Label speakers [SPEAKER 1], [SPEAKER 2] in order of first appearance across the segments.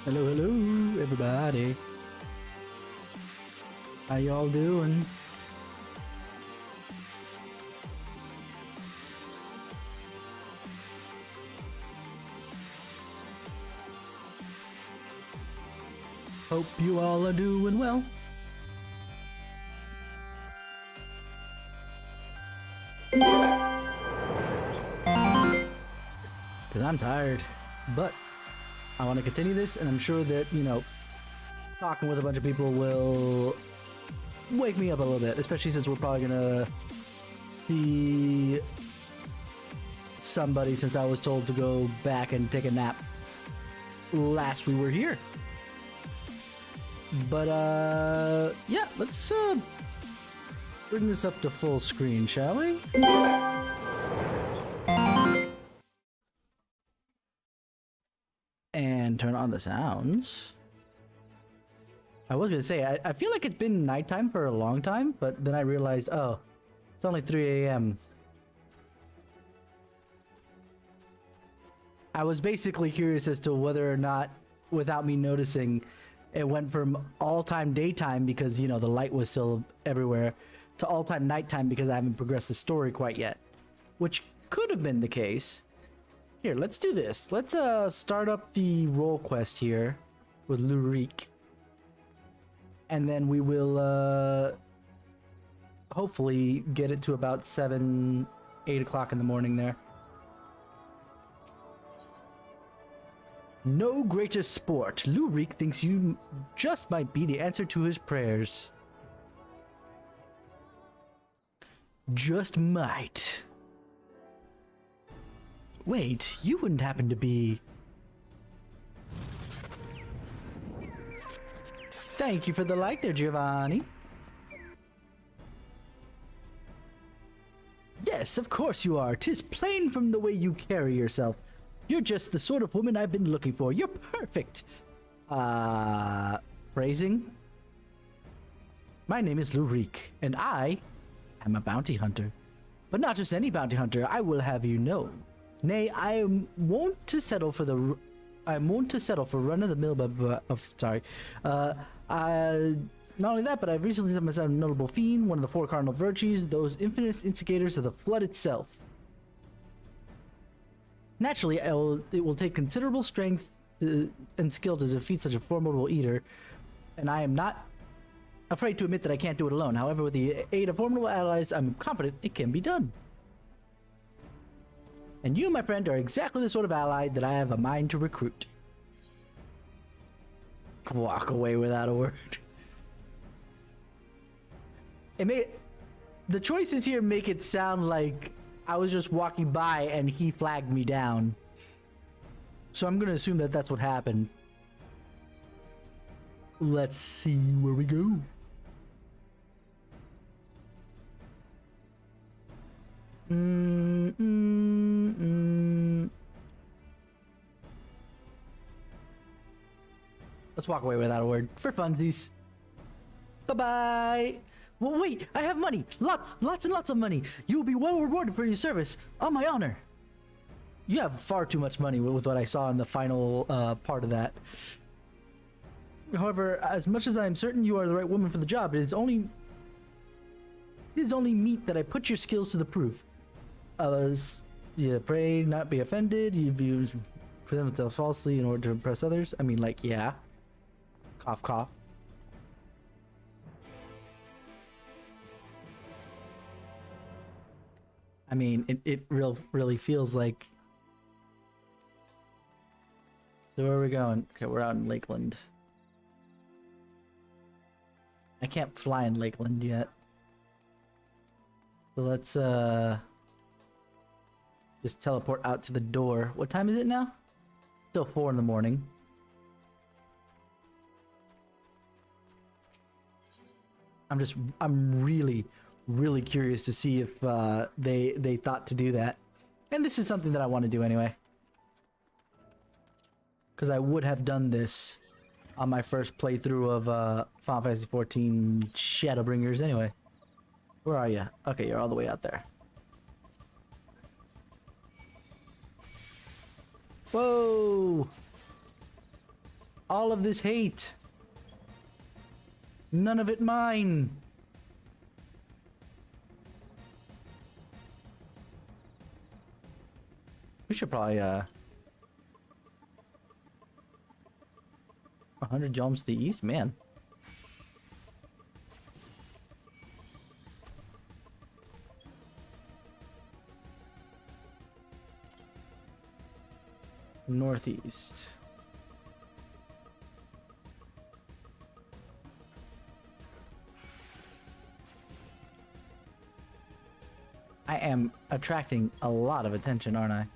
[SPEAKER 1] Hello, hello, everybody. How y'all doing? Hope you all are doing well. Because I'm tired, but I want to continue this, and I'm sure that, you know, talking with a bunch of people will wake me up a little bit, especially since we're probably gonna see somebody, since I was told to go back and take a nap last we were here. But, yeah, let's, bring this up to full screen, shall we? And turn on the sounds. I was gonna say, I feel like it's been nighttime for a long time, but then I realized, oh, it's only 3 a.m. I was basically curious as to whether or not, without me noticing, it went from all-time daytime because, you know, the light was still everywhere, to all-time nighttime because I haven't progressed the story quite yet. Which could have been the case. Here, let's do this. Let's start up the role quest here with Lurik. And then we will hopefully get it to about 7, 8 o'clock in the morning there. No greater sport. Lurik thinks you just might be the answer to his prayers. Just might. Wait, you wouldn't happen to be... Thank you for the like there, Giovanni. Yes, of course you are. 'Tis plain from the way you carry yourself. You're just the sort of woman I've been looking for. You're perfect. Praising? My name is Lurik, and I am a bounty hunter. But not just any bounty hunter, I will have you know. Nay, I won't to settle for the... I won't to settle for run-of-the-mill, not only that, but I've recently set myself a notable fiend, one of the 4 cardinal virtues, those infamous instigators of the flood itself. Naturally, it will take considerable strength and skill to defeat such a formidable eater, and I am not afraid to admit that I can't do it alone. However, with the aid of formidable allies, I'm confident it can be done. And you, my friend, are exactly the sort of ally that I have a mind to recruit. Walk away without a word. The choices here make it sound like I was just walking by and he flagged me down. So I'm gonna assume that that's what happened. Let's see where we go. Let's walk away without a word for funsies. Bye-bye. Well, wait, I have money. Lots and lots of money. You will be well rewarded for your service. On my honor. You have far too much money with what I saw in the final part of that. However, as much as I am certain you are the right woman for the job, it is only meet that I put your skills to the proof. You pray not be offended. You present themselves falsely in order to impress others. I mean, like, yeah. Cough, cough. I mean, it really feels like. So where are we going? Okay, we're out in Lakeland. I can't fly in Lakeland yet. So let's just teleport out to the door. What time is it now? Still 4 in the morning. I'm really curious to see if they thought to do that. And this is something that I want to do anyway. Because I would have done this on my first playthrough of Final Fantasy XIV Shadowbringers anyway. Where are you? Okay, you're all the way out there. Whoa! All of this hate. None of it mine. We should probably 100 jumps to the east, man. Northeast. I am attracting a lot of attention, aren't I?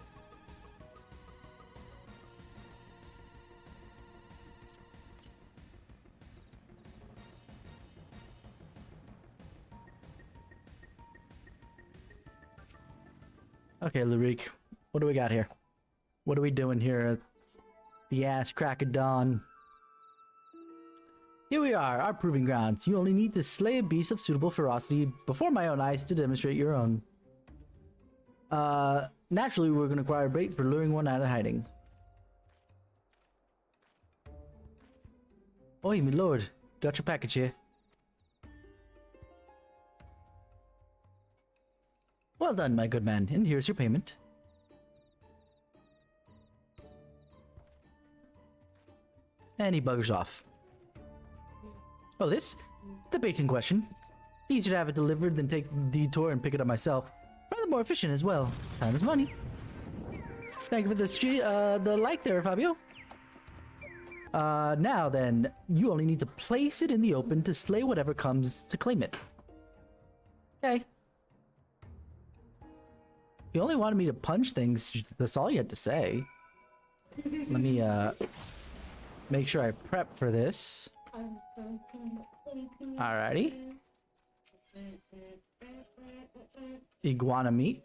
[SPEAKER 1] Okay, Lurik, what do we got here? What are we doing here at the ass crack of dawn? Here we are, our proving grounds. You only need to slay a beast of suitable ferocity before my own eyes to demonstrate your own. Naturally, we're going to acquire bait for luring one out of hiding. Oi, my lord. Got your package here. Well done, my good man, and here's your payment. And he buggers off. Oh, this? The bait in question. Easier to have it delivered than take the detour and pick it up myself. Rather more efficient as well. Time is money. Thank you for the like there, Fabio. Now then, you only need to place it in the open to slay whatever comes to claim it. Okay. If you only wanted me to punch things, that's all you had to say. Let me, make sure I prep for this. Alrighty. Iguana meat.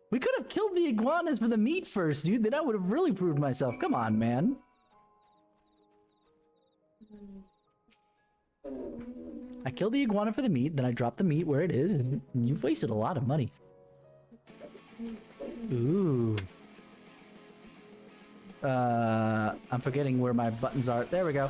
[SPEAKER 1] We could have killed the iguanas for the meat first, dude. Then I would have really proved myself. Come on, man. I killed the iguana for the meat, then I dropped the meat where it is, and you've wasted a lot of money. Ooh. I'm forgetting where my buttons are. There we go.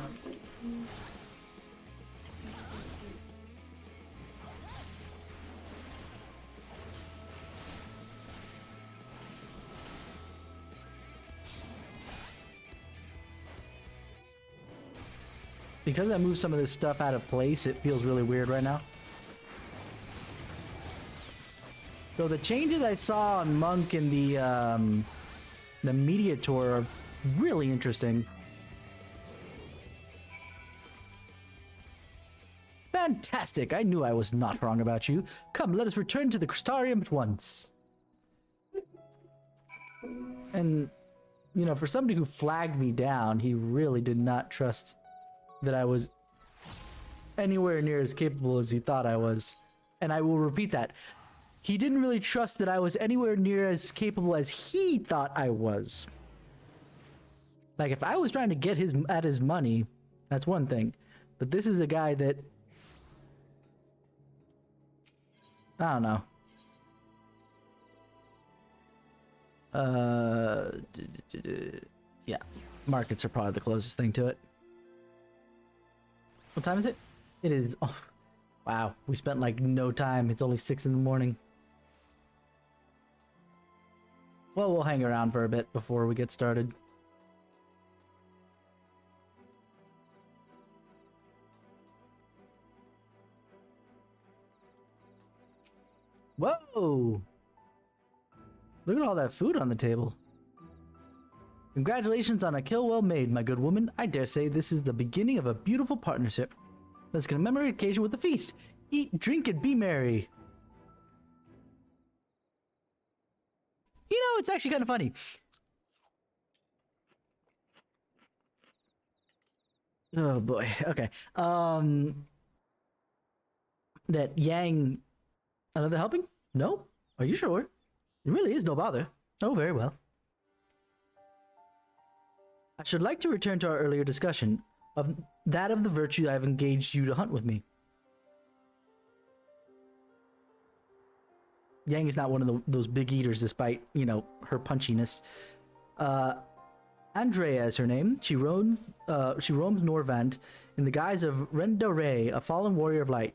[SPEAKER 1] Because I moved some of this stuff out of place, it feels really weird right now. So the changes I saw on Monk in the media tour are really interesting. Fantastic! I knew I was not wrong about you. Come, let us return to the Crystarium at once. And, you know, for somebody who flagged me down, he really did not trust that I was anywhere near as capable as he thought I was. And I will repeat that. He didn't really trust that I was anywhere near as capable as he thought I was. Like, if I was trying to get at his money, that's one thing. But this is a guy that... I don't know. Yeah. Markets are probably the closest thing to it. What time is it? It is... Oh, wow. We spent, like, no time. It's only 6 in the morning. Well, we'll hang around for a bit before we get started. Whoa! Look at all that food on the table. Congratulations on a kill well made, my good woman. I dare say this is the beginning of a beautiful partnership. Let's commemorate occasion with a feast. Eat, drink, and be merry. You know, it's actually kind of funny. Oh boy. Okay. That Yang... Another helping? No? Are you sure? It really is no bother. Oh, very well. I should like to return to our earlier discussion of the virtue I have engaged you to hunt with me. Yang is not one of those big eaters, despite, you know, her punchiness. Andrea is her name. She roams Norvant in the guise of Renda Ray, a fallen warrior of light.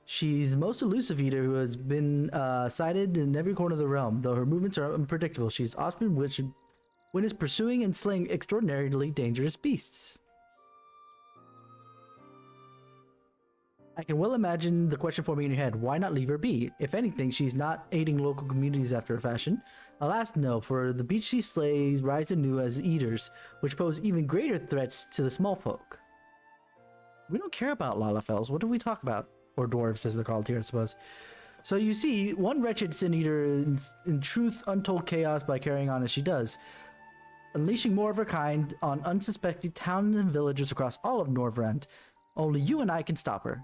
[SPEAKER 1] She's the most elusive eater who has been sighted in every corner of the realm, though her movements are unpredictable. She's often when is pursuing and slaying extraordinarily dangerous beasts. I can well imagine the question forming in your head, why not leave her be? If anything, she's not aiding local communities after a fashion. Alas, no, for the beasts she slays rise anew as eaters, which pose even greater threats to the small folk. We don't care about Lalafells. What do we talk about? Or dwarves, as they're called here, I suppose. So you see, one wretched sin eater in truth untold chaos by carrying on as she does, unleashing more of her kind on unsuspecting towns and villages across all of Norvrand. Only you and I can stop her.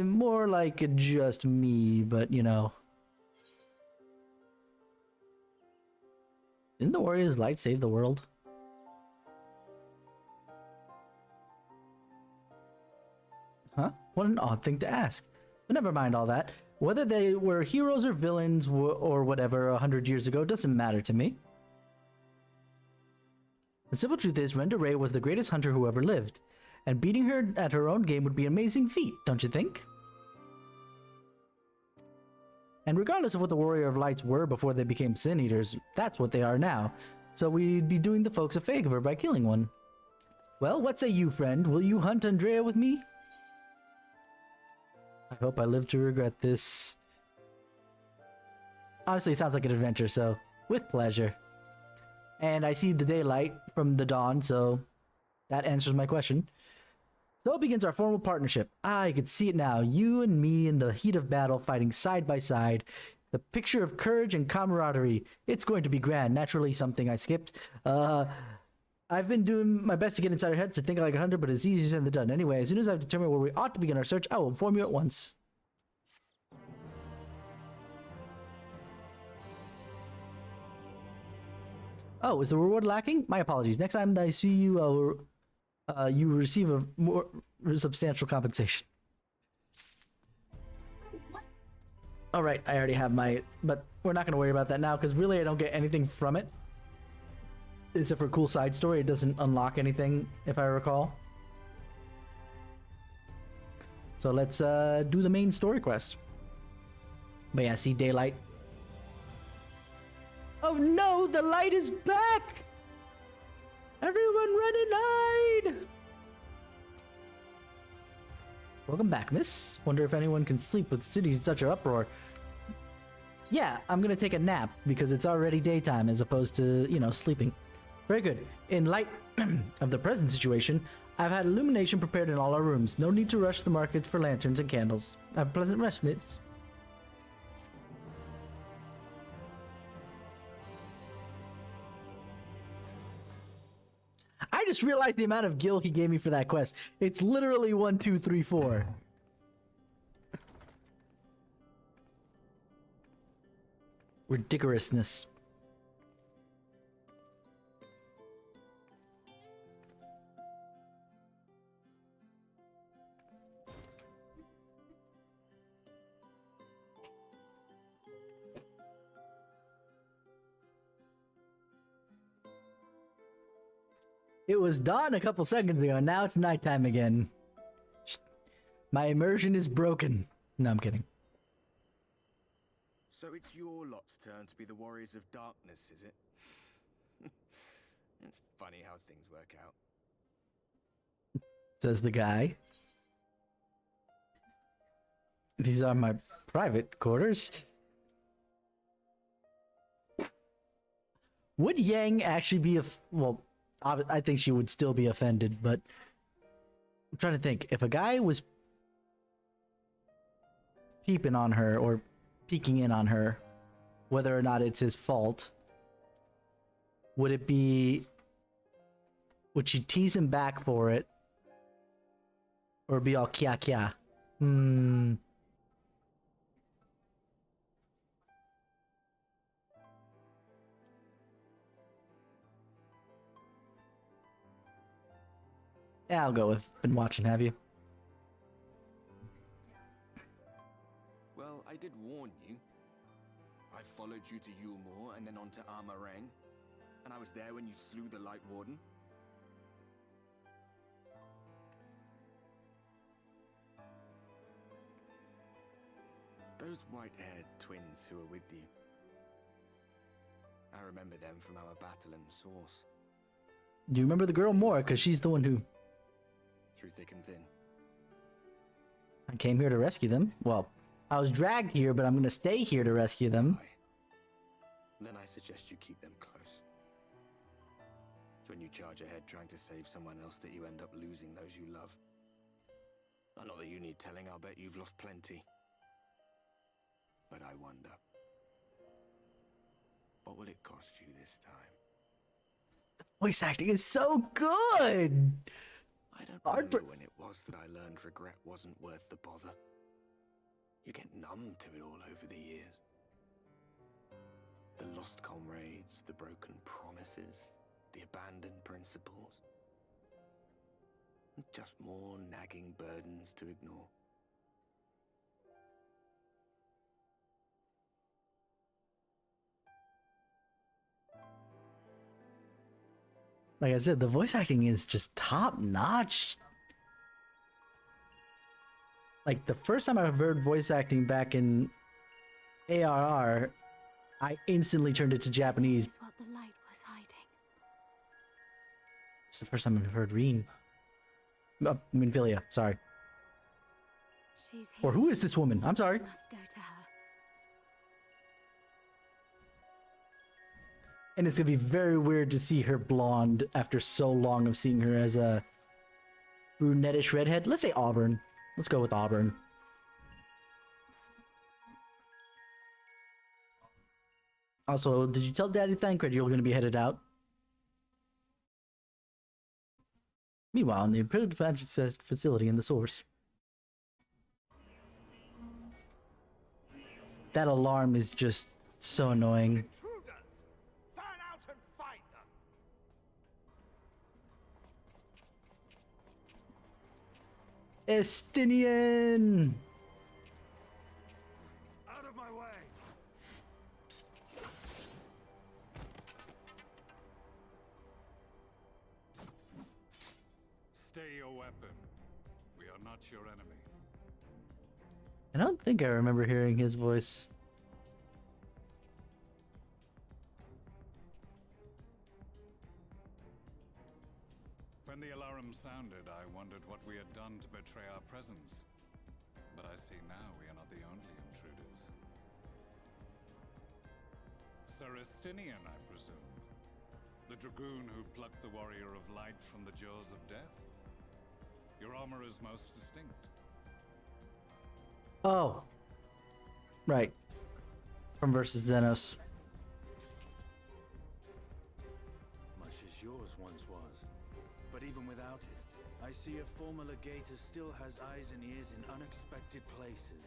[SPEAKER 1] More like just me, but you know. Didn't the Warrior's Light save the world? Huh? What an odd thing to ask. But never mind all that. Whether they were heroes or villains or whatever 100 years ago doesn't matter to me. The simple truth is, Renda Ray was the greatest hunter who ever lived. And beating her at her own game would be an amazing feat, don't you think? And regardless of what the Warrior of Lights were before they became Sin Eaters, that's what they are now. So we'd be doing the folks a favor by killing one. Well, what say you, friend? Will you hunt Andrea with me? I hope I live to regret this. Honestly, it sounds like an adventure, so with pleasure. And I see the daylight from the dawn, so that answers my question. So begins our formal partnership. I could see it now. You and me in the heat of battle, fighting side by side. The picture of courage and camaraderie. It's going to be grand. Naturally, something I skipped. I've been doing my best to get inside her head to think like a hunter, but it's easier said than done. Anyway, as soon as I've determined where we ought to begin our search, I will inform you at once. Oh, is the reward lacking? My apologies. Next time I see you, you receive a more substantial compensation. Alright, I already have my... But we're not going to worry about that now, because really I don't get anything from it. Except for a cool side story, it doesn't unlock anything, if I recall. So let's do the main story quest. But yeah, see daylight. Oh no, the light is back! Everyone run and hide! Welcome back, miss. Wonder if anyone can sleep with the city in such an uproar. Yeah, I'm gonna take a nap because it's already daytime as opposed to, you know, sleeping. Very good. In light of the present situation, I've had illumination prepared in all our rooms. No need to rush the markets for lanterns and candles. Have a pleasant rest, miss. I just realized the amount of gil he gave me for that quest. It's literally 1, 2, 3, 4. Ridiculousness. It was dawn a couple seconds ago, now it's nighttime again. My immersion is broken. No, I'm kidding.
[SPEAKER 2] So it's your lot's turn to be the warriors of darkness, is it? It's funny how things work out.
[SPEAKER 1] Says the guy. These are my private quarters. Would Yang actually be well, I think she would still be offended, but I'm trying to think. If a guy was peeping on her or peeking in on her, whether or not it's his fault, would she tease him back for it? Or be all kya kya? Yeah, I'll go with been watching, have you?
[SPEAKER 2] Well, I did warn you. I followed you to Yulmore and then on to Amarang. And I was there when you slew the Light Warden. Those white-haired twins who were with you. I remember them from our battle in the Source.
[SPEAKER 1] Do you remember the girl more? Because she's the one who...
[SPEAKER 2] Through thick and thin.
[SPEAKER 1] I came here to rescue them. Well, I was dragged here, but I'm going to stay here to rescue them.
[SPEAKER 2] Then I suggest you keep them close. It's when you charge ahead trying to save someone else that you end up losing those you love. Not that you need telling, I'll bet you've lost plenty. But I wonder, what will it cost you this time?
[SPEAKER 1] Voice acting is so good!
[SPEAKER 2] I don't know when it was that I learned regret wasn't worth the bother. You get numb to it all over the years. The lost comrades, the broken promises, the abandoned principles. Just more nagging burdens to ignore.
[SPEAKER 1] Like I said, the voice acting is just top notch. Like the first time I heard voice acting back in ARR, I instantly turned it to Japanese.
[SPEAKER 3] This is what the light was hiding.
[SPEAKER 1] It's the first time I've heard Reen. I mean, Philia, sorry.
[SPEAKER 3] She's
[SPEAKER 1] Or
[SPEAKER 3] here.
[SPEAKER 1] who is this woman? I'm sorry.
[SPEAKER 3] We must go to her.
[SPEAKER 1] And it's gonna be very weird to see her blonde after so long of seeing her as a brunettish redhead. Let's say auburn. Let's go with auburn. Also, did you tell Daddy Thancred you're gonna be headed out? Meanwhile, in the Imperial Defense facility in the Source. That alarm is just so annoying. Estinian!
[SPEAKER 4] Out of my way! Stay your weapon. We are not your enemy.
[SPEAKER 1] I don't think I remember hearing his voice.
[SPEAKER 4] When the alarm sounded, I wondered what we had done to betray our presence. But I see now we are not the only intruders. Sir Estinian, I presume. The dragoon who plucked the warrior of light from the jaws of death. Your armor is most distinct.
[SPEAKER 1] Oh. Right. From versus Xenos.
[SPEAKER 2] Much as yours once was.
[SPEAKER 5] But even without it, I see a former legator still has eyes and ears in unexpected places.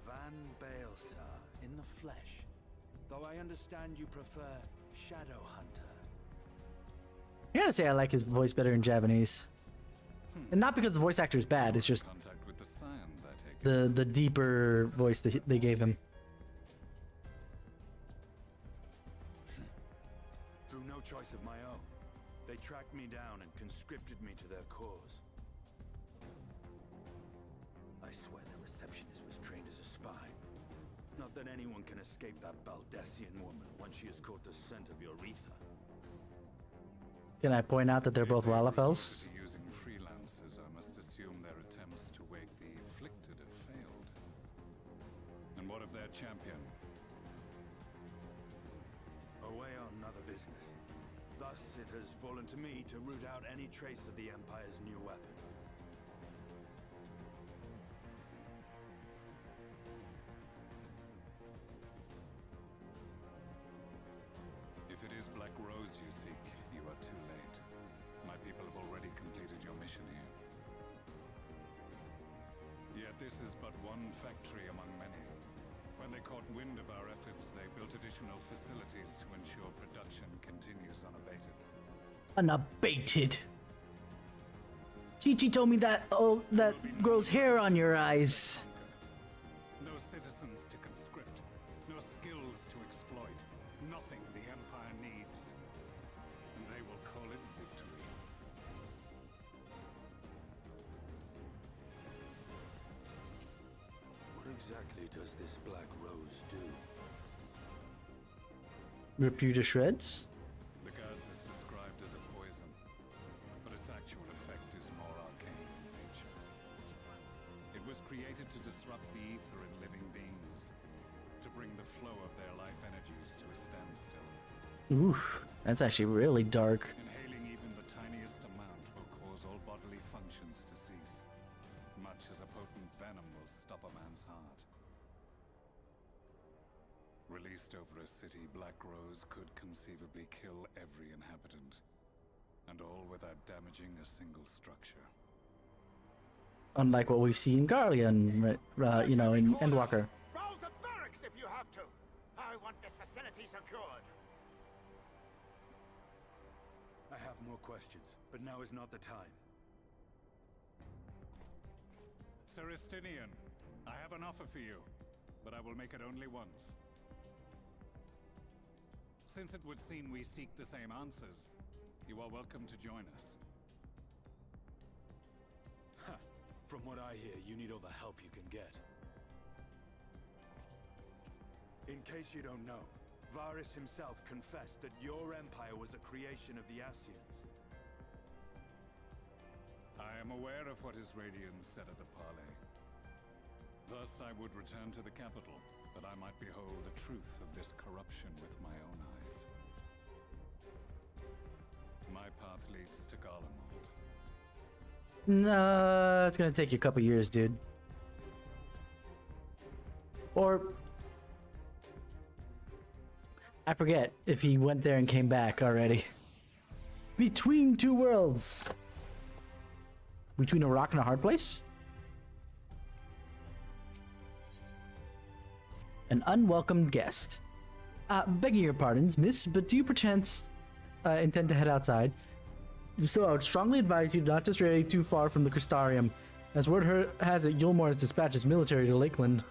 [SPEAKER 5] Van Baelsar, in the flesh. Though I understand you prefer Shadowhunter.
[SPEAKER 1] I gotta say I like his voice better in Japanese. And not because the voice actor is bad, it's just
[SPEAKER 4] Contact with the Scions, I take it.
[SPEAKER 1] the deeper voice that they gave him.
[SPEAKER 5] Through no choice of my own, they tracked me down and conscripted me to their cause. I swear the receptionist was trained as a spy. Not that anyone can escape that Baldessian woman once she has caught the scent of your ether.
[SPEAKER 1] Can I point out that they're both
[SPEAKER 4] If they
[SPEAKER 1] Lalafels?
[SPEAKER 4] resorted to using freelancers, I must assume their attempts to wake the afflicted have failed. And what of their champion?
[SPEAKER 5] Away on another business. Thus, it has fallen to me to root out any trace of the Empire's new weapon.
[SPEAKER 4] If it is Black Rose you seek, you are too late. My people have already completed your mission here. Yet this is but one factory among many. When they caught wind of our efforts, they built additional facilities to ensure production continues unabated.
[SPEAKER 1] Unabated. Chi-Chi told me that that grows hair on your eyes.
[SPEAKER 4] No citizens to conscript, no skills to exploit, nothing the Empire needs. And they will call it victory.
[SPEAKER 5] What exactly does this Black Rose do?
[SPEAKER 1] Rip you to shreds?
[SPEAKER 4] The gas is described as a poison, but its actual effect is more arcane in nature. It was created to disrupt the ether in living beings, to bring the flow of their life energies to a standstill.
[SPEAKER 1] Oof, that's actually really dark.
[SPEAKER 4] Inhaling even the tiniest amount will cause all bodily functions to cease, much as a potent venom will stop a man's heart. Released over a city, Black Rose could conceivably kill every inhabitant, and all without damaging a single structure.
[SPEAKER 1] Unlike what we've seen in Garlia and, you know, in Endwalker.
[SPEAKER 6] Roll the barracks if you have to. I want this facility secured.
[SPEAKER 5] I have more questions, but now is not the time.
[SPEAKER 4] Serestinian, I have an offer for you, but I will make it only once. Since it would seem we seek the same answers, you are welcome to join us.
[SPEAKER 5] Ha! From what I hear, you need all the help you can get. In case you don't know, Varys himself confessed that your empire was a creation of the Ascians.
[SPEAKER 4] I am aware of what his Radiance said at the parley. Thus I would return to the capital, that I might behold the truth of this corruption with my own eyes. My path leads to Garlemald.
[SPEAKER 1] No, it's gonna take you a couple years, dude. Or I forget if he went there and came back already. Between two worlds. Between a rock and a hard place? An unwelcomed guest. Begging your pardons, miss, but do you perchance intend to head outside? So I would strongly advise you not to stray too far from the Crystarium. As word has it, Yulmore has dispatched his military to Lakeland.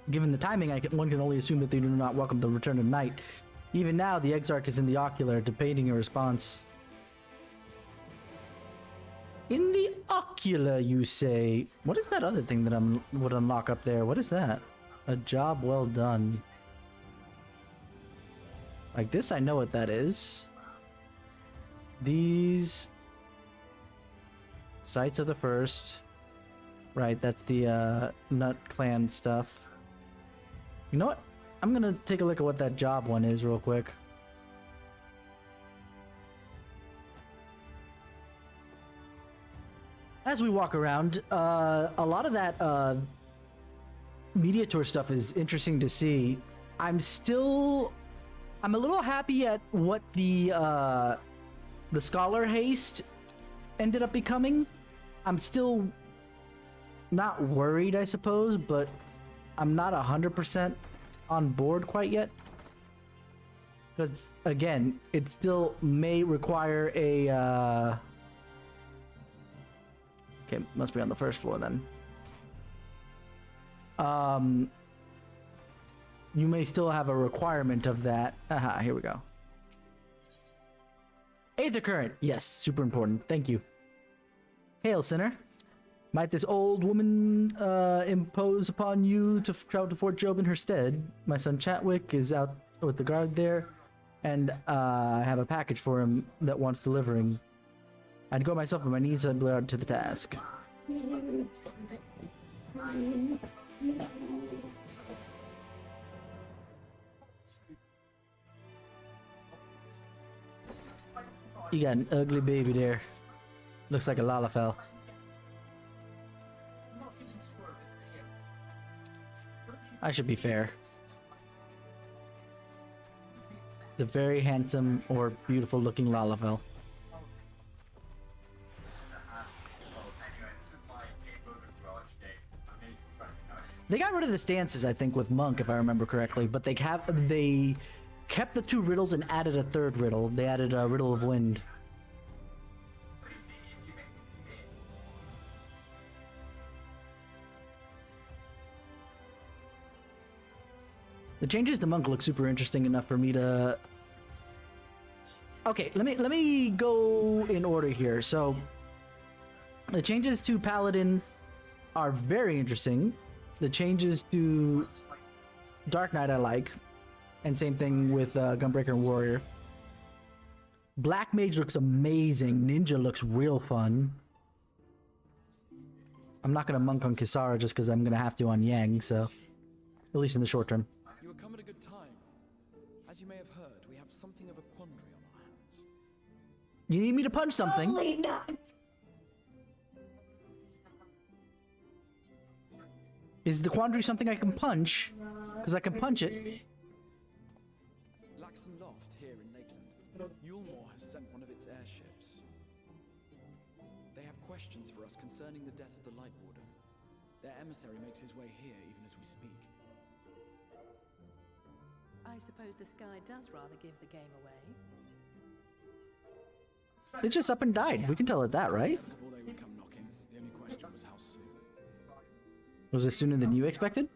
[SPEAKER 1] Given the timing, one can only assume that they do not welcome the return of night. Even now, the Exarch is in the Ocular, debating a response. In the Ocular, you say? What is that other thing that would unlock up there? What is that? A job well done. Like this, I know what that is. These Sites of the First. Right, that's the Nut Clan stuff. You know what? I'm gonna take a look at what that job one is real quick. As we walk around, a lot of that media tour stuff is interesting to see. I'm still I'm a little happy at what the scholar haste ended up becoming. I'm still not worried, I suppose, but I'm not 100% on board quite yet. Because, again, it still may require a... Okay, must be on the first floor then. You may still have a requirement of that. Aha, here we go. Aether current. Yes, super important. Thank you. Hail, sinner. Might this old woman impose upon you to travel to Fort Job in her stead? My son Chatwick is out with the guard there, and I have a package for him that wants delivering. I'd go myself on my knees and blur out to the task. You got an ugly baby there. Looks like a Lalafell. I should be fair. The very handsome or beautiful looking Lalafell. They got rid of the stances, I think, with Monk, if I remember correctly, but they kept the 2 riddles and added a 3rd riddle. They added a Riddle of Wind. The changes to Monk look super interesting enough for me to... Okay, let me go in order here. So, the changes to Paladin are very interesting. The changes to Dark Knight I like. And same thing with Gunbreaker and Warrior. Black Mage looks amazing. Ninja looks real fun. I'm not going to monk on Kisara just because I'm going to have to on Yang, so... At least in the short term.
[SPEAKER 7] You have come at a good time. As you may have heard, we have something of a quandary on our hands.
[SPEAKER 1] You need me to punch something?
[SPEAKER 8] Holy no.
[SPEAKER 1] Is the quandary something I can punch? Because I can punch it.
[SPEAKER 7] Laxon Loft here in Lakeland. Yulmore has sent one of its airships. They have questions for us concerning the death of the Light Warden. Their emissary makes his way here even as we speak.
[SPEAKER 9] I suppose the sky does rather give the game away.
[SPEAKER 1] It just up and died. We can tell it that, right?
[SPEAKER 7] Well, they would come knocking. The only question was how soon.
[SPEAKER 1] Was it sooner than you expected?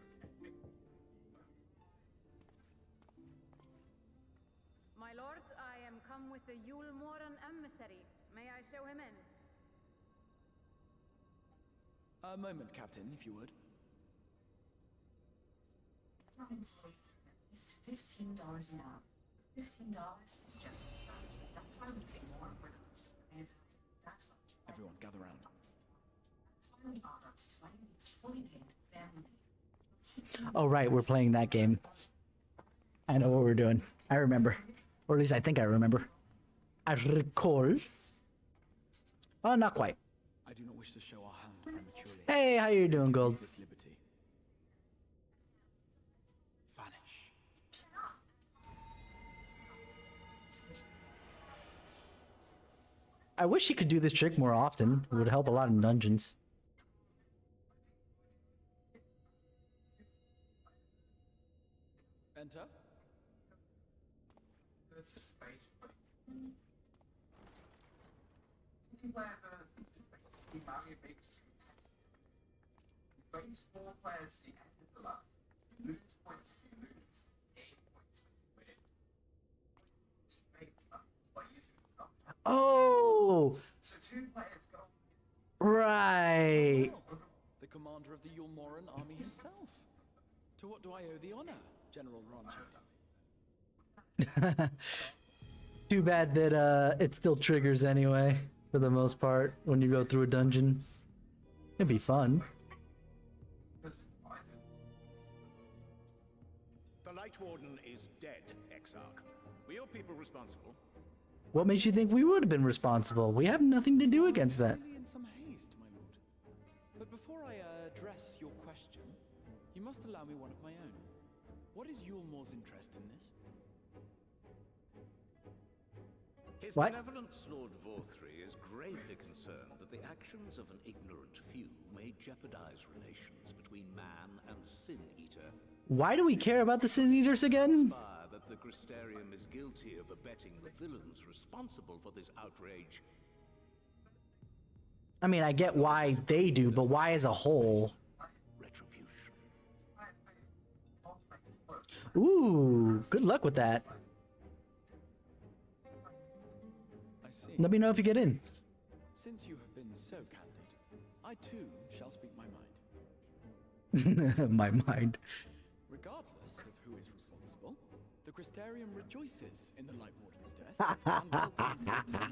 [SPEAKER 10] My lord, I am come with the Yulmoran emissary. May I show him in?
[SPEAKER 7] A moment, Captain, if you would.
[SPEAKER 8] It's $15 an hour. $15 is just the start. That's why we pay more for the customers. That's why.
[SPEAKER 7] Everyone, gather round.
[SPEAKER 8] That's why we offer up to 20 weeks fully paid family.
[SPEAKER 1] Oh, right. We're playing that game. I know what we're doing. I remember. Or at least I think I remember. I recall. Oh, not quite.
[SPEAKER 7] I do not wish to show our hand prematurely.
[SPEAKER 1] Hey, how you doing, Gold?
[SPEAKER 7] With liberty. Vanish.
[SPEAKER 1] I wish he could do this trick more often. It would help a lot in dungeons.
[SPEAKER 7] Enter.
[SPEAKER 8] Face 4 players the end of the lap. You lose points, you lose 8 points when you win. By using the clock.
[SPEAKER 1] Oh!
[SPEAKER 8] So 2 players go.
[SPEAKER 1] Right!
[SPEAKER 7] The commander of the Yulmoran army himself. To what do I owe the honor, General Ranchard?
[SPEAKER 1] Too bad that it still triggers anyway, for the most part, when you go through a dungeon. It'd be fun.
[SPEAKER 6] The Light Warden is dead, Exarch. We owe people responsible.
[SPEAKER 1] What makes you think we would have been responsible? We have nothing to do against that.
[SPEAKER 7] Really in some haste, my lord. But before I address your question, you must allow me one of my own. What is Yulmore's interest in this?
[SPEAKER 11] His
[SPEAKER 1] What?
[SPEAKER 11] benevolence, Lord Vorthry, is gravely concerned that the actions of an ignorant few may jeopardize relations between man and Sin Eater.
[SPEAKER 1] Why do we care about the Sin Eaters again?
[SPEAKER 11] That the Crystarium is guilty of abetting the villains responsible for this outrage.
[SPEAKER 1] I mean, I get why they do, but why as a whole?
[SPEAKER 11] Retribution.
[SPEAKER 1] Ooh, good luck with that.
[SPEAKER 7] I see.
[SPEAKER 1] Let me know if you get in.
[SPEAKER 7] Since you have been so candid, I too shall speak my mind.
[SPEAKER 1] My mind.
[SPEAKER 7] Regardless of who is responsible, the Crystarium rejoices in the Light Warden's death and welcomes the return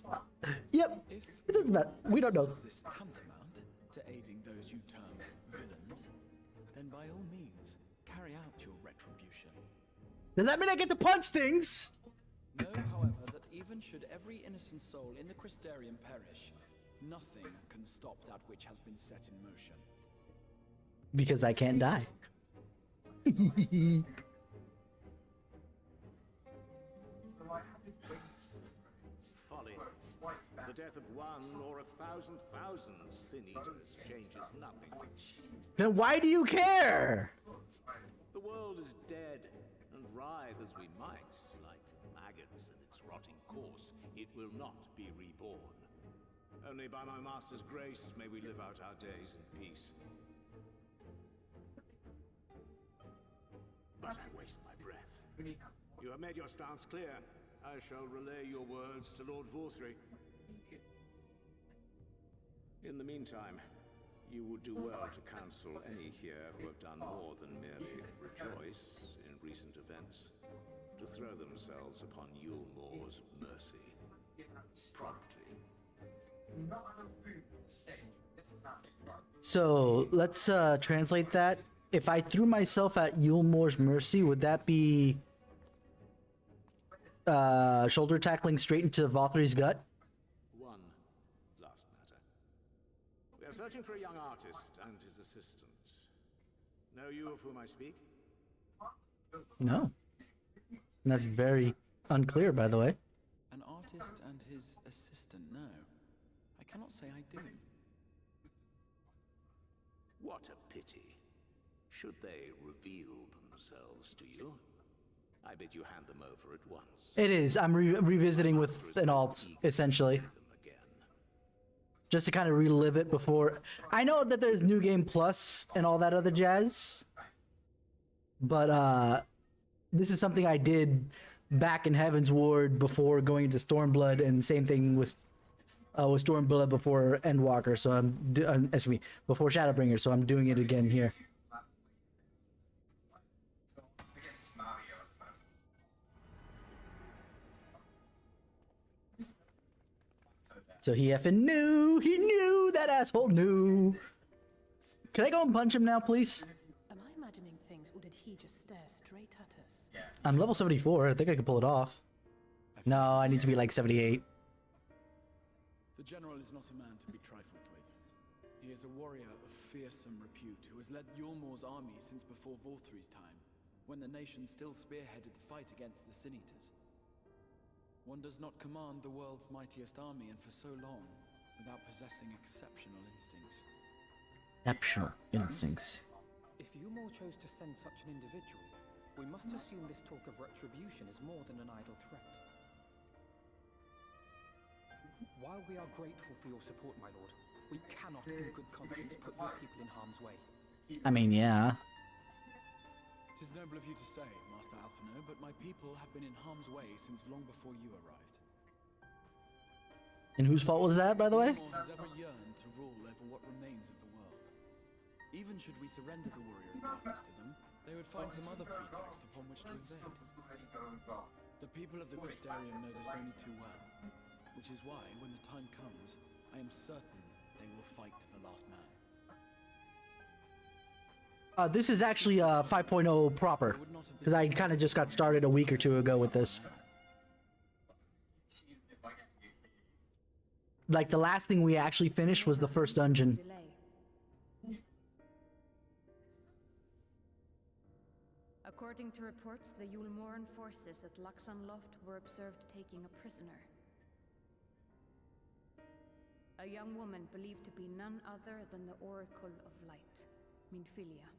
[SPEAKER 7] of the
[SPEAKER 1] Yep.
[SPEAKER 7] If
[SPEAKER 1] It doesn't matter. We don't know.
[SPEAKER 7] this tantamount to aiding those you term villains, then by all means, carry out your retribution.
[SPEAKER 1] Does that mean I get to punch things?
[SPEAKER 7] Know, however, that even should every innocent soul in the Crystarium perish, nothing can stop that which has been set in motion.
[SPEAKER 1] Because I can't die.
[SPEAKER 11] Folly. The death of one or 1,000 Sin Eaters changes nothing.
[SPEAKER 1] Then why do you care?
[SPEAKER 11] The world is dead, and writhe as we might, like maggots in its rotting course, it will not be reborn. Only by my master's grace may we live out our days in peace. But I waste my breath. You have made your stance clear. I shall relay your words to Lord Vorthry. In the meantime, you would do well to counsel any here who have done more than merely rejoice in recent events, to throw themselves upon Yulmore's mercy. Promptly.
[SPEAKER 1] So let's translate that. If I threw myself at Yulmore's mercy, would that be shoulder tackling straight into Valkyrie's gut?
[SPEAKER 11] One last matter. We are searching for a young artist and his assistants. Know you of whom I speak?
[SPEAKER 1] No. And that's very unclear, by the way.
[SPEAKER 7] An artist and his assistant, no. I cannot say I do.
[SPEAKER 11] What a pity. Should they reveal themselves to you, I bid you hand them over at once.
[SPEAKER 1] It is. I'm revisiting with an alt, essentially. Just to kind of relive it before. I know that there's New Game Plus and all that other jazz. But this is something I did back in Heaven's Ward before going into Stormblood, and same thing with Stormblood before Endwalker. So excuse me, before Shadowbringers. So I'm doing it again here. So he effing knew. He knew. That asshole knew. Can I go and punch him now, please?
[SPEAKER 9] Am I imagining things, or did he just stare straight at us?
[SPEAKER 1] I'm level 74. I think I can pull it off. No, I need to be like 78.
[SPEAKER 7] The general is not a man to be trifled with. He is a warrior of fearsome repute who has led Yulmore's army since before Vorthry's time, when the nation still spearheaded the fight against the Sin Eaters. One does not command the world's mightiest army, and for so long, without possessing exceptional instincts.
[SPEAKER 1] Exceptional instincts.
[SPEAKER 12] If Yulmore chose to send such an individual, we must assume this talk of retribution is more than an idle threat. While we are grateful for your support, my lord, we cannot in good conscience put your people in harm's way.
[SPEAKER 1] I mean, yeah.
[SPEAKER 7] It is noble of you to say, Master Alphino, but my people have been in harm's way since long before you arrived.
[SPEAKER 1] And whose fault was that, by the way?
[SPEAKER 7] No one has ever yearned to rule over what remains of the world. Even should we surrender the Warrior of Darkness to them, they would find some other pretext upon which to invade. The people of the Crystarium know this only too well, which is why, when the time comes, I am certain they will fight to the last man.
[SPEAKER 1] This is actually 5.0 proper, because I kind of just got started a week or two ago with this. Like, the last thing we actually finished was the first dungeon.
[SPEAKER 10] According to reports, the Yulmoran forces at Laxan Loft were observed taking a prisoner. A young woman believed to be none other than the Oracle of Light, Minfilia.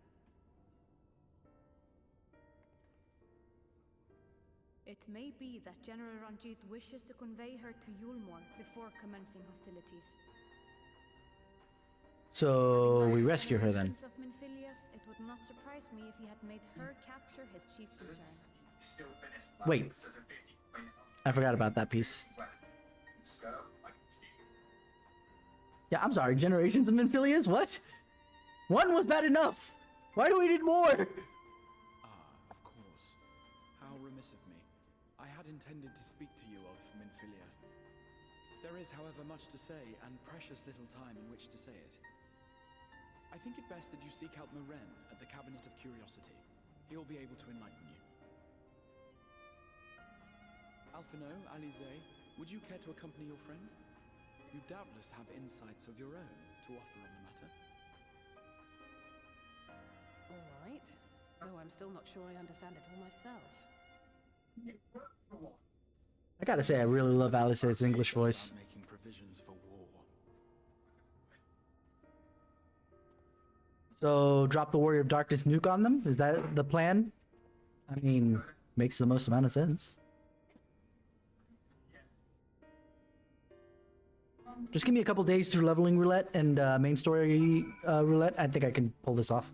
[SPEAKER 10] It may be that General Ranjit wishes to convey her to Yulmor before commencing hostilities.
[SPEAKER 1] So we rescue her then.
[SPEAKER 10] Of Minfilius, it would not surprise me if he had made her capture his chief concern.
[SPEAKER 1] Wait, I forgot about that piece. Yeah, I'm sorry. Generations of Minfilius? What? One was bad enough. Why do we need more?
[SPEAKER 7] Of course. How remiss of me. I had intended to speak to you of Minfilia. There is, however, much to say, and precious little time in which to say it. I think it best that you seek out Maren at the Cabinet of Curiosity. He will be able to enlighten you. Alphino, Alize, would you care to accompany your friend? You doubtless have insights of your own to offer on the matter.
[SPEAKER 9] All right. Though I'm still not sure I understand it all myself.
[SPEAKER 1] I gotta say, I really love Alice's English voice.
[SPEAKER 7] Making provisions for war.
[SPEAKER 1] So, drop the Warrior of Darkness nuke on them? Is that the plan? I mean, makes the most amount of sense. Just give me a couple days through leveling roulette and main story roulette. I think I can pull this off.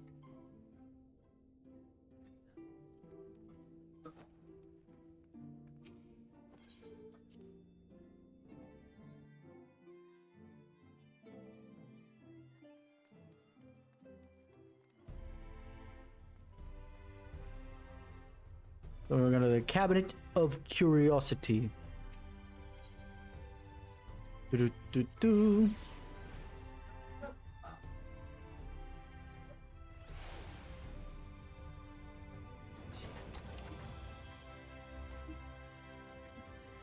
[SPEAKER 1] So we're going to the Cabinet of Curiosity. Do-do-do-do.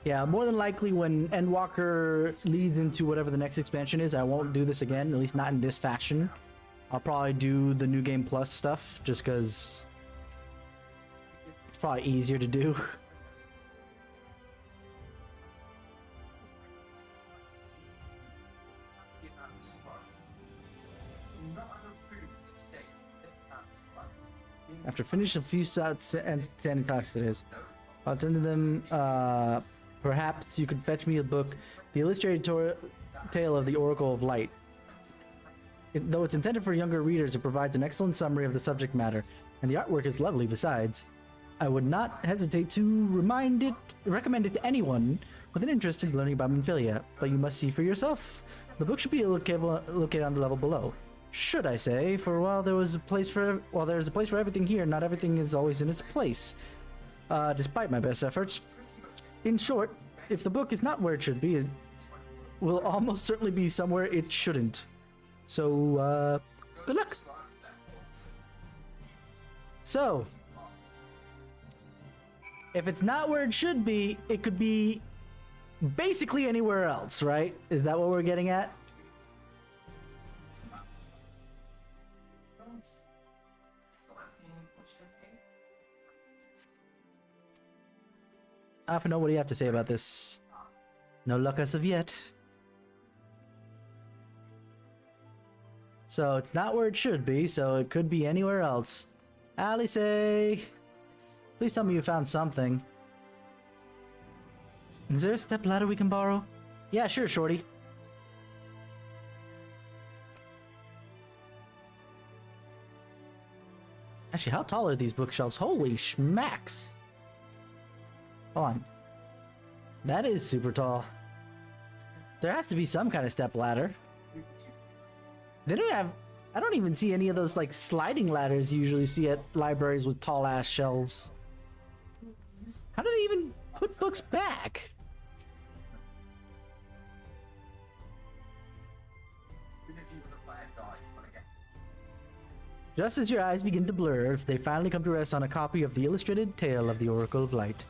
[SPEAKER 1] Yeah, more than likely when Endwalker leads into whatever the next expansion is, I won't do this again, at least not in this fashion. I'll probably do the New Game Plus stuff, just because it's probably easier to do. After finishing a few shots and talks, it is. I'll attend to them. Perhaps you could fetch me a book, The Illustrated Tale of the Oracle of Light. Though it's intended for younger readers, it provides an excellent summary of the subject matter, and the artwork is lovely besides. I would not hesitate to recommend it to anyone with an interest in learning about Minfilia, but you must see for yourself. The book should be located on the level below. Should I say, for while there's a place for everything here, not everything is always in its place. Despite my best efforts. In short, if the book is not where it should be, it will almost certainly be somewhere it shouldn't. So, good luck. So, if it's not where it should be, it could be basically anywhere else, right? Is that what we're getting at? Alphino, what do you have to say about this? No luck as of yet. So it's not where it should be, so it could be anywhere else. Alice, please tell me you found something. Is there a step ladder we can borrow? Yeah, sure, Shorty. Actually, how tall are these bookshelves? Holy schmacks! Hold on. That is super tall. There has to be some kind of step ladder. They don't have... I don't even see any of those, like, sliding ladders you usually see at libraries with tall-ass shelves. How do they even put books back? Just as your eyes begin to blur, they finally come to rest on a copy of the Illustrated Tale of the Oracle of Light.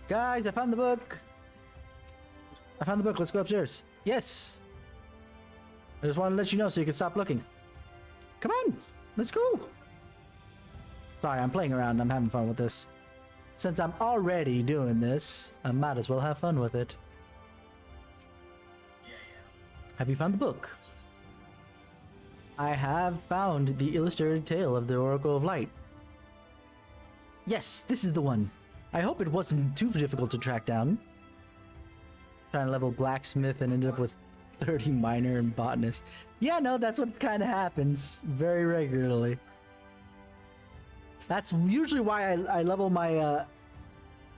[SPEAKER 1] Guys, I found the book! Let's go upstairs. Yes! I just want to let you know so you can stop looking. Come on! Let's go! Sorry, I'm playing around. I'm having fun with this. Since I'm already doing this, I might as well have fun with it. Have you found the book? I have found the illustrated tale of the Oracle of Light. Yes, this is the one. I hope it wasn't too difficult to track down. Trying to level blacksmith and ended up with 30 miner and botanist. Yeah, no, that's what kind of happens very regularly. That's usually why I level my,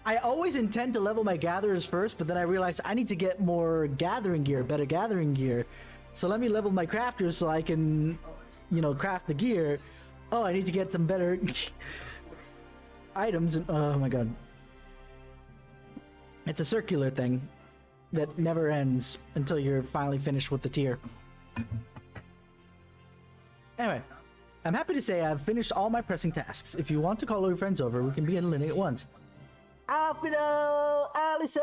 [SPEAKER 1] I always intend to level my gatherers first, but then I realize I need to get more gathering gear, better gathering gear. So let me level my crafters so I can, you know, craft the gear. Oh, I need to get some better items. And, oh my god. It's a circular thing that never ends until you're finally finished with the tier. Anyway. I'm happy to say I've finished all my pressing tasks. If you want to call all your friends over, we can begin a lineage at once. Alfredo! Allison!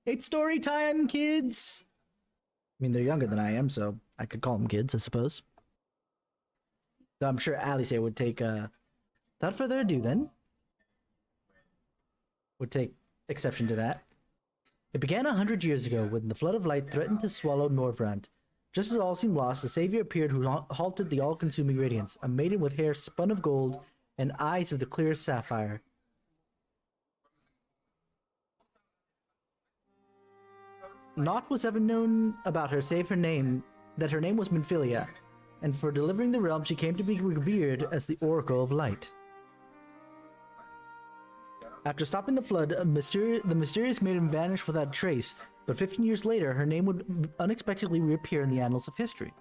[SPEAKER 1] It's story time, kids! I mean, they're younger than I am, so I could call them kids, I suppose. So I'm sure Alice would take, without further ado then, would take exception to that. It began 100 years ago when the flood of light threatened to swallow Norvrant. Just as all seemed lost, a savior appeared who halted the all-consuming radiance, a maiden with hair spun of gold and eyes of the clearest sapphire. Naught was ever known about her save her name, that her name was Minfilia, and for delivering the realm she came to be revered as the Oracle of Light. After stopping the flood, the mysterious maiden vanished without trace, but 15 years later, her name would unexpectedly reappear in the annals of history.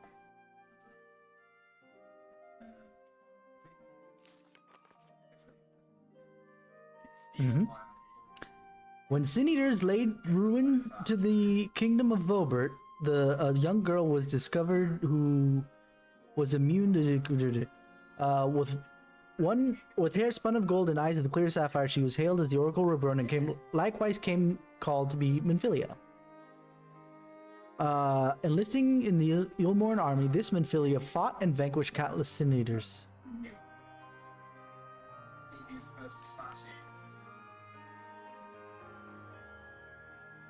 [SPEAKER 1] When Sin Eaters laid ruin to the kingdom of Vobert, a young girl was discovered who was immune to with hair spun of gold and eyes of the clear sapphire. She was hailed as the Oracle Reborn and came called to be Minfilia. Enlisting in the Yulmoran army, this Minfilia fought and vanquished countless Sin Eaters.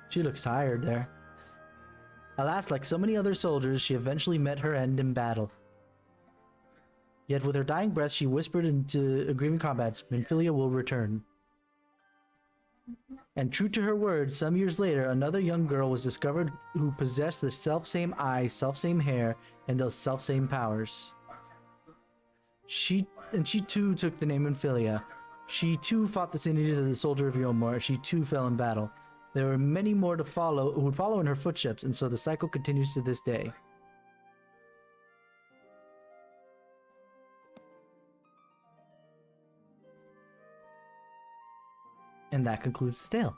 [SPEAKER 1] She looks tired there. Alas, like so many other soldiers, she eventually met her end in battle. Yet with her dying breath, she whispered into agreement combats, Minfilia will return. And true to her words, some years later, another young girl was discovered who possessed the self-same eyes, self-same hair, and those self-same powers. She too took the name Minfilia. She too fought the Sin Eaters as a soldier of Yulmor. She too fell in battle. There were many more to follow who would follow in her footsteps, and so the cycle continues to this day. And that concludes the tale.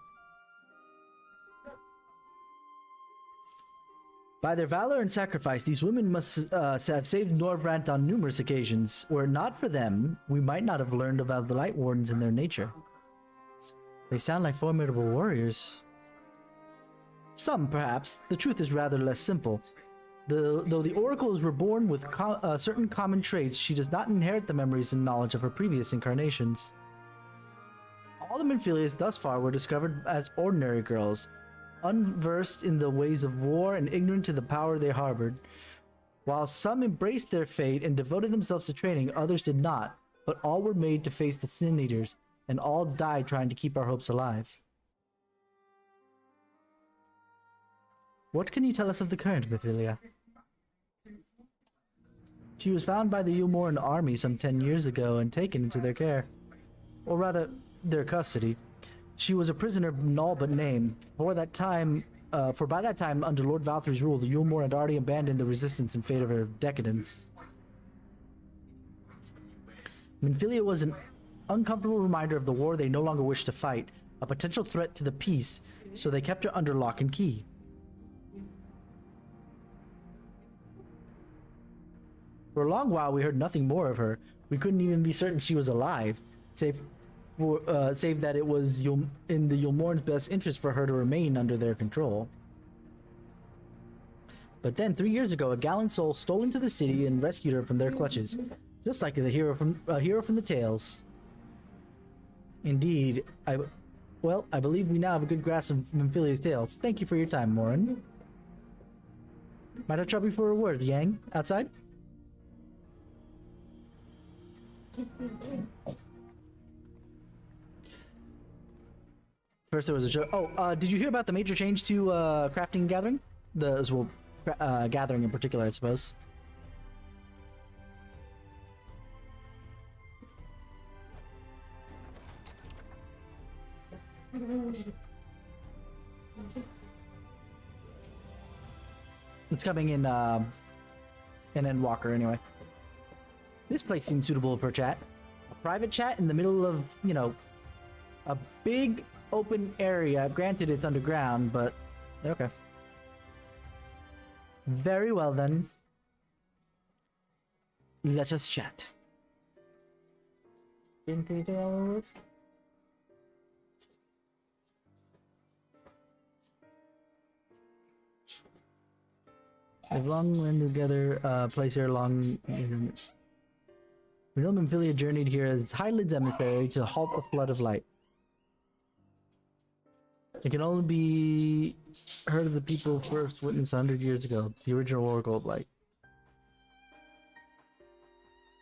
[SPEAKER 1] By their valor and sacrifice, these women must have saved Norvrant on numerous occasions. Were it not for them, we might not have learned about the Light Wardens and their nature. They sound like formidable warriors. Some, perhaps. The truth is rather less simple. Though the Oracle is reborn with certain common traits, she does not inherit the memories and knowledge of her previous incarnations. All the Minfilias thus far were discovered as ordinary girls, unversed in the ways of war and ignorant to the power they harbored. While some embraced their fate and devoted themselves to training, others did not, but all were made to face the Sin Eaters, and all died trying to keep our hopes alive. What can you tell us of the current Minfilia? She was found by the Yulmoran army some 10 years ago and taken into their care. Or rather, their custody. She was a prisoner in all but name. For by that time, under Lord Valthry's rule, the Yulmor had already abandoned the resistance in fate of her decadence. Minfilia was an uncomfortable reminder of the war they no longer wished to fight, a potential threat to the peace, so they kept her under lock and key. For a long while, we heard nothing more of her. We couldn't even be certain she was alive, save that it was in the Yulmoran's best interest for her to remain under their control. But then, 3 years ago, a gallant soul stole into the city and rescued her from their clutches. Just like the hero from the tales. Indeed, I believe we now have a good grasp of Memphilea's tale. Thank you for your time, Warren. Might I trouble you for a word, Yang? Outside? First there was a joke. Oh, did you hear about the major change to crafting and gathering? Gathering in particular, I suppose. It's coming in Walker anyway. This place seems suitable for a chat. A private chat in the middle of, you know, a big open area. Granted, it's underground, but okay. Very well then. Let us chat. They've long been together, place here long. We know Memphilia journeyed here as Highland's emissary to halt the flood of light. It can only be heard of the people first witnessed 100 years ago, the original Oracle of Light.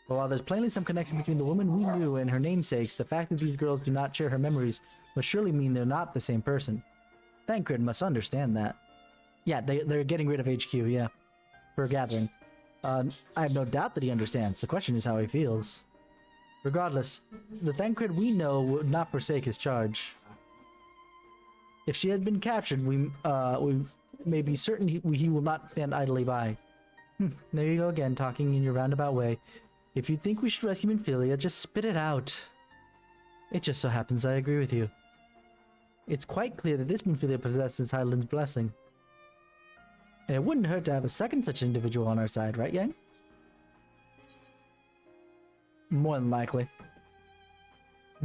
[SPEAKER 1] But while there's plainly some connection between the woman we knew and her namesakes, the fact that these girls do not share her memories must surely mean they're not the same person. Thancred must understand that. Yeah, they're getting rid of HQ, yeah. For a gathering. I have no doubt that he understands. The question is how he feels. Regardless, the Thancred we know would not forsake his charge. If she had been captured, we may be certain he will not stand idly by. There you go again, talking in your roundabout way. If you think we should rescue Memphilia, just spit it out. It just so happens I agree with you. It's quite clear that this Memphilia possesses Highland's blessing. And it wouldn't hurt to have a second such individual on our side, right, Yang? More than likely.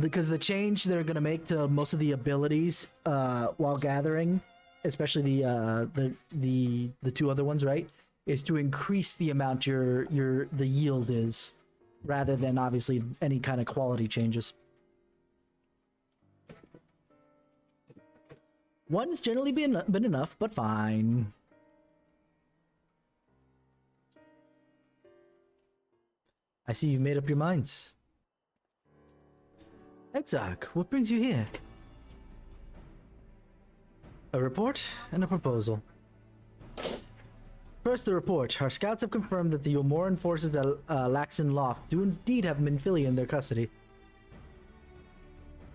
[SPEAKER 1] Because the change they're gonna make to most of the abilities while gathering, especially the two other ones, right, is to increase the amount the yield is, rather than obviously any kind of quality changes. One's generally been enough, but fine. I see you've made up your minds. Exarch, what brings you here? A report and a proposal. First, the report. Our scouts have confirmed that the Yomoran forces at Laxon Loft do indeed have Memphilia in their custody.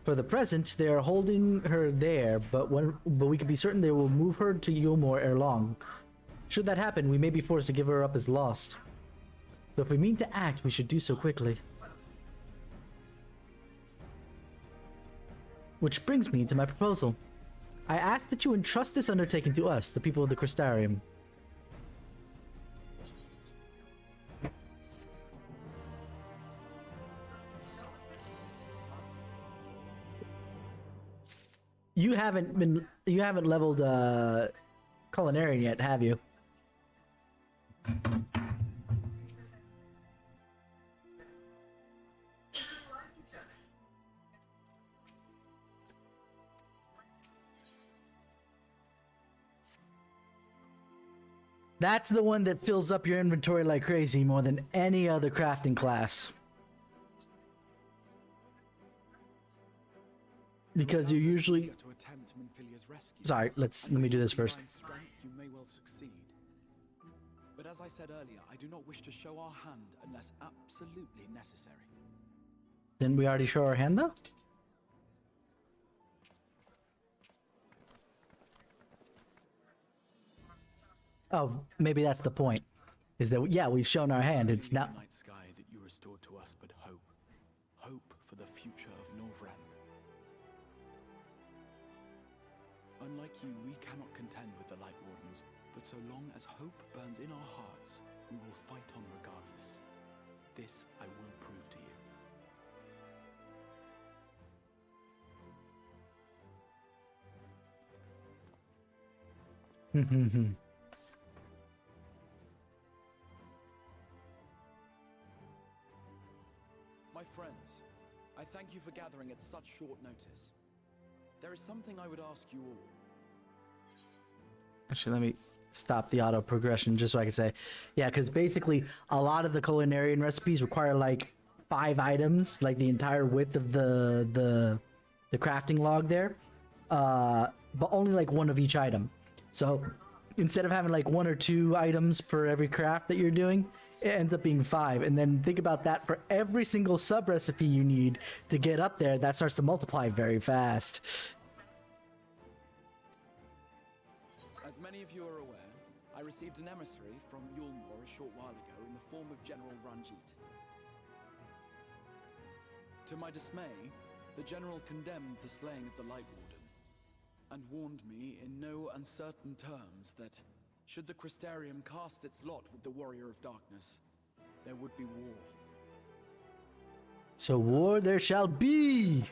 [SPEAKER 1] For the present, they are holding her there, but we can be certain they will move her to Yulmore ere long. Should that happen, we may be forced to give her up as lost. So if we mean to act, we should do so quickly. Which brings me to my proposal. I ask that you entrust this undertaking to us, the people of the Crystarium. You haven't leveled Culinarian yet, have you? That's the one that fills up your inventory like crazy more than any other crafting class. Because you usually... Sorry, let me do this first.
[SPEAKER 7] You may well succeed. But as I said earlier, I do not wish to show our hand unless absolutely necessary.
[SPEAKER 1] Didn't we already show our hand though? Oh, maybe that's the point. Is that, yeah, we've shown our hand. It's not...
[SPEAKER 7] Night sky that you restored to us, but hope. Hope for the future of Norvrand. Unlike you, we cannot contend with the Light Wardens, but so long as hope burns in our hearts, we will fight on regardless. This I will prove to you. Shadowbringers. I thank you for gathering at such short notice. There is something I would ask you all.
[SPEAKER 1] Actually, let me stop the auto progression just so I can say, yeah, because basically a lot of the culinarian recipes require like 5 items, like the entire width of the crafting log there, but only like 1 of each item. So instead of having like 1 or 2 items for every craft that you're doing, it ends up being 5. And then think about that for every single sub recipe you need to get up there. That starts to multiply very fast.
[SPEAKER 7] As many of you are aware, I received an emissary from Yulmore a short while ago in the form of General Ranjit. To my dismay, the General condemned the slaying of the Light Warden, and warned me in no uncertain terms that, should the Crystarium cast its lot with the Warrior of Darkness, there would be war.
[SPEAKER 1] So war there shall be!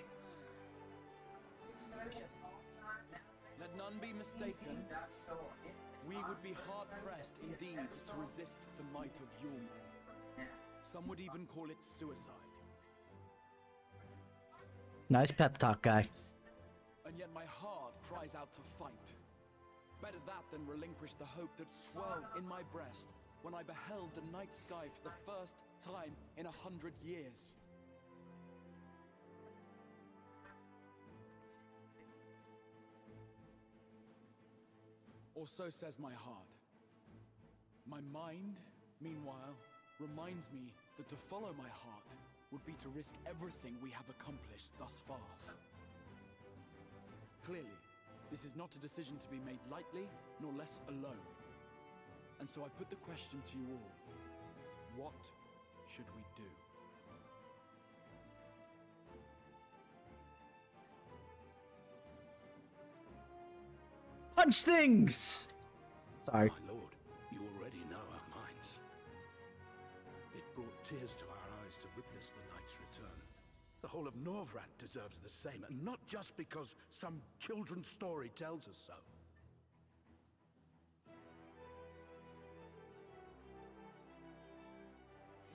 [SPEAKER 7] Let none be mistaken. We would be hard-pressed indeed to resist the might of Yulmore. Some would even call it suicide.
[SPEAKER 1] Nice pep talk, guy.
[SPEAKER 7] And yet my heart cries out to fight. Better that than relinquish the hope that swelled in my breast when I beheld the night sky for the first time in 100 years. Or so says my heart. My mind, meanwhile, reminds me that to follow my heart would be to risk everything we have accomplished thus far. Clearly, this is not a decision to be made lightly, nor less alone. And so I put the question to you all. What should we do?
[SPEAKER 1] Punch things! Sorry.
[SPEAKER 5] My lord, you already know our minds. It brought tears to our eyes to witness the knight's return. The whole of Norvrant deserves the same, and not just because some children's story tells us so.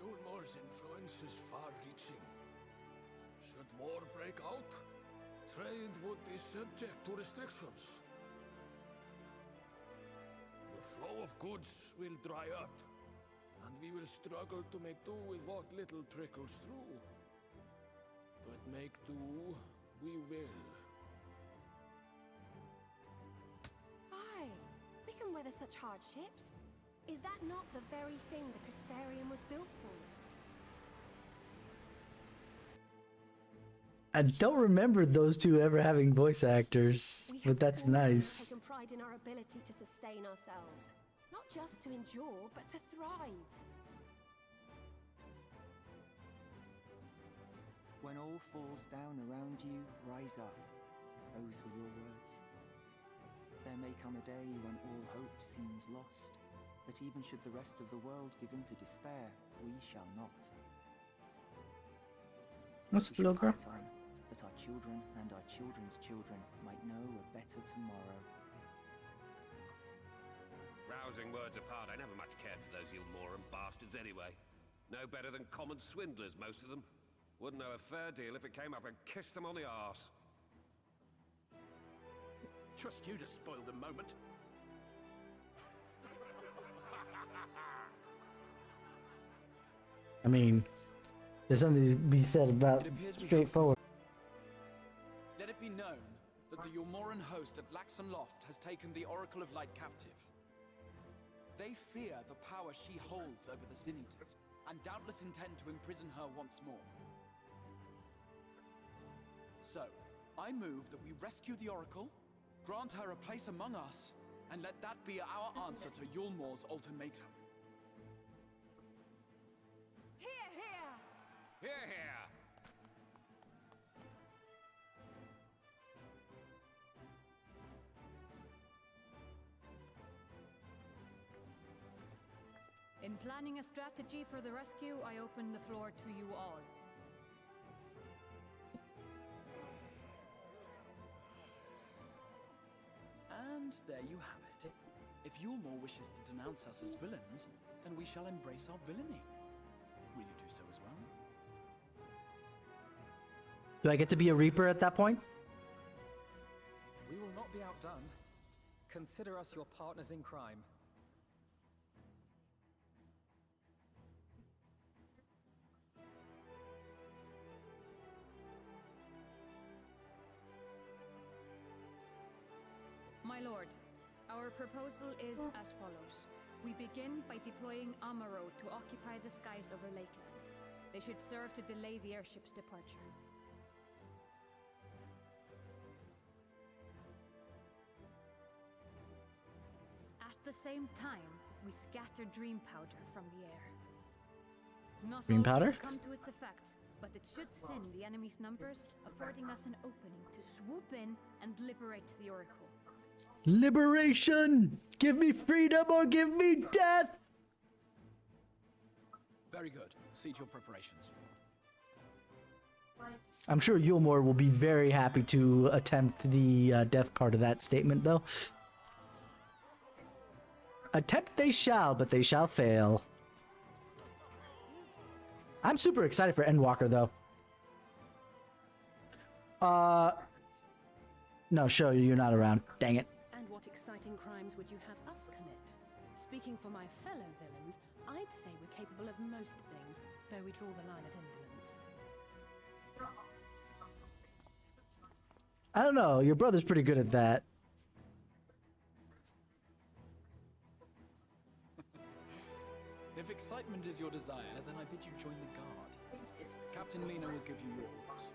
[SPEAKER 6] Yulmore's influence is far-reaching. Should war break out, trade would be subject to restrictions. The flow of goods will dry up, and we will struggle to make do with what little trickles through. But make do, we will.
[SPEAKER 3] Aye, we can weather such hardships. Is that not the very thing the Crystarium was built for?
[SPEAKER 1] I don't remember those two ever having voice actors, but that's nice.
[SPEAKER 3] Taken pride in our ability to sustain ourselves, not just to endure, but to thrive.
[SPEAKER 12] When all falls down around you, rise up. Those were your words. There may come a day when all hope seems lost, but even should the rest of the world give in to despair, we shall not.
[SPEAKER 1] What's up, little girl?
[SPEAKER 12] Time that our children and our children's children might know a better tomorrow.
[SPEAKER 13] Rousing words apart, I never much cared for those Yulmoran bastards anyway. No better than common swindlers, most of them. Wouldn't know a fair deal if it came up and kissed them on the arse.
[SPEAKER 5] Trust you to spoil the moment.
[SPEAKER 1] I mean, there's something to be said about straightforward.
[SPEAKER 7] Let it be known that the Yulmoran host at Laxon Loft has taken the Oracle of Light captive. They fear the power she holds over the Sin Eaters, and doubtless intend to imprison her once more. So, I move that we rescue the Oracle, grant her a place among us, and let that be our answer to Yulmore's ultimatum.
[SPEAKER 3] Hear, hear!
[SPEAKER 13] Hear, hear!
[SPEAKER 10] In planning a strategy for the rescue, I open the floor to you all.
[SPEAKER 7] And there you have it. If Yulmore wishes to denounce us as villains, then we shall embrace our villainy. Will you do so as well?
[SPEAKER 1] Do I get to be a Reaper at that point?
[SPEAKER 14] We will not be outdone. Consider us your partners in crime.
[SPEAKER 10] My lord, our proposal is as follows. We begin by deploying Amaro to occupy the skies over Lakeland. They should serve to delay the airship's departure. At the same time, we scatter dream powder from the air. Not
[SPEAKER 1] Dream
[SPEAKER 10] always
[SPEAKER 1] powder?
[SPEAKER 10] to come to its effects, but it should thin the enemy's numbers, affording us an opening to swoop in and liberate the Oracle.
[SPEAKER 1] Liberation! Give me freedom or give me death!
[SPEAKER 7] Very good. Cease your preparations.
[SPEAKER 1] I'm sure Yulmore will be very happy to attempt the death part of that statement, though. Attempt they shall, but they shall fail. I'm super excited for Endwalker, though. No, show you're not around. Dang it.
[SPEAKER 9] And what exciting crimes would you have us commit? Speaking for my fellow villains, I'd say we're capable of most things, though we draw the line at indolence.
[SPEAKER 1] I don't know. Your brother's pretty good at that.
[SPEAKER 7] If excitement is your desire, then I bid you join the guard. Captain Lena will give you your orders.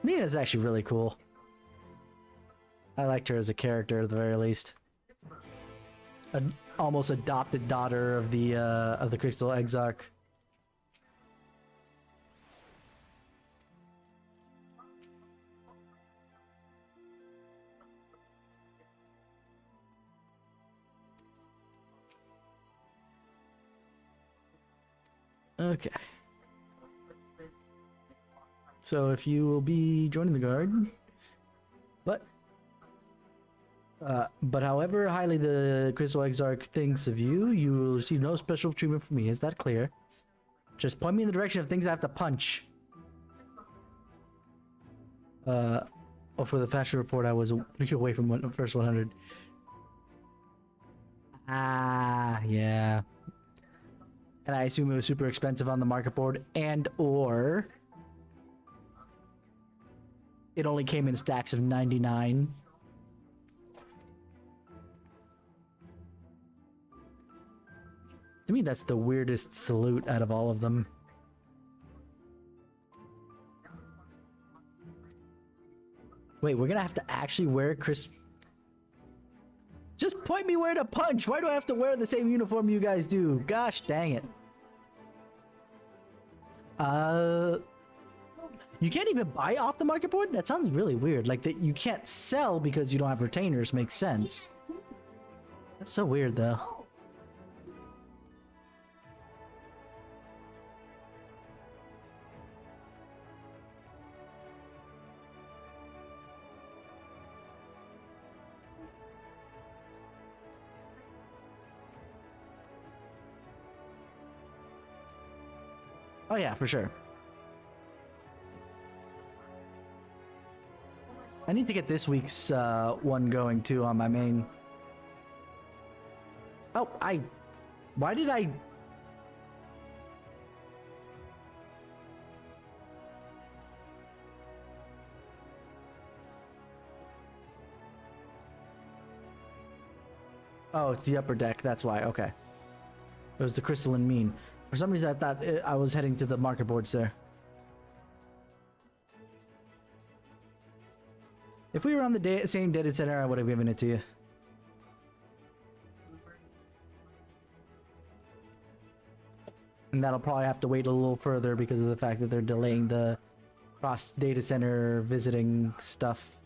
[SPEAKER 1] Nina's actually really cool. I liked her as a character at the very least. An almost adopted daughter of the Crystal Exarch. Okay. So if you will be joining the guard, but however highly the Crystal Exarch thinks of you, you will receive no special treatment from me. Is that clear? Just point me in the direction of things I have to punch. Oh, for the fashion report, I was away from the first 100. Ah, yeah. And I assume it was super expensive on the market board, and or it only came in stacks of 99. To me, that's the weirdest salute out of all of them. Wait, we're gonna have to actually wear Just point me where to punch! Why do I have to wear the same uniform you guys do? Gosh dang it. You can't even buy off the market board? That sounds really weird. Like, that you can't sell because you don't have retainers makes sense. That's so weird, though. Oh yeah, for sure. I need to get this week's one going too on my main. Oh, why did I? Oh, it's the upper deck. That's why. Okay. It was the crystalline mean. For some reason, I thought I was heading to the market boards there. If we were on the same data center, I would have given it to you. And that'll probably have to wait a little further because of the fact that they're delaying the cross data center visiting stuff.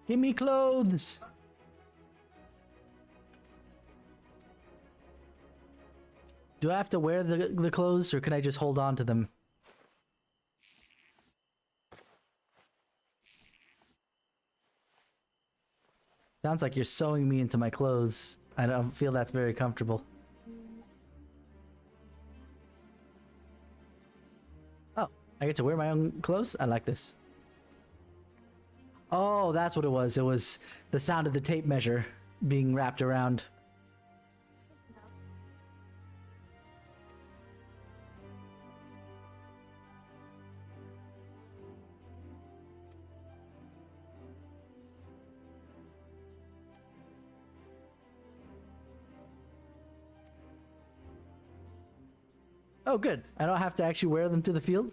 [SPEAKER 1] Give me clothes! Do I have to wear the clothes, or can I just hold on to them? Sounds like you're sewing me into my clothes. I don't feel that's very comfortable. Oh, I get to wear my own clothes? I like this. Oh, that's what it was. It was the sound of the tape measure being wrapped around. Oh, good. I don't have to actually wear them to the field.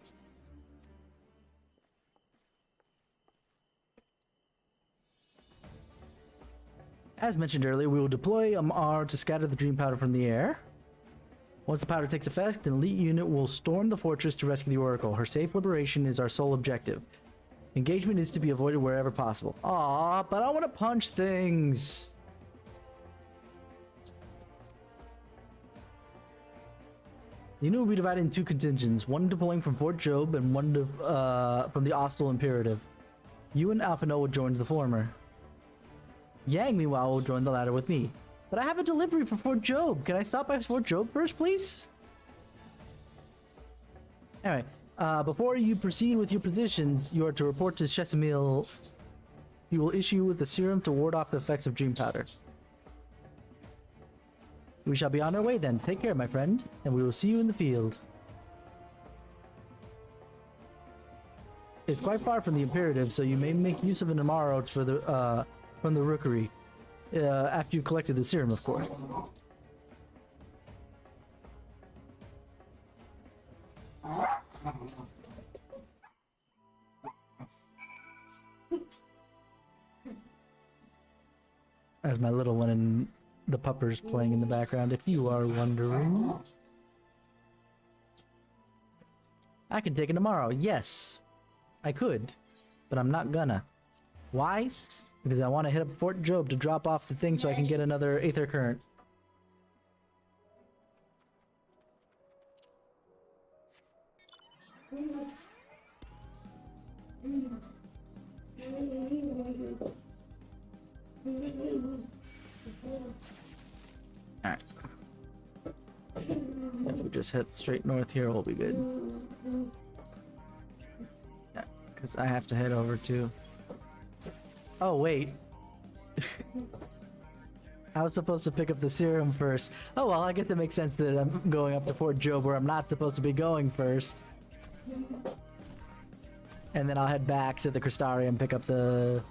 [SPEAKER 1] As mentioned earlier, we will deploy Amar to scatter the dream powder from the air. Once the powder takes effect, an elite unit will storm the fortress to rescue the Oracle. Her safe liberation is our sole objective. Engagement is to be avoided wherever possible. Aw, but I want to punch things. The unit will be divided in two contingents, one deploying from Fort Job and one from the Ostal Imperative. You and Alphino will join the former. Yang, meanwhile, will join the latter with me. But I have a delivery for Fort Job. Can I stop by Fort Job first, please? Anyway, before you proceed with your positions, you are to report to Chesamil. He will issue you with the serum to ward off the effects of dream powder. We shall be on our way then. Take care, my friend, and we will see you in the field. It's quite far from the Imperative, so you may make use of an Amaro for the from the rookery. After you've collected the serum, of course. There's my little one and the puppers playing in the background, if you are wondering. I can take it tomorrow. Yes, I could, but I'm not gonna. Why? Because I want to hit up Fort Job to drop off the thing so I can get another Aether Current. Alright. If we just head straight north here, we'll be good. Yeah, because I have to head over to... Oh, wait. I was supposed to pick up the serum first. Oh, well, I guess it makes sense that I'm going up to Fort Job where I'm not supposed to be going first. And then I'll head back to the Crystarium, pick up the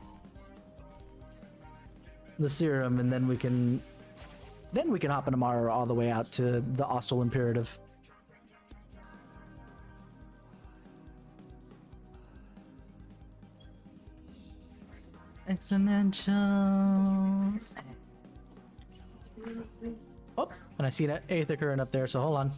[SPEAKER 1] serum, and then we can hop in tomorrow all the way out to the Ostal Imperative. Exponential. Oh, and I see that Aether Current up there, so hold on.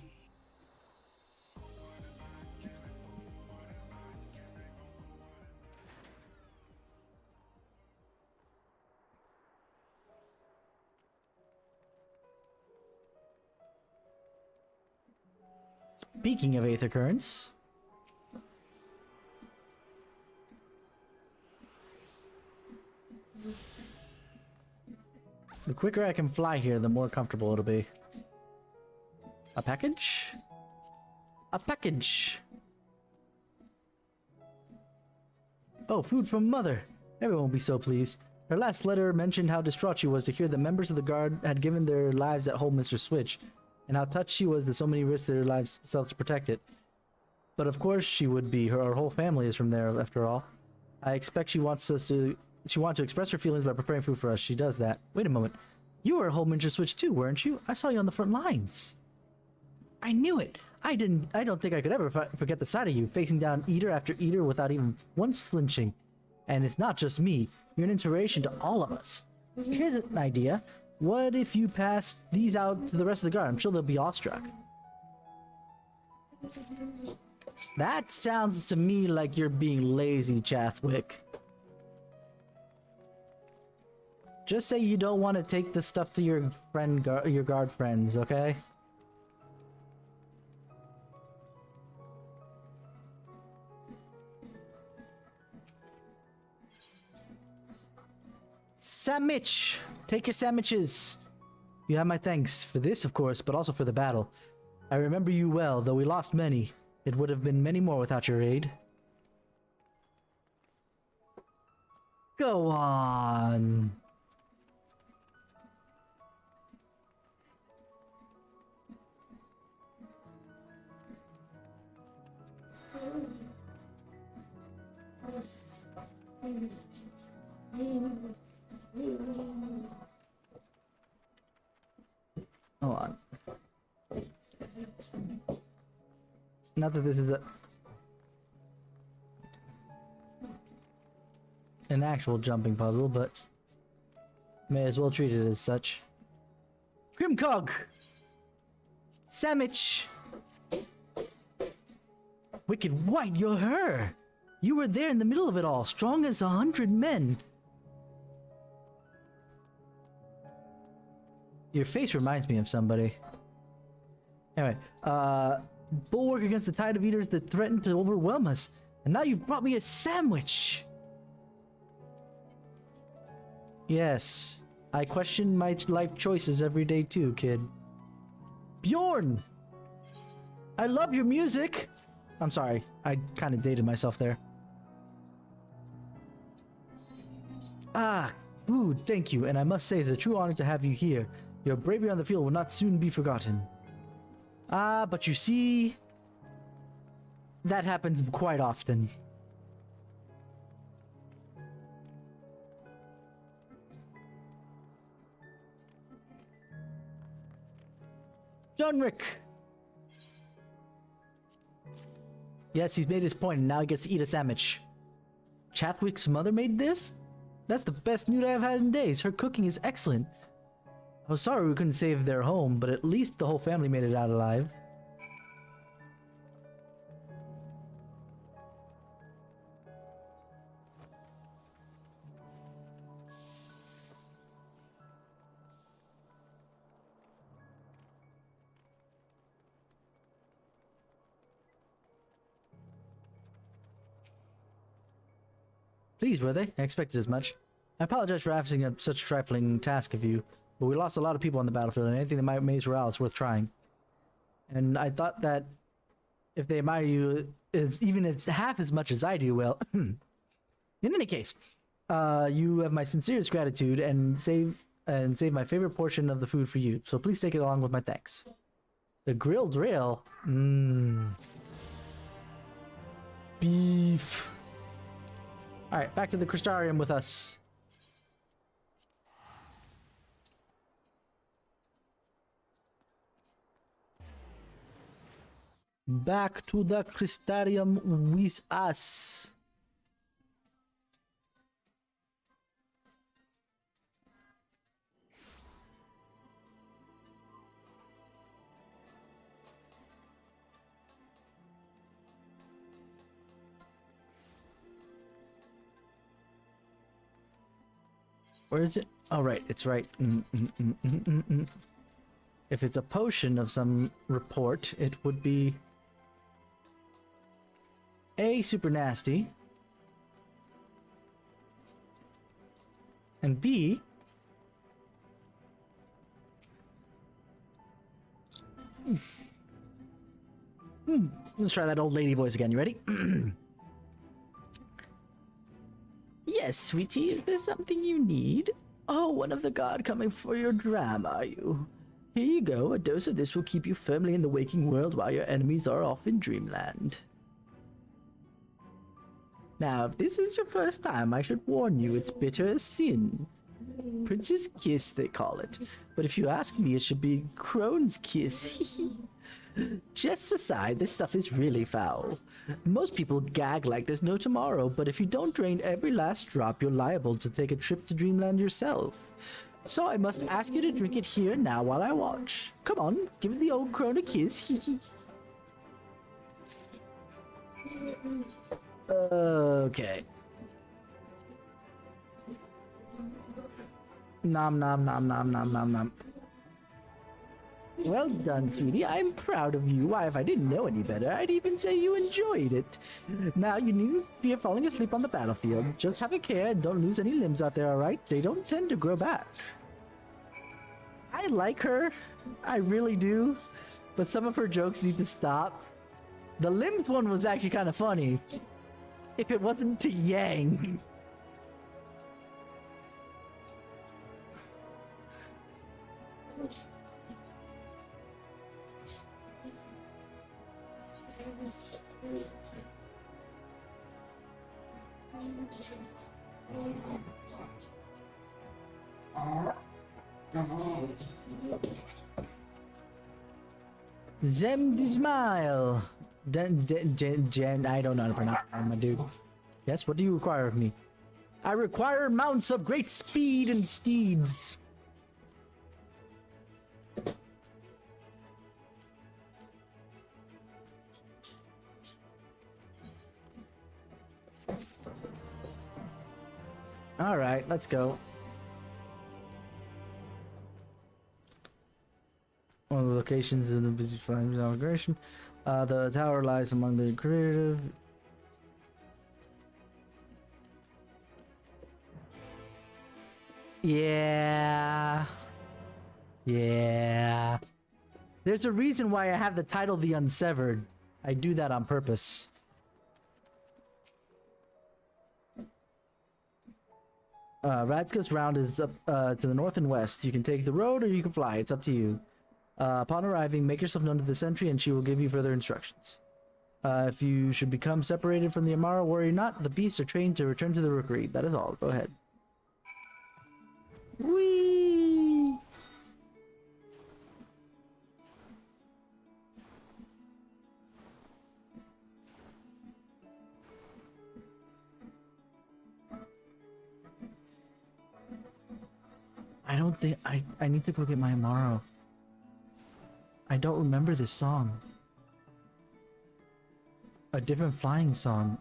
[SPEAKER 1] Speaking of Aether Currents, the quicker I can fly here, the more comfortable it'll be. A package? A package! Oh, food from Mother! Everyone will be so pleased. Her last letter mentioned how distraught she was to hear that members of the guard had given their lives at Mr. Switch, and how touched she was that so many risked their lives themselves to protect it. But of course she would be. Her whole family is from there, after all. I expect she wanted to express her feelings by preparing food for us. She does that. Wait a moment. You were a Mr. Switch too, weren't you? I saw you on the front lines. I knew it. I don't think I could ever forget the sight of you, facing down eater after eater without even once flinching. And it's not just me. You're an inspiration to all of us. Here's an idea. What if you pass these out to the rest of the guard? I'm sure they'll be awestruck. That sounds to me like you're being lazy, Chathwick. Just say you don't want to take the stuff to your guard friends, okay? Sandwich! Take your sandwiches! You have my thanks for this, of course, but also for the battle. I remember you well, though we lost many. It would have been many more without your aid. Go on! Hold on. Not that this is an actual jumping puzzle, but may as well treat it as such. Grimcog! Sandwich! Wicked White, you're her! You were there in the middle of it all, strong as 100 men. Your face reminds me of somebody. Anyway, bulwark against the tide of eaters that threaten to overwhelm us. And now you've brought me a sandwich! Yes, I question my life choices every day too, kid. Bjorn! I love your music! I'm sorry, I kind of dated myself there. Ah, food, thank you, and I must say it's a true honor to have you here. Your bravery on the field will not soon be forgotten. Ah, but you see... that happens quite often. Johnrick! Yes, he's made his point, and now he gets to eat a sandwich. Chathwick's mother made this? That's the best noodle I've had in days. Her cooking is excellent. I was sorry we couldn't save their home, but at least the whole family made it out alive. Please, were they? I expected as much. I apologize for asking such a trifling task of you, but we lost a lot of people on the battlefield, and anything that might raise morale is worth trying. And I thought that if they admire you even if half as much as I do, well, in any case, you have my sincerest gratitude and save my favorite portion of the food for you. So please take it along with my thanks. The grilled rail. Beef. Alright, back to the Crystarium with us. Back to the Crystarium with us. Where is it? Oh, right, it's right. If it's a potion of some report, it would be A, super nasty, and B, let's try that old lady voice again. You ready? Yes, sweetie, is there something you need? Oh, one of the guard coming for your dram, are you? Here you go, a dose of this will keep you firmly in the waking world while your enemies are off in dreamland. Now, if this is your first time, I should warn you, it's bitter as sin. Prince's Kiss, they call it. But if you ask me, it should be Crone's Kiss. Just aside, this stuff is really foul. Most people gag like there's no tomorrow, but if you don't drain every last drop, you're liable to take a trip to Dreamland yourself. So I must ask you to drink it here now while I watch. Come on, give the old crone a kiss. Okay. Nom nom nom nom nom nom nom. Well done, sweetie. I'm proud of you. Why, if I didn't know any better, I'd even say you enjoyed it. Now, you needn't fear falling asleep on the battlefield. Just have a care and don't lose any limbs out there, alright? They don't tend to grow back. I like her. I really do. But some of her jokes need to stop. The limbs one was actually kind of funny. If it wasn't to Yang. Zem de smile. Jen, I don't know how to pronounce it, my dude. Yes, what do you require of me? I require mounts of great speed and steeds. All right, let's go. One of the locations in the busy flames inauguration. The tower lies among the creative. Yeah. Yeah. There's a reason why I have the title The Unsevered. I do that on purpose. Radska's Round is up to the north and west. You can take the road or you can fly. It's up to you. Upon arriving, make yourself known to the sentry and she will give you further instructions. If you should become separated from the Amara, worry not. The beasts are trained to return to the rookery. That is all. Go ahead. Whee! I don't think I need to go get my Amaro. I don't remember this song. A different flying song.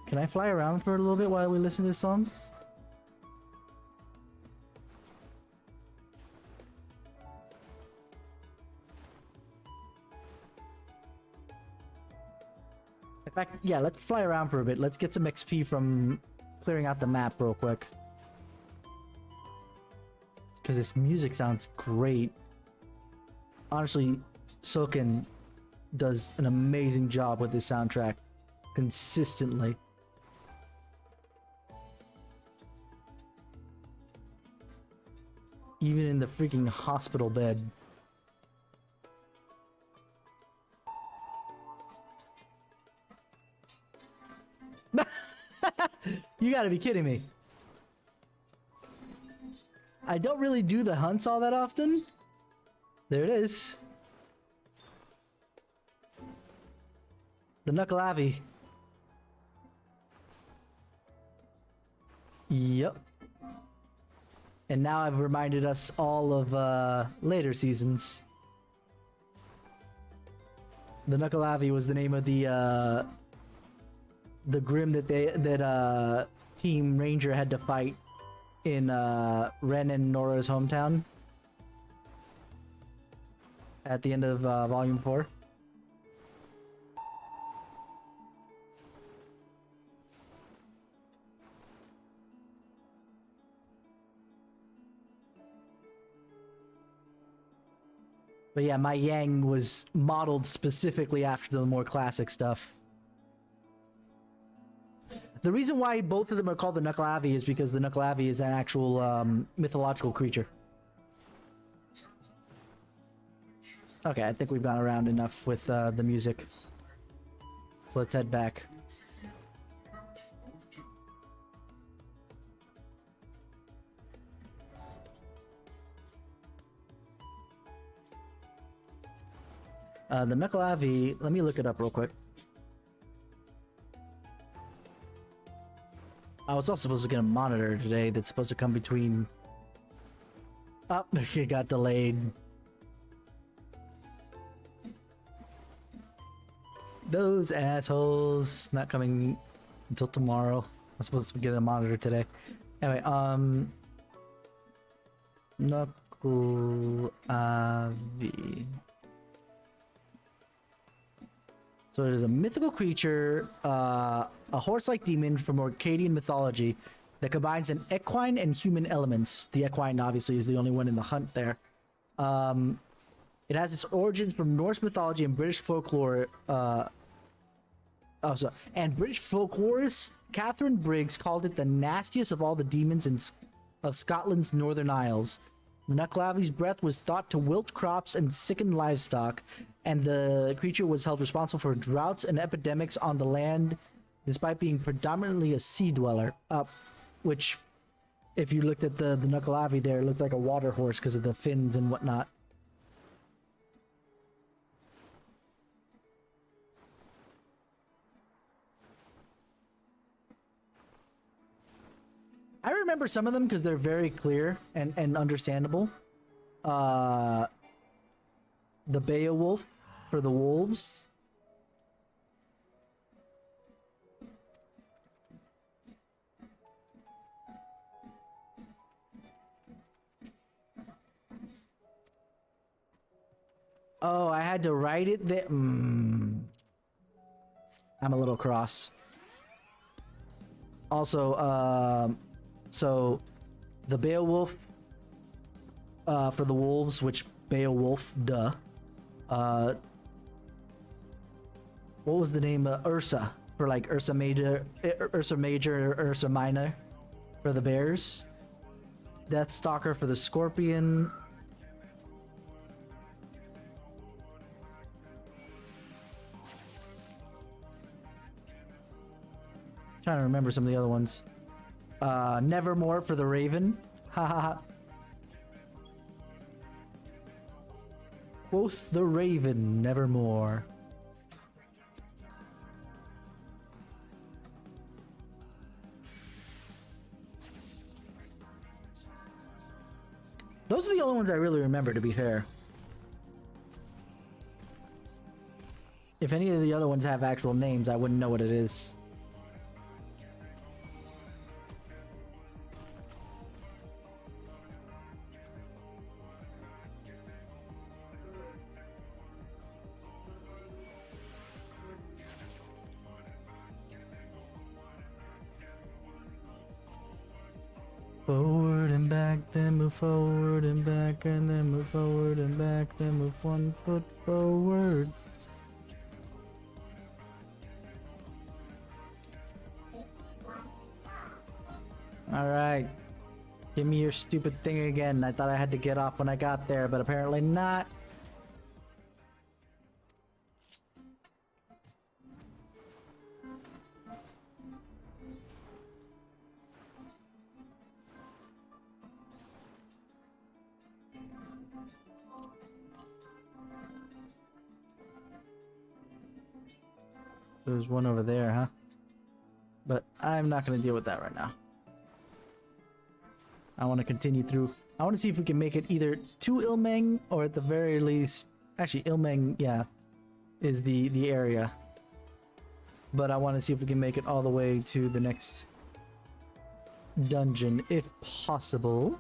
[SPEAKER 1] Can I fly around for a little bit while we listen to this song? In fact, yeah, let's fly around for a bit. Let's get some XP from clearing out the map real quick. Because this music sounds great. Honestly, Soken does an amazing job with this soundtrack. Consistently. Even in the freaking hospital bed. You gotta be kidding me. I don't really do the hunts all that often. There it is. The Knuckleavi. Yep. And now I've reminded us all of later seasons. The Knuckleavi was the name of the Grim that Team Ranger had to fight in Ren and Nora's hometown at the end of Volume 4. But yeah, my Yang was modeled specifically after the more classic stuff. The reason why both of them are called the Knuckleavi is because the Knuckleavi is an actual mythological creature. Okay, I think we've gone around enough with the music. So let's head back. The Knuckleavi, let me look it up real quick. I was also supposed to get a monitor today that's supposed to come between... Oh, it got delayed. Those assholes. Not coming until tomorrow. I'm supposed to get a monitor today. Anyway, Nucleavi. So it is a mythical creature, a horse-like demon from Orcadian mythology that combines an equine and human elements. The equine obviously is the only one in the hunt there. It has its origins from Norse mythology and British folklore. British folklorist Catherine Briggs called it the nastiest of all the demons of Scotland's Northern Isles. Nucleavi's breath was thought to wilt crops and sicken livestock, and the creature was held responsible for droughts and epidemics on the land, despite being predominantly a sea dweller. Which, if you looked at the Nucleavi there, it looked like a water horse because of the fins and whatnot. I remember some of them because they're very clear and understandable. The Beowulf for the wolves. Oh, I had to write it there. I'm a little cross. Also, so the Beowulf for the wolves, which Beowulf, duh. What was the name? Ursa for like Ursa Major, Ursa Minor for the bears. Deathstalker for the scorpion. Trying to remember some of the other ones. Nevermore for the raven. Haha. Quoth the raven, nevermore. Those are the only ones I really remember, to be fair. If any of the other ones have actual names, I wouldn't know what it is. Forward and back, then move forward and back, and then move forward and back, then move 1 foot forward. Alright. Give me your stupid thing again. I thought I had to get off when I got there, but apparently not. There's one over there, huh? But I'm not going to deal with that right now. I want to continue through. I want to see if we can make it either to Ilmeng, or at the very least... Actually, Ilmeng, yeah, is the area. But I want to see if we can make it all the way to the next dungeon, if possible.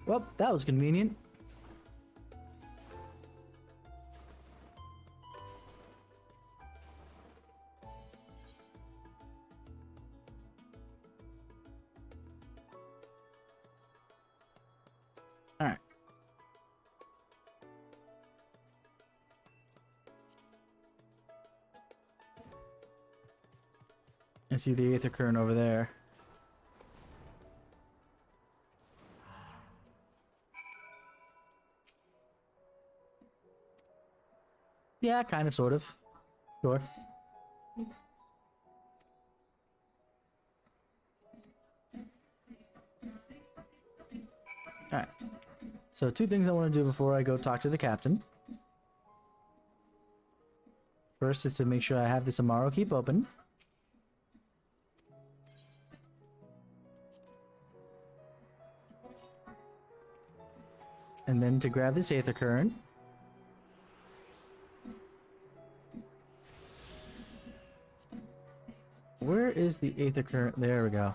[SPEAKER 1] Well, that was convenient. All right. I see the Aether Current over there. Yeah, kind of, sort of. Sure. Alright. So 2 things I want to do before I go talk to the captain. First is to make sure I have this Amaro keep open. And then to grab this Aether Current. Where is the Aether Current? There we go.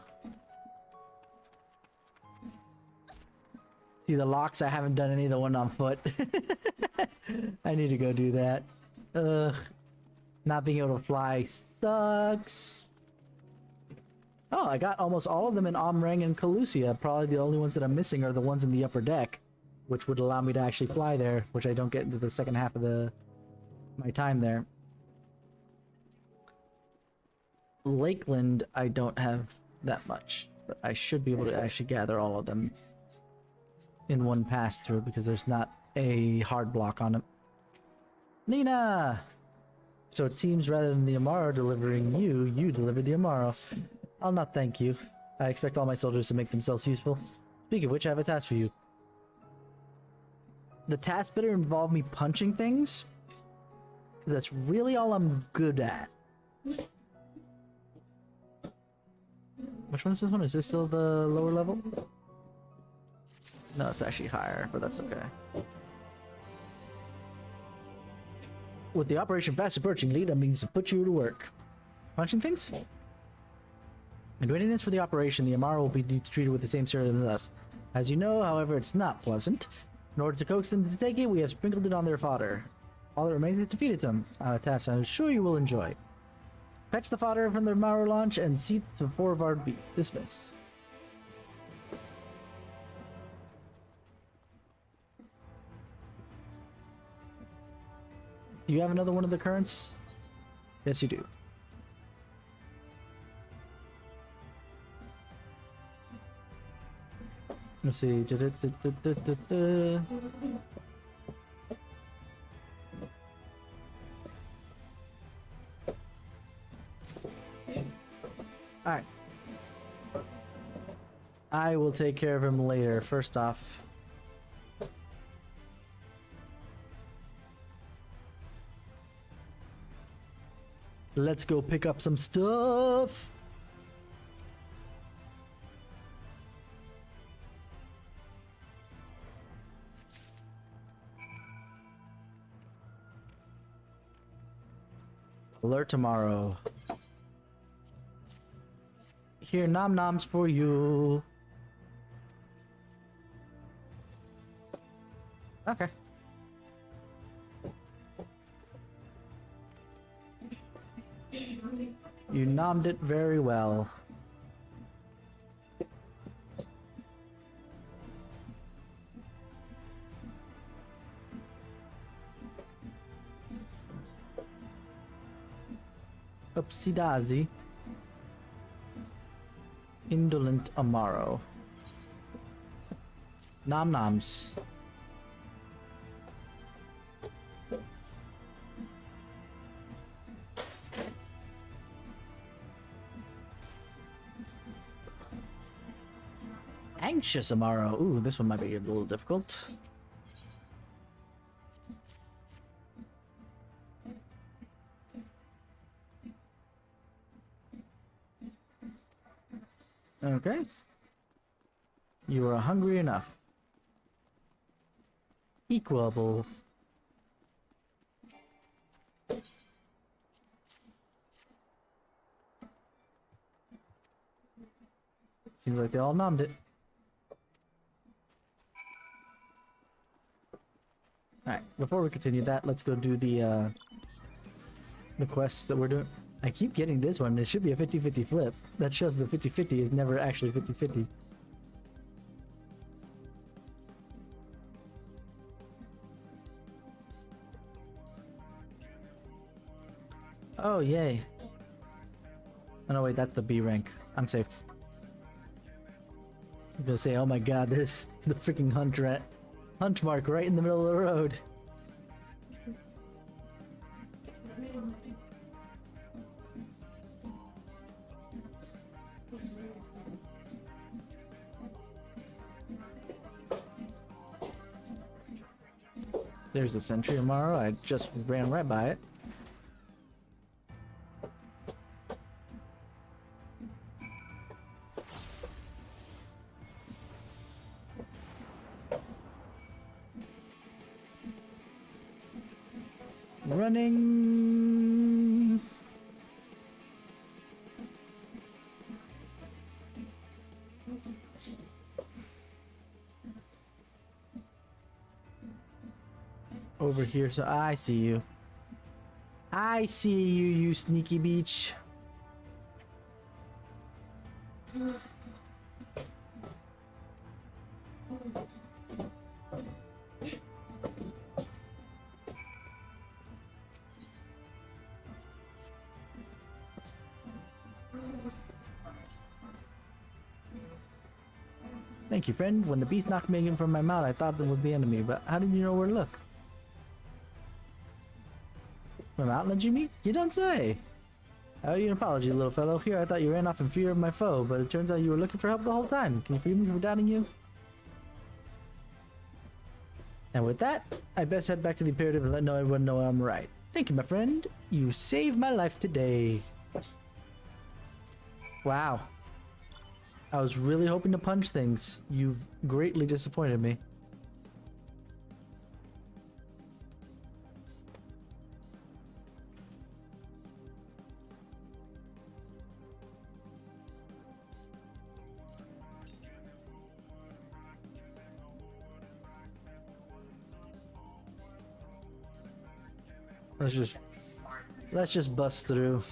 [SPEAKER 1] See the locks? I haven't done any of the one on foot. I need to go do that. Ugh. Not being able to fly sucks. Oh, I got almost all of them in Omrang and Calusia. Probably the only ones that I'm missing are the ones in the upper deck, which would allow me to actually fly there, which I don't get into the second half of my time there. Lakeland, I don't have that much, but I should be able to actually gather all of them in one pass through because there's not a hard block on it. Nina! So it seems rather than the Amaro delivering you, you delivered the Amaro. I'll not thank you. I expect all my soldiers to make themselves useful. Speaking of which, I have a task for you. The task better involve me punching things, because that's really all I'm good at. Which one is this one? Is this still the lower level? No, it's actually higher, but that's okay. With the operation fast approaching, lead means to put you to work. Punching things? In readiness for the operation, the Amaro will be treated with the same service as us. As you know, however, it's not pleasant. In order to coax them to take it, we have sprinkled it on their fodder. All that remains is to feed it to them. A task I'm sure you will enjoy. Fetch the fodder from their Amaro launch and seat the 4 of our beasts. Dismiss. Do you have another one of the currents? Yes, you do. Let's see. Alright. I will take care of him later. First off, let's go pick up some stuff. Alert tomorrow. Here, nom noms for you. Okay. You nommed it very well. Oopsie daisy. Indolent Amaro. Nom noms. Anxious Amaro. Ooh, this one might be a little difficult. Okay. You are hungry enough. Equable. Seems like they all nommed it. Alright, before we continue that, let's go do the quests that we're doing. I keep getting this one. It should be a 50-50 flip. That shows the 50-50 is never actually 50-50. Oh, yay. Oh, no, wait, that's the B rank. I'm safe. I was gonna say, oh my god, there's the freaking hunt mark right in the middle of the road. There's a sentry tomorrow. I just ran right by it. running. Over here, so I see you. I see you, you sneaky beach. Thank you, friend. When the beast knocked me in from my mouth, I thought that was the enemy, but how did you know where to look? My mountain, Jimmy? You don't say! I owe you an apology, little fellow. Here, I thought you ran off in fear of my foe, but it turns out you were looking for help the whole time. Can you forgive me for doubting you? And with that, I best head back to the Imperative and let everyone know I'm right. Thank you, my friend. You saved my life today. Wow. I was really hoping to punch things. You've greatly disappointed me. Let's just bust through.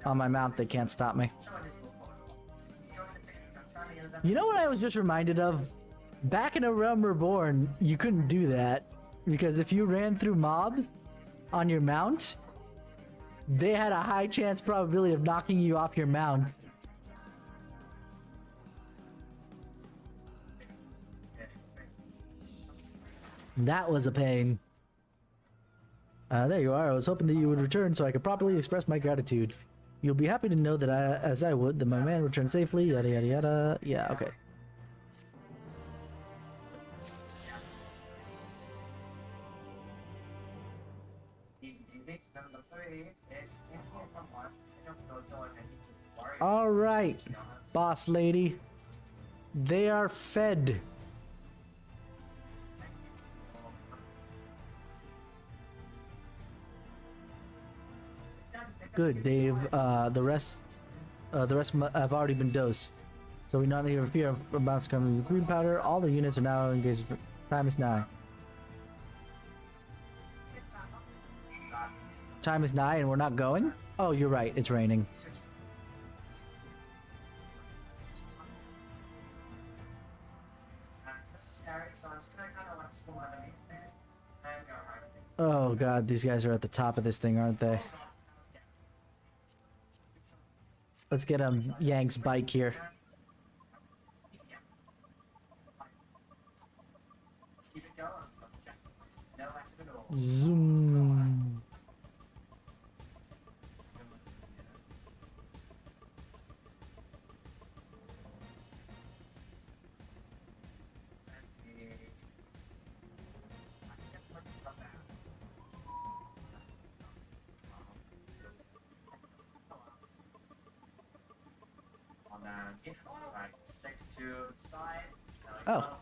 [SPEAKER 1] On my mount, they can't stop me. You know what I was just reminded of? Back in A Realm Reborn, you couldn't do that. Because if you ran through mobs on your mount, they had a high chance probability of knocking you off your mount. That was a pain. There you are. I was hoping that you would return so I could properly express my gratitude. You'll be happy to know that as I would, that my man returned safely, yada yada yada. Yeah, okay. Alright, boss lady. They are fed. Good, they've, the rest have already been dosed. So we not need to fear of amounts coming with green powder. All the units are now engaged. Time is nigh. Time is nigh and we're not going? Oh, you're right, it's raining. Oh god, these guys are at the top of this thing, aren't they? Let's get Yang's bike here. Zoom. Oh.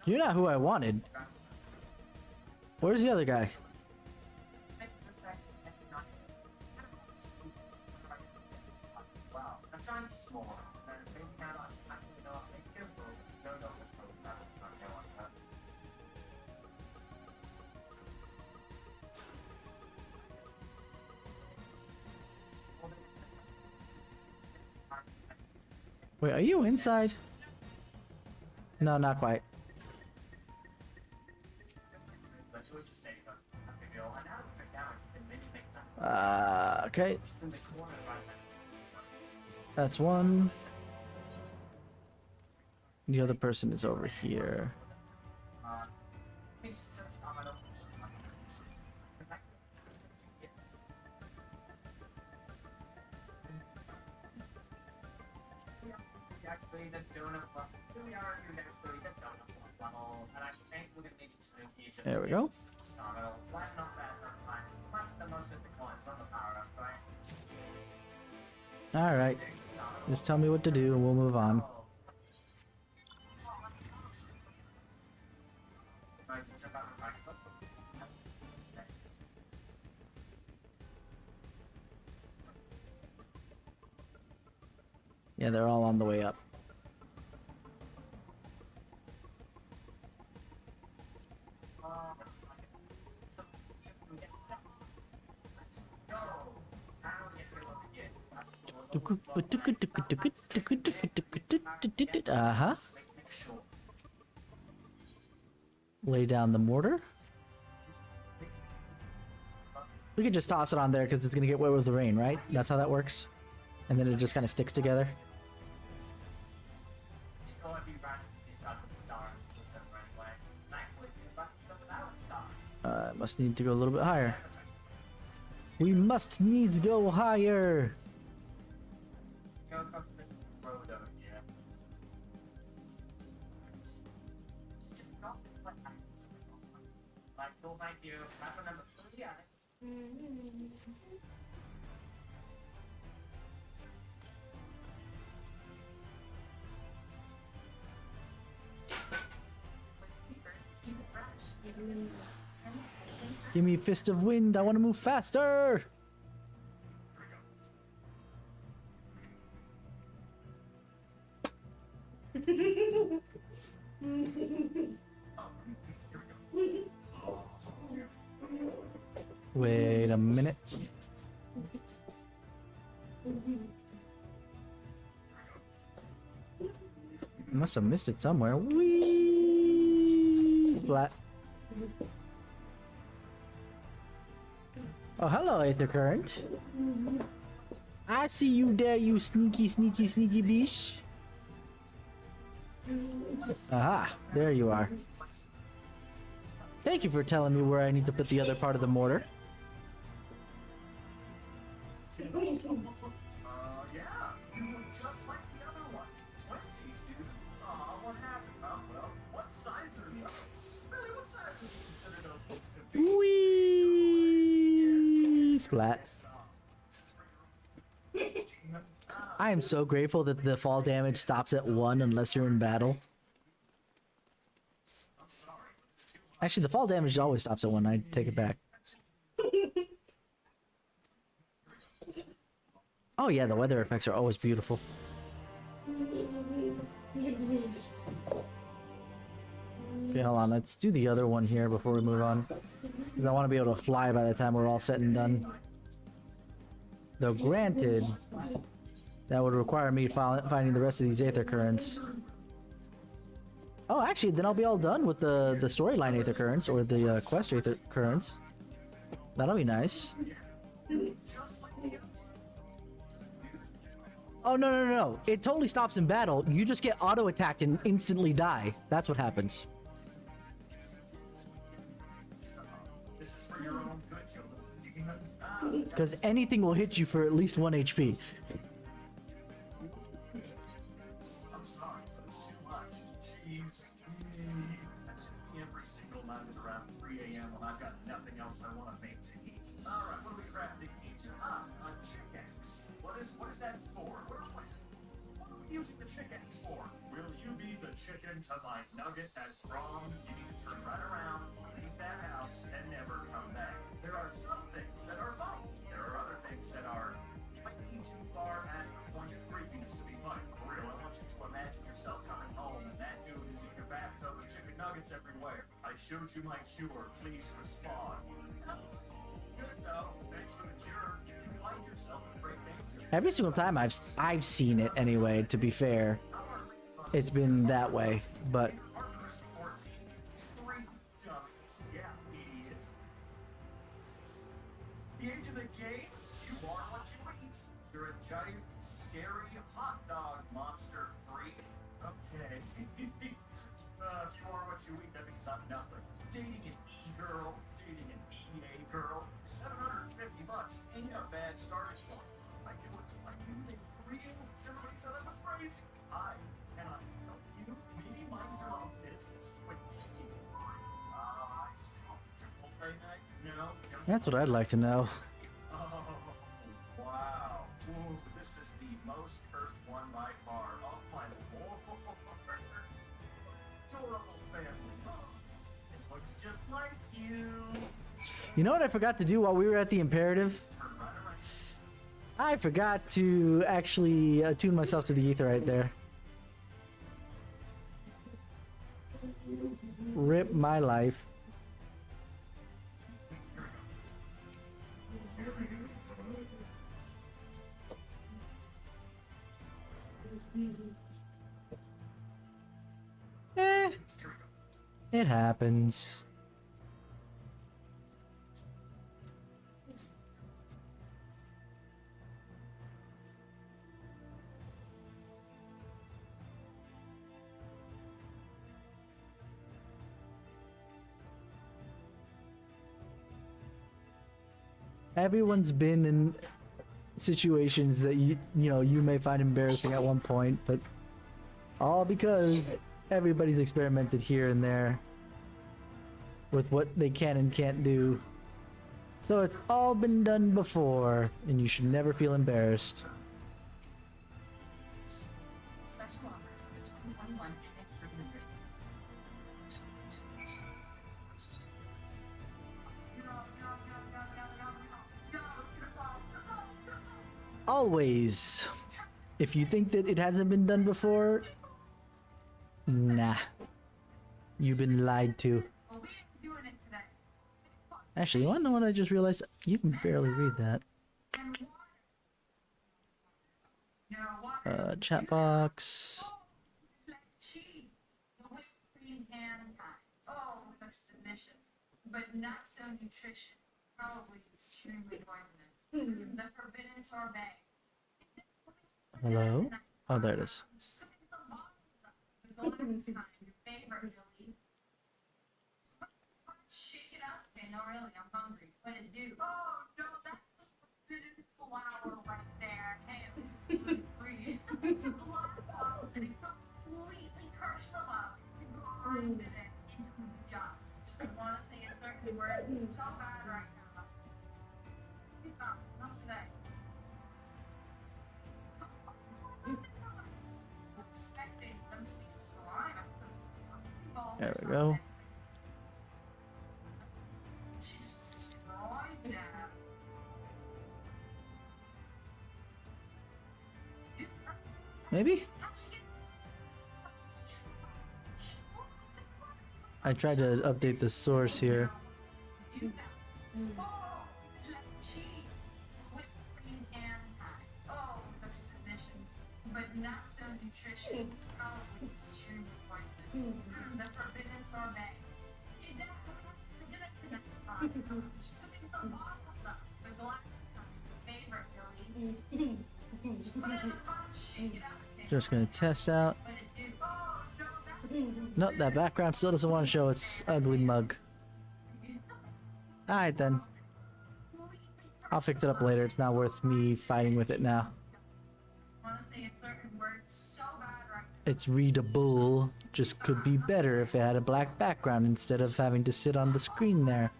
[SPEAKER 1] You're not who I wanted. Where's the other guy? Wait, are you inside? No, not quite. Okay. That's one. The other person is over here. There we go. Alright. Just tell me what to do and we'll move on. Yeah, they're all on the way up. Uh-huh. Lay down the mortar. We could just toss it on there because it's gonna get wet with the rain, right? That's how that works. And then it just kind of sticks together. Must need to go a little bit higher. We must needs go higher. Give me a fist of wind. I want to move faster. Wait a minute. Must have missed it somewhere. Whee! Splat. Oh, hello, Aether Current. I see you there, you sneaky, sneaky, sneaky beast. Aha, there you are. Thank you for telling me where I need to put the other part of the mortar.
[SPEAKER 8] Yeah, you look just like the other one. Twinsies, dude. Aw, what happened, huh? Well, what size are those? Really, what size would you consider those ones to be?
[SPEAKER 1] Whee! Splat. I am so grateful that the fall damage stops at 1 unless you're in battle. Actually, the fall damage always stops at 1. I take it back. Oh yeah, the weather effects are always beautiful. Okay, hold on. Let's do the other one here before we move on. Because I want to be able to fly by the time we're all said and done. Though granted, that would require me finding the rest of these Aether Currents. Oh, actually, then I'll be all done with the storyline Aether Currents, or the quest Aether Currents. That'll be nice. Oh, no, no, no, no. It totally stops in battle. You just get auto-attacked and instantly die. That's what happens. Because anything will hit you for at least 1 HP.
[SPEAKER 8] I'm sorry, but it's too much. Jeez. That's me every single night at around 3 a.m. when I've got nothing else I want to make to eat. Alright, what are we crafting here? Chick-X. What is that for? What are we using the Chick-X for? Will you be the chicken to my nugget at prom? You need to turn right around, leave that house, and never come back. There are some things that are fun. There are other things that are might be too far past the point of creepiness to be funny. For real, I want you to imagine yourself coming home and that dude is in your bathtub with chicken nuggets everywhere. I showed you my cure. Please respond. Good though. Thanks for the cure. You find yourself in great danger.
[SPEAKER 1] Every single time I've seen it anyway, to be fair. It's been that way, but...
[SPEAKER 8] The age of the game, you are what you eat. You're a giant, scary hot dog monster freak. Okay. If you are what you eat, that means I'm nothing. Dating an E-girl, dating an EA girl, $750 ain't a bad starting point. I knew it. I knew they were real. Everybody said I was crazy. I cannot help you. Maybe mind your own business. Wait, I see. Chipotle night? No.
[SPEAKER 1] That's what I'd like to know.
[SPEAKER 8] Oh, wow. Ooh, this is the most cursed one by far. Oh, my lord. Adorable family. It looks just like you.
[SPEAKER 1] You know what I forgot to do while we were at the Imperative? I forgot to actually attune myself to the ether right there. Rip my life. It happens. Everyone's been in situations that you know you may find embarrassing at one point, but all because everybody's experimented here and there with what they can and can't do. So it's all been done before, and you should never feel embarrassed.
[SPEAKER 8] Special offers for the 2021 NX300.
[SPEAKER 1] Always. If you think that it hasn't been done before, nah. You've been lied to. Actually, you wanna know what I just realized? You can barely read that. Chat box.
[SPEAKER 15] Oh, looks delicious, but not so nutritious. Probably extremely poisonous. The forbidden sorbet.
[SPEAKER 1] Hello? Oh, there it is.
[SPEAKER 15] Shake it up. Okay, no, really, I'm hungry. What it do? Oh, no, that's the forbidden flour right there. Hey, it was gluten-free. I took a lot of flour and it completely crushed them up and grinded it into dust. I want to say a certain word. It's so bad right now. Not today. I'm expecting them to be slime.
[SPEAKER 1] There we go.
[SPEAKER 15] She just destroyed them.
[SPEAKER 1] Maybe? I tried to update the source here.
[SPEAKER 15] Oh, looks delicious, but not so nutritious. Probably extremely poisonous. The forbidden sorbet. Just look at the bottom of them. The glass favorite, Billy. Just put it in the pot, shake it up.
[SPEAKER 1] Just gonna test out. Nope, that background still doesn't want to show its ugly mug. Alright then. I'll fix it up later. It's not worth me fighting with it now. It's readable. Just could be better if it had a black background instead of having to sit on the screen there.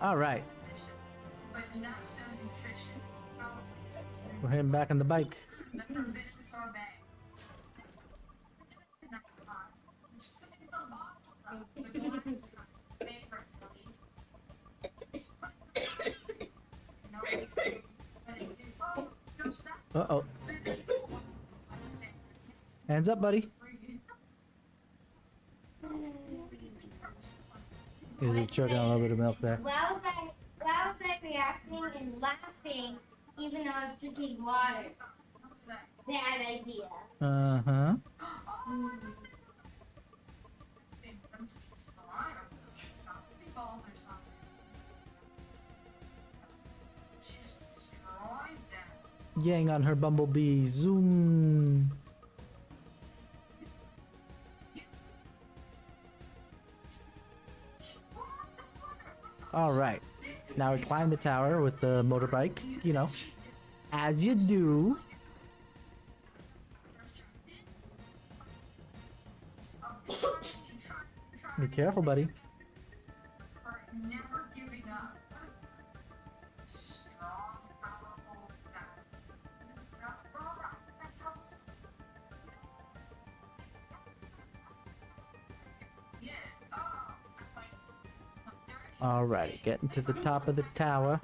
[SPEAKER 1] Alright. We're heading back on the bike. Uh-oh. Hands up, buddy. Is he choking on a little bit of milk there?
[SPEAKER 16] Why was I reacting and laughing even though I was drinking water? Bad idea.
[SPEAKER 1] Uh-huh. Yang on her bumblebee. Zoom. All right. Now we climb the tower with the motorbike, you know, as you do. Be careful, buddy. Alrighty, getting to the top of the tower.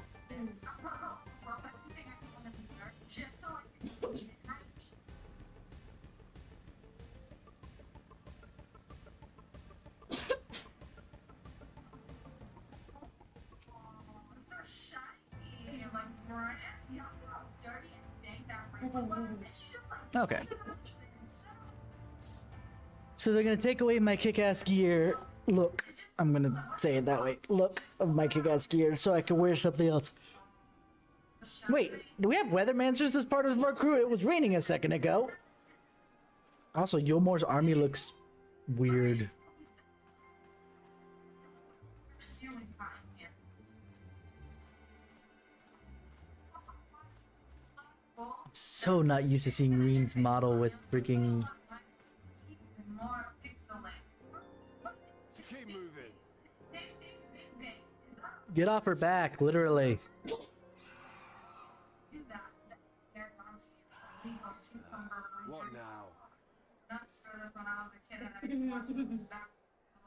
[SPEAKER 1] Okay. So they're gonna take away my kick-ass gear. Look, I'm gonna say it that way. Look of my kick-ass gear so I can wear something else. Wait, do we have weathermancers as part of our crew? It was raining a second ago. Also, Yulmore's army looks weird. I'm so not used to seeing Reen's model with freaking...
[SPEAKER 6] Keep moving.
[SPEAKER 1] Get off her back, literally.
[SPEAKER 6] What now?
[SPEAKER 15] That's for this when I was a kid and I watched that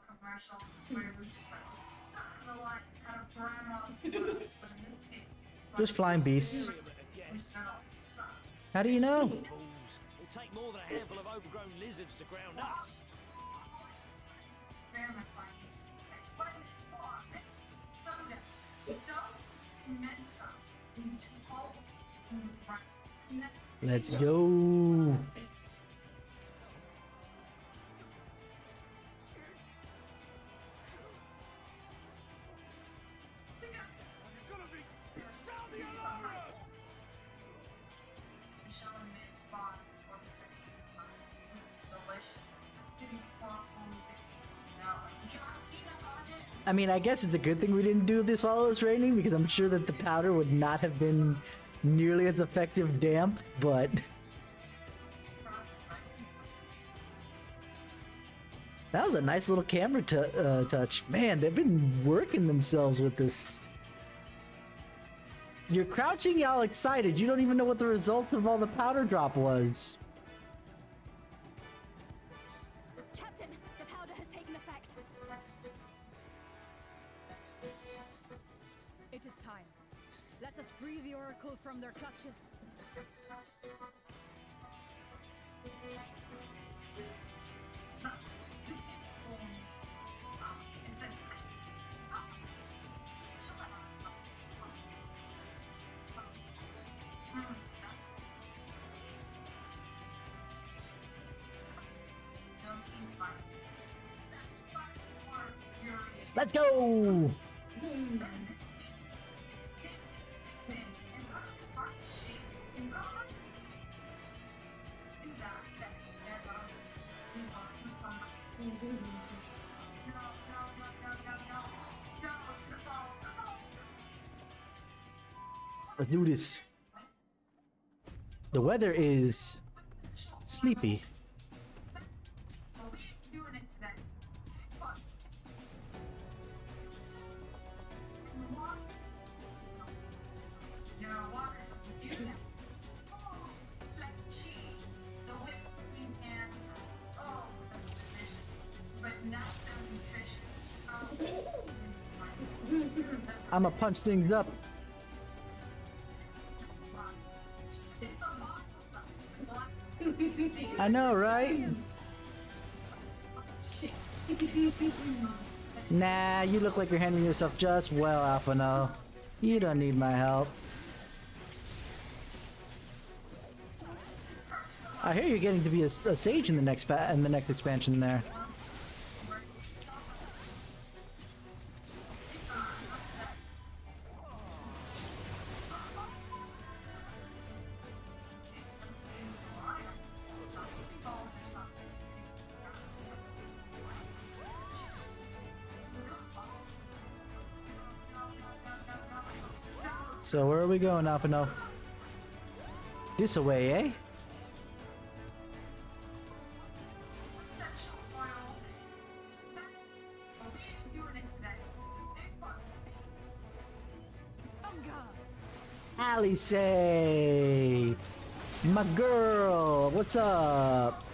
[SPEAKER 15] commercial where we just like suck the life out of grandma. But in this case,
[SPEAKER 1] Just flying beasts.
[SPEAKER 15] we don't suck.
[SPEAKER 1] How do you know?
[SPEAKER 17] It'll take more than a handful of overgrown lizards to ground us.
[SPEAKER 15] Experiments on YouTube. Like, what are they for? Soda. So mental. Into all.
[SPEAKER 1] Let's go. I mean, I guess it's a good thing we didn't do this while it was raining, because I'm sure that the powder would not have been nearly as effective damp, but... That was a nice little camera touch. Man, they've been working themselves with this. You're crouching y'all excited. You don't even know what the result of all the powder drop was.
[SPEAKER 3] Captain, the powder has taken effect. It is time. Let us free the Oracle from their clutches.
[SPEAKER 1] Let's go! Let's do this. The weather is sleepy. I'ma punch things up. I know, right? Nah, you look like you're handling yourself just well, Alpha No. You don't need my help. I hear you're getting to be a sage in the next expansion there. So where are we going, Alpha No? This away, eh? Alice, my girl, what's up?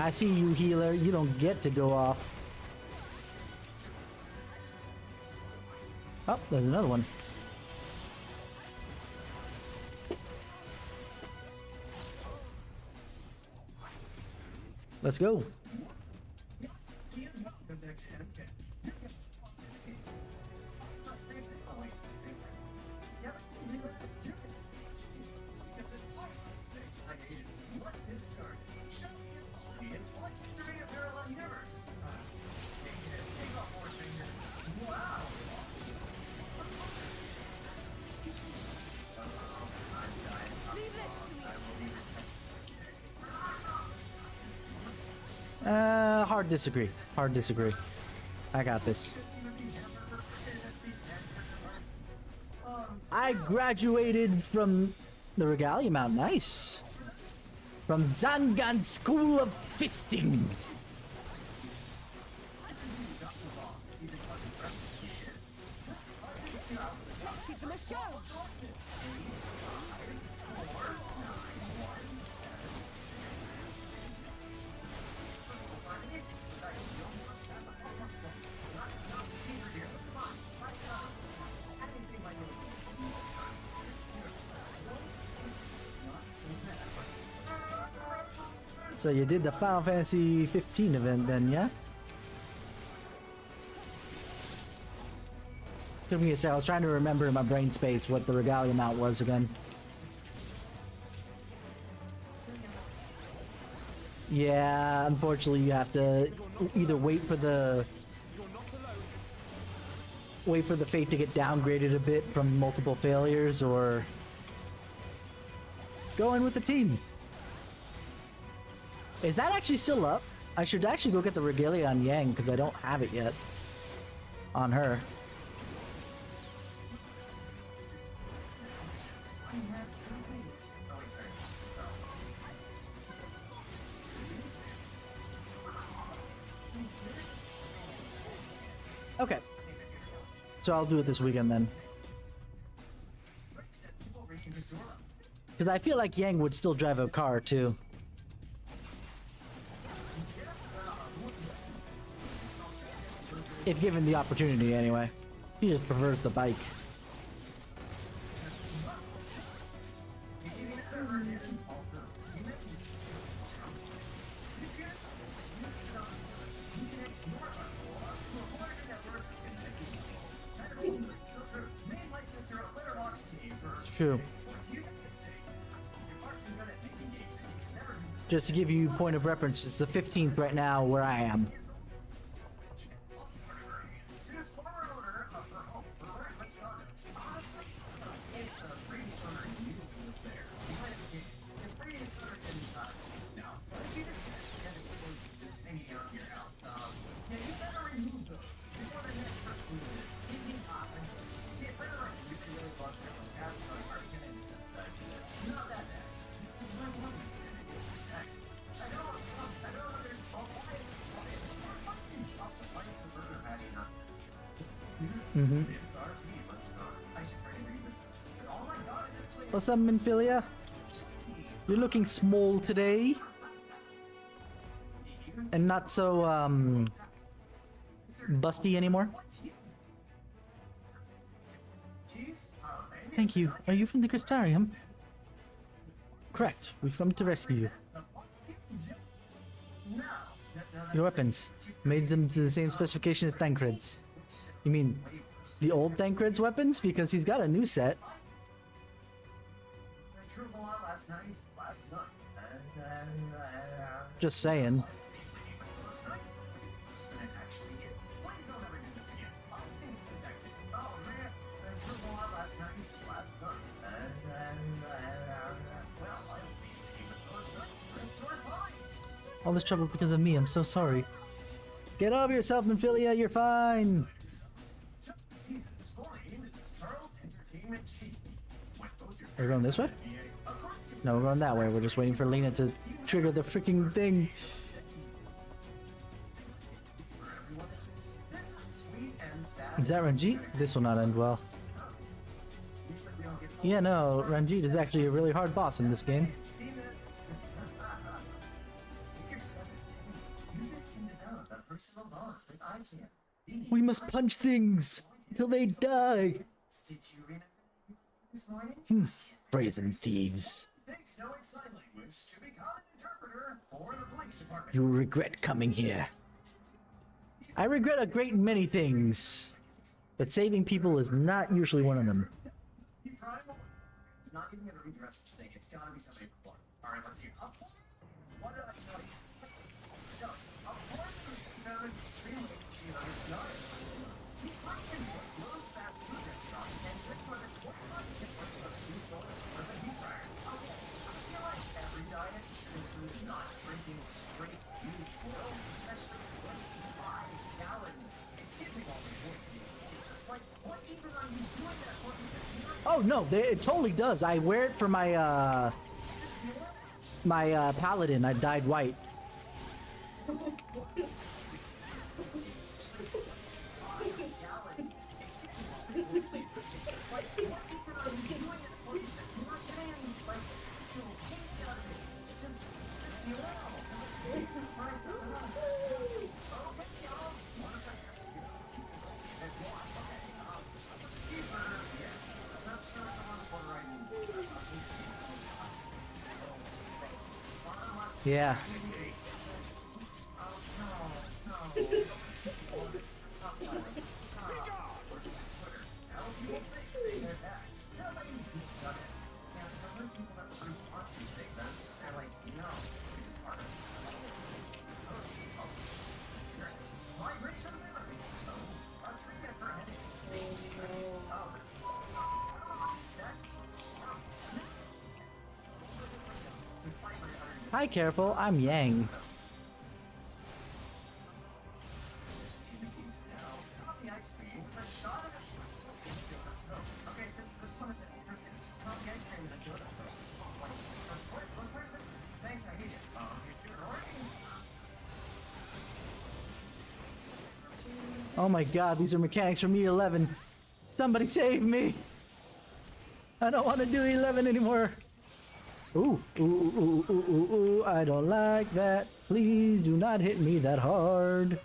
[SPEAKER 1] I see you, healer. You don't get to go off. Oh, there's another one. Let's go. Hard disagree. Hard disagree. I got this. I graduated from the Regalia Mount. Nice. From Zangan School of Fisting. So you did the Final Fantasy 15 event then, yeah? Took me a sec. I was trying to remember in my brain space what the Regalia Mount was again. Yeah, unfortunately you have to either wait for the fate to get downgraded a bit from multiple failures, or go in with the team. Is that actually still up? I should actually go get the Regalia on Yang because I don't have it yet on her. Okay. So I'll do it this weekend then. Because I feel like Yang would still drive a car too. If given the opportunity, anyway. He just prefers the bike. True. Just to give you point of reference, it's the 15th right now where I am. What's up, Minfilia? You're looking small today. And not so, busty anymore. Thank you. Are you from the Crystarium? Correct. We've come to rescue you. Your weapons. Made them to the same specification as Thancred's. You mean the old Thancred's weapons? Because he's got a new set. Just saying. All this trouble because of me. I'm so sorry. Get over yourself, Minfilia. You're fine. Are we going this way? No, we're going that way. We're just waiting for Lena to trigger the freaking thing. Is that Ranjit? This will not end well. Yeah, no, Ranjit is actually a really hard boss in this game.
[SPEAKER 8] personal bond with IKEA.
[SPEAKER 1] We must punch things until they die.
[SPEAKER 8] Did you remember this morning?
[SPEAKER 1] Brazen thieves.
[SPEAKER 8] Thanks, knowing sign language to become an interpreter for the police department.
[SPEAKER 1] You will regret coming here. I regret a great many things, but saving people is not usually one of them.
[SPEAKER 8] Primal. Not even gonna read the rest of the thing. It's gotta be somebody from Blood. Alright, let's hear. What did I tell you? So, a Warden found extremely cheap on his diet. He climbed into a Lowe's fast food restaurant and took more than 25 inputs of these dollars for the meat fryers. Okay, I feel like every diet should include not drinking straight used oil, especially 25 gallons. Excuse me while my voice needs to steal. Like, what even are you doing that for?
[SPEAKER 1] Oh no, it totally does. I wear it for my paladin. I dyed white. Yeah. Hi, careful. I'm Yang. Oh my god, these are mechanics from E11. Somebody save me! I don't want to do E11 anymore. Ooh, ooh, ooh, ooh, ooh, ooh, I don't like that. Please do not hit me that hard.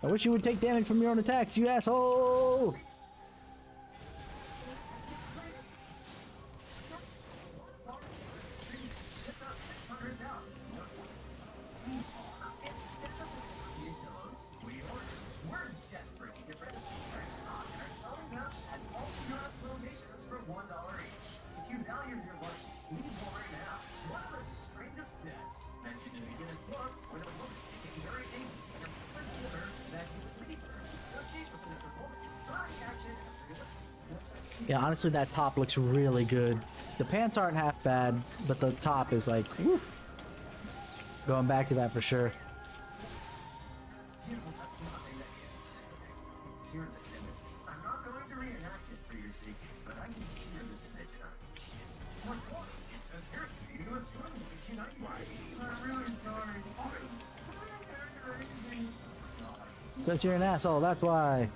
[SPEAKER 1] I wish you would take damage from your own attacks, you asshole! Yeah, honestly, that top looks really good. The pants aren't half bad, but the top is like, woof. Going back to that for sure.
[SPEAKER 8] Hear this image. I'm not going to reenact it for your sake, but I can hear this image and I can't. Oh my god, it says here, you was doing 1890. I'm really sorry.
[SPEAKER 1] Because you're an asshole, that's why.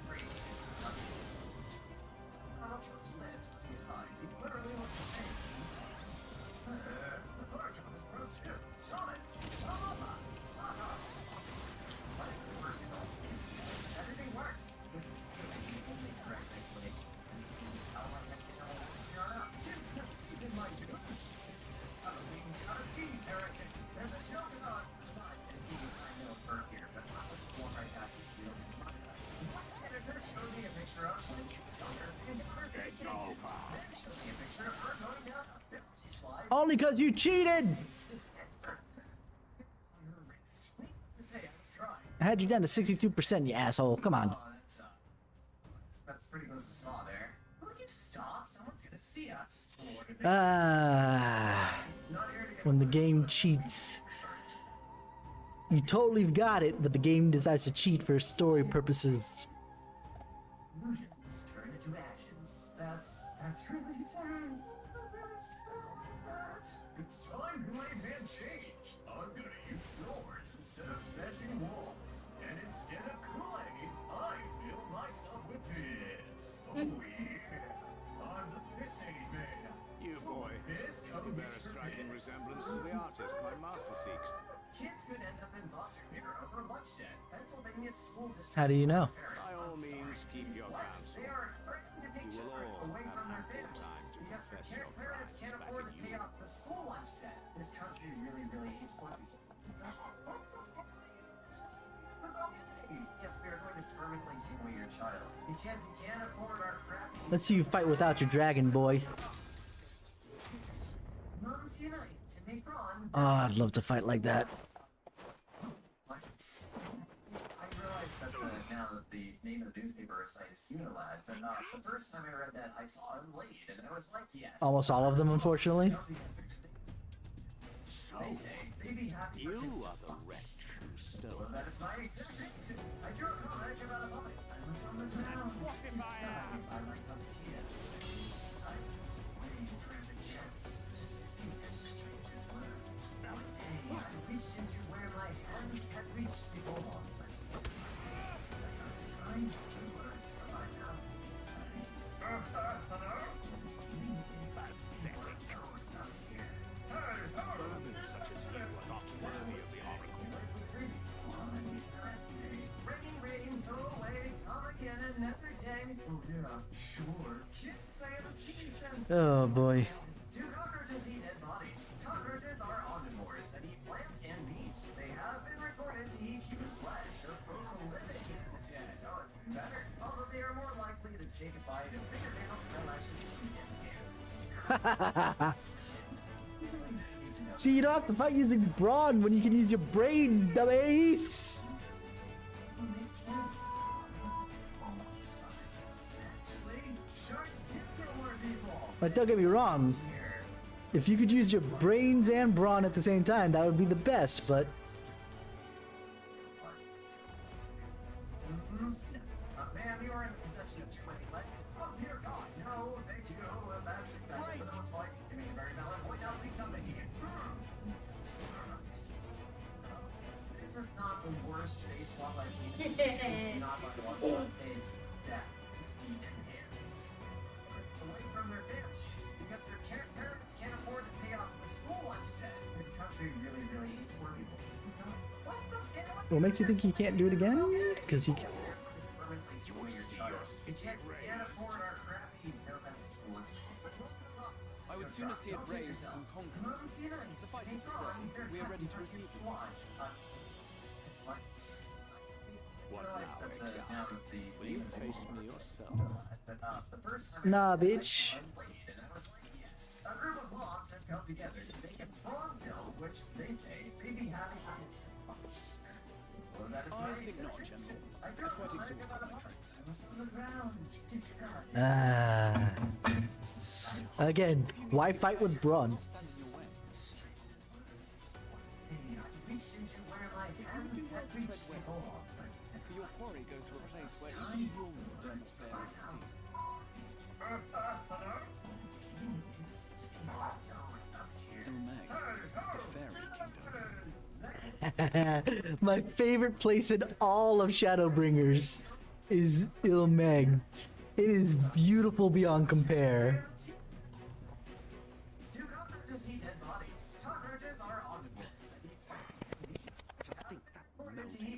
[SPEAKER 8] Everything works. This is the only correct explanation. This means how I have to know here on out. Tis the seat in my douche. This is Halloween Chelsea heretic. There's a joke about blood and being signed of birth here, but not much more right past its real one editor showed me a picture of when she was younger and got her very painted. Then showed me a picture of her going down a bouncy slide.
[SPEAKER 1] Only because you cheated! I had you down to 62%, you asshole. Come on.
[SPEAKER 8] That's pretty close to saw there. Will you stop? Someone's gonna see us.
[SPEAKER 1] When the game cheats. You totally got it, but the game decides to cheat for story purposes.
[SPEAKER 8] Illusions turn into ashes. That's really sad. It's time to make man change. I'm gonna use doors instead of smashing walls. And instead of Kool-Aid, I fill my myself with this. Oh yeah. I'm the pissing man.
[SPEAKER 11] You boy, you bear a striking resemblance to the artist my master seeks.
[SPEAKER 8] Kids could end up in foster care over lunch debt. Pennsylvania school district.
[SPEAKER 1] How do you know?
[SPEAKER 11] By all means, keep your counsel.
[SPEAKER 8] They are threatening to take
[SPEAKER 11] You will
[SPEAKER 8] children
[SPEAKER 11] all
[SPEAKER 8] away
[SPEAKER 11] have
[SPEAKER 8] from their
[SPEAKER 11] ample time
[SPEAKER 8] families
[SPEAKER 11] to
[SPEAKER 8] because their
[SPEAKER 11] confess your
[SPEAKER 8] parents
[SPEAKER 11] crimes
[SPEAKER 8] can't
[SPEAKER 11] back
[SPEAKER 8] afford
[SPEAKER 11] in
[SPEAKER 8] to pay
[SPEAKER 11] you.
[SPEAKER 8] off the school lunch debt. This country really, really hates poor people. Yes, we are going to permanently take away your child because we can't afford our crappy.
[SPEAKER 1] Let's see you fight without your dragon, boy.
[SPEAKER 8] Moms unite to make Ron.
[SPEAKER 1] Oh, I'd love to fight like that.
[SPEAKER 8] I realized that now that the name of the newspaper site is Unilad, but the first time I read that, I saw him laid, and I was like, yes.
[SPEAKER 1] Almost all of them, unfortunately.
[SPEAKER 8] They say they'd be happy for kids to watch. Well, that is my exact reason. I drew a comic about a puppet. I was on the ground, discovered by my puppeteer. Silence, waiting for the chance to speak a stranger's words. One day, I reached into where my hands had reached before, but for the first time, the words from my mouth.
[SPEAKER 11] Such as you are not worthy of the oracle.
[SPEAKER 8] Rain, go away, come again another day. Oh yeah, sure. Kids, I have a teeny sense.
[SPEAKER 1] Oh boy.
[SPEAKER 8] Do cockroaches eat dead bodies? Cockroaches are omnivores that eat plants and meat. They have been reported to eat human flesh of both living and dead. Oh, it's better. Although they are more likely to take a bite of fingernails, eyelashes, feet, and hands.
[SPEAKER 1] See, you don't have to fight using brawn when you can use your brains, dumbass!
[SPEAKER 8] Makes sense. Actually, sharks do kill more people.
[SPEAKER 1] But don't get me wrong, if you could use your brains and brawn at the same time, that would be the best, but...
[SPEAKER 8] Man, you are in possession of too many legs. Oh dear God, no, thank you. That's exactly what it looks like. You make a very valid point. Now please stop making it. This is not the worst face swap I've seen. Not by one. It's that. His feet and hands. Away from their families because their parents can't afford to pay off the school lunch debt. This country really, really hates poor people. What the hell?
[SPEAKER 1] What makes you think he can't do it again? Because he can.
[SPEAKER 8] Because we can't afford our crappy no offense to school lunch.
[SPEAKER 7] I would sooner see it raise than conquer. Suffice it to say, we are ready to receive you.
[SPEAKER 11] What now, exile? Will you face me yourself?
[SPEAKER 1] Nah, bitch.
[SPEAKER 8] A group of moms have come together to make a prawn bill, which they say they'd be happy for kids to watch. Well, that is
[SPEAKER 7] I
[SPEAKER 8] my
[SPEAKER 7] think not,
[SPEAKER 8] exception.
[SPEAKER 7] General.
[SPEAKER 8] I
[SPEAKER 7] I've
[SPEAKER 8] drew
[SPEAKER 7] quite
[SPEAKER 8] a
[SPEAKER 7] exhausted
[SPEAKER 8] about
[SPEAKER 7] my
[SPEAKER 8] a
[SPEAKER 7] tricks.
[SPEAKER 8] I was on the ground.
[SPEAKER 1] Again, why fight with brawn?
[SPEAKER 8] Reached into where my hands had reached before, but
[SPEAKER 7] For your quarry goes to a place where even your words bear its sting. Ilmeg, the fairy kingdom.
[SPEAKER 1] My favorite place in all of Shadowbringers is Ilmeg. It is beautiful beyond compare.
[SPEAKER 8] Do cockroaches eat dead bodies? Cockroaches are omnivores.
[SPEAKER 2] I think that mountain into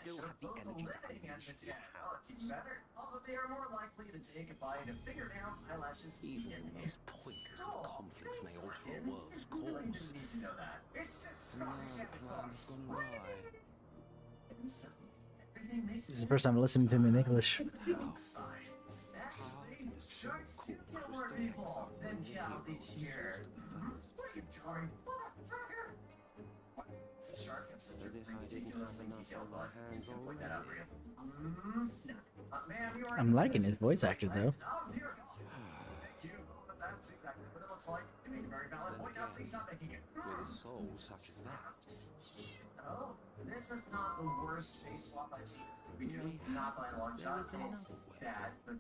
[SPEAKER 2] still have the energy to unleash his hounds.
[SPEAKER 8] Better, although they are more likely to take a bite of fingernails, eyelashes,
[SPEAKER 2] Even the most pointless of conflicts may alter a world's
[SPEAKER 8] You really
[SPEAKER 2] course.
[SPEAKER 8] didn't need to know that. It's just Scottish thoughts. Everything makes
[SPEAKER 1] This is the first time I'm listening to him in English.
[SPEAKER 8] looks fine. Actually, sharks do kill more people than cows each year. What are you doing? Motherfucker! It's a shark have such a ridiculously detailed body. Just gonna point that out for you. Snap. Man, you are
[SPEAKER 1] I'm liking his voice actor though.
[SPEAKER 8] Oh dear God. Thank you. That's exactly what it looks like. You make a very valid point. Now please stop making it.
[SPEAKER 2] With a soul such as that.
[SPEAKER 8] Oh, this is not the worst face swap I've seen. We do not by a long shot. It's bad, but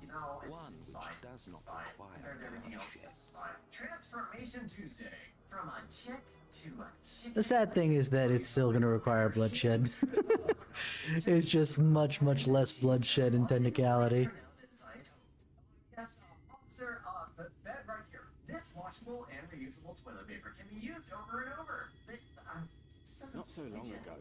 [SPEAKER 8] you know, it's fine. It's fine. Compared to everything else, this is fine. Transformation Tuesday. From a chick to a chick.
[SPEAKER 1] The sad thing is that it's still going to require bloodshed. It's just much, much less bloodshed in technicality.
[SPEAKER 8] Yes, officer, the bed right here. This washable and reusable toilet paper can be used over and over. This doesn't
[SPEAKER 2] Not so long ago,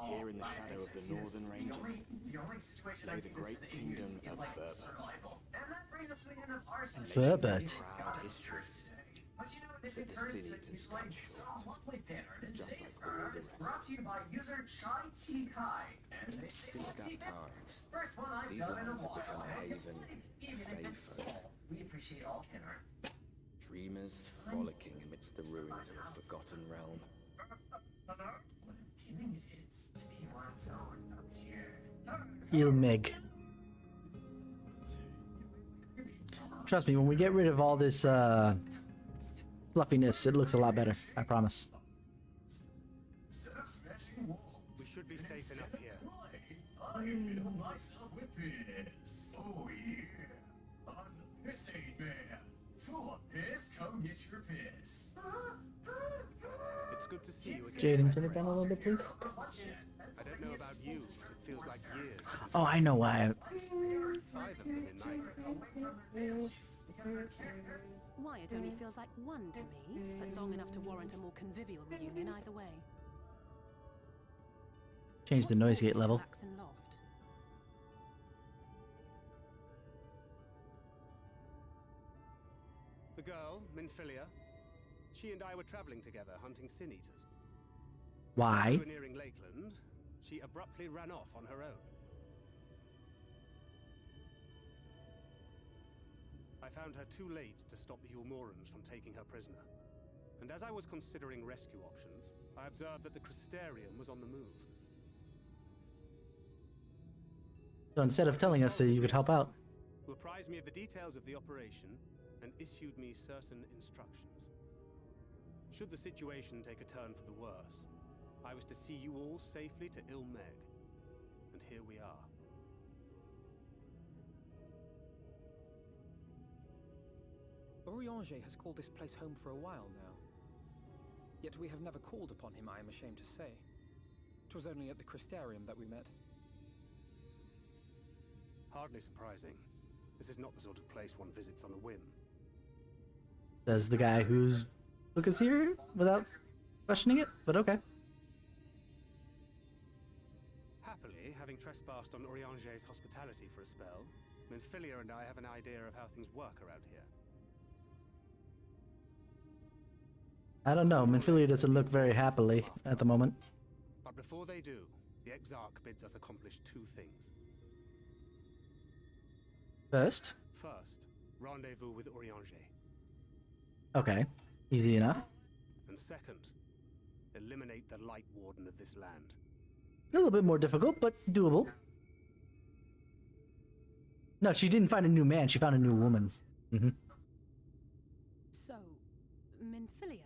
[SPEAKER 2] here in the shadow of the northern ranges,
[SPEAKER 8] the only situation
[SPEAKER 2] lay the great kingdom of Verbert.
[SPEAKER 8] survival. And that brings us to the end of our
[SPEAKER 1] Verbert.
[SPEAKER 8] God is cursed today. But you know, it isn't cursed to usually some lovely fan art. And today's fan art is brought to you by user Chai T Kai. And they say
[SPEAKER 2] Since
[SPEAKER 8] fancy
[SPEAKER 2] that time,
[SPEAKER 8] first one I've
[SPEAKER 2] these
[SPEAKER 8] done in a
[SPEAKER 2] lands have
[SPEAKER 8] while.
[SPEAKER 2] become a
[SPEAKER 8] And
[SPEAKER 2] haven
[SPEAKER 8] even
[SPEAKER 2] of
[SPEAKER 8] if it's
[SPEAKER 2] fade folk.
[SPEAKER 8] small, we appreciate all fan art.
[SPEAKER 2] Dreamers frolicking amidst the ruins of a forgotten realm.
[SPEAKER 8] What a feeling it is to be one's own puppeteer.
[SPEAKER 1] Ilmig. Trust me, when we get rid of all this fluffiness, it looks a lot better. I promise.
[SPEAKER 17] We should be safe enough here.
[SPEAKER 8] I fill myself with piss. Oh yeah. I'm the piss aid man. Full of piss, come get your piss.
[SPEAKER 17] It's good to see you
[SPEAKER 1] Jaden,
[SPEAKER 17] again.
[SPEAKER 1] turn it down a little bit, please.
[SPEAKER 17] I don't know about you, but it feels like years.
[SPEAKER 1] Oh, I know why.
[SPEAKER 17] 5 of them in my
[SPEAKER 9] Why, it only feels like one to me, but long enough to warrant a more convivial reunion either way.
[SPEAKER 1] Change the noise gate level.
[SPEAKER 9] Maxon Loft.
[SPEAKER 17] The girl, Minfilia, she and I were traveling together hunting sin eaters.
[SPEAKER 1] Why?
[SPEAKER 17] We were nearing Lakeland. She abruptly ran off on her own. I found her too late to stop the Yulmorans from taking her prisoner. And as I was considering rescue options, I observed that the Crystarium was on the move.
[SPEAKER 1] So instead of telling us that you could help out.
[SPEAKER 17] Who apprised me of the details of the operation and issued me certain instructions. Should the situation take a turn for the worse, I was to see you all safely to Ilmeg. And here we are.
[SPEAKER 14] Orianger has called this place home for a while now. Yet we have never called upon him, I am ashamed to say. 'Twas only at the Crystarium that we met.
[SPEAKER 17] Hardly surprising. This is not the sort of place one visits on a whim.
[SPEAKER 1] Says the guy who's looking here without questioning it, but okay.
[SPEAKER 17] Happily, having trespassed on Orianger's hospitality for a spell, Minfilia and I have an idea of how things work around here.
[SPEAKER 1] I don't know. Minfilia doesn't look very happily at the moment.
[SPEAKER 17] But before they do, the Exarch bids us accomplish 2 things.
[SPEAKER 1] First.
[SPEAKER 17] First, rendezvous with Orianger.
[SPEAKER 1] Okay. Easy enough.
[SPEAKER 17] And second, eliminate the Light Warden of this land.
[SPEAKER 1] A little bit more difficult, but doable. No, she didn't find a new man. She found a new woman. Mm-hmm.
[SPEAKER 9] So, Minfilia.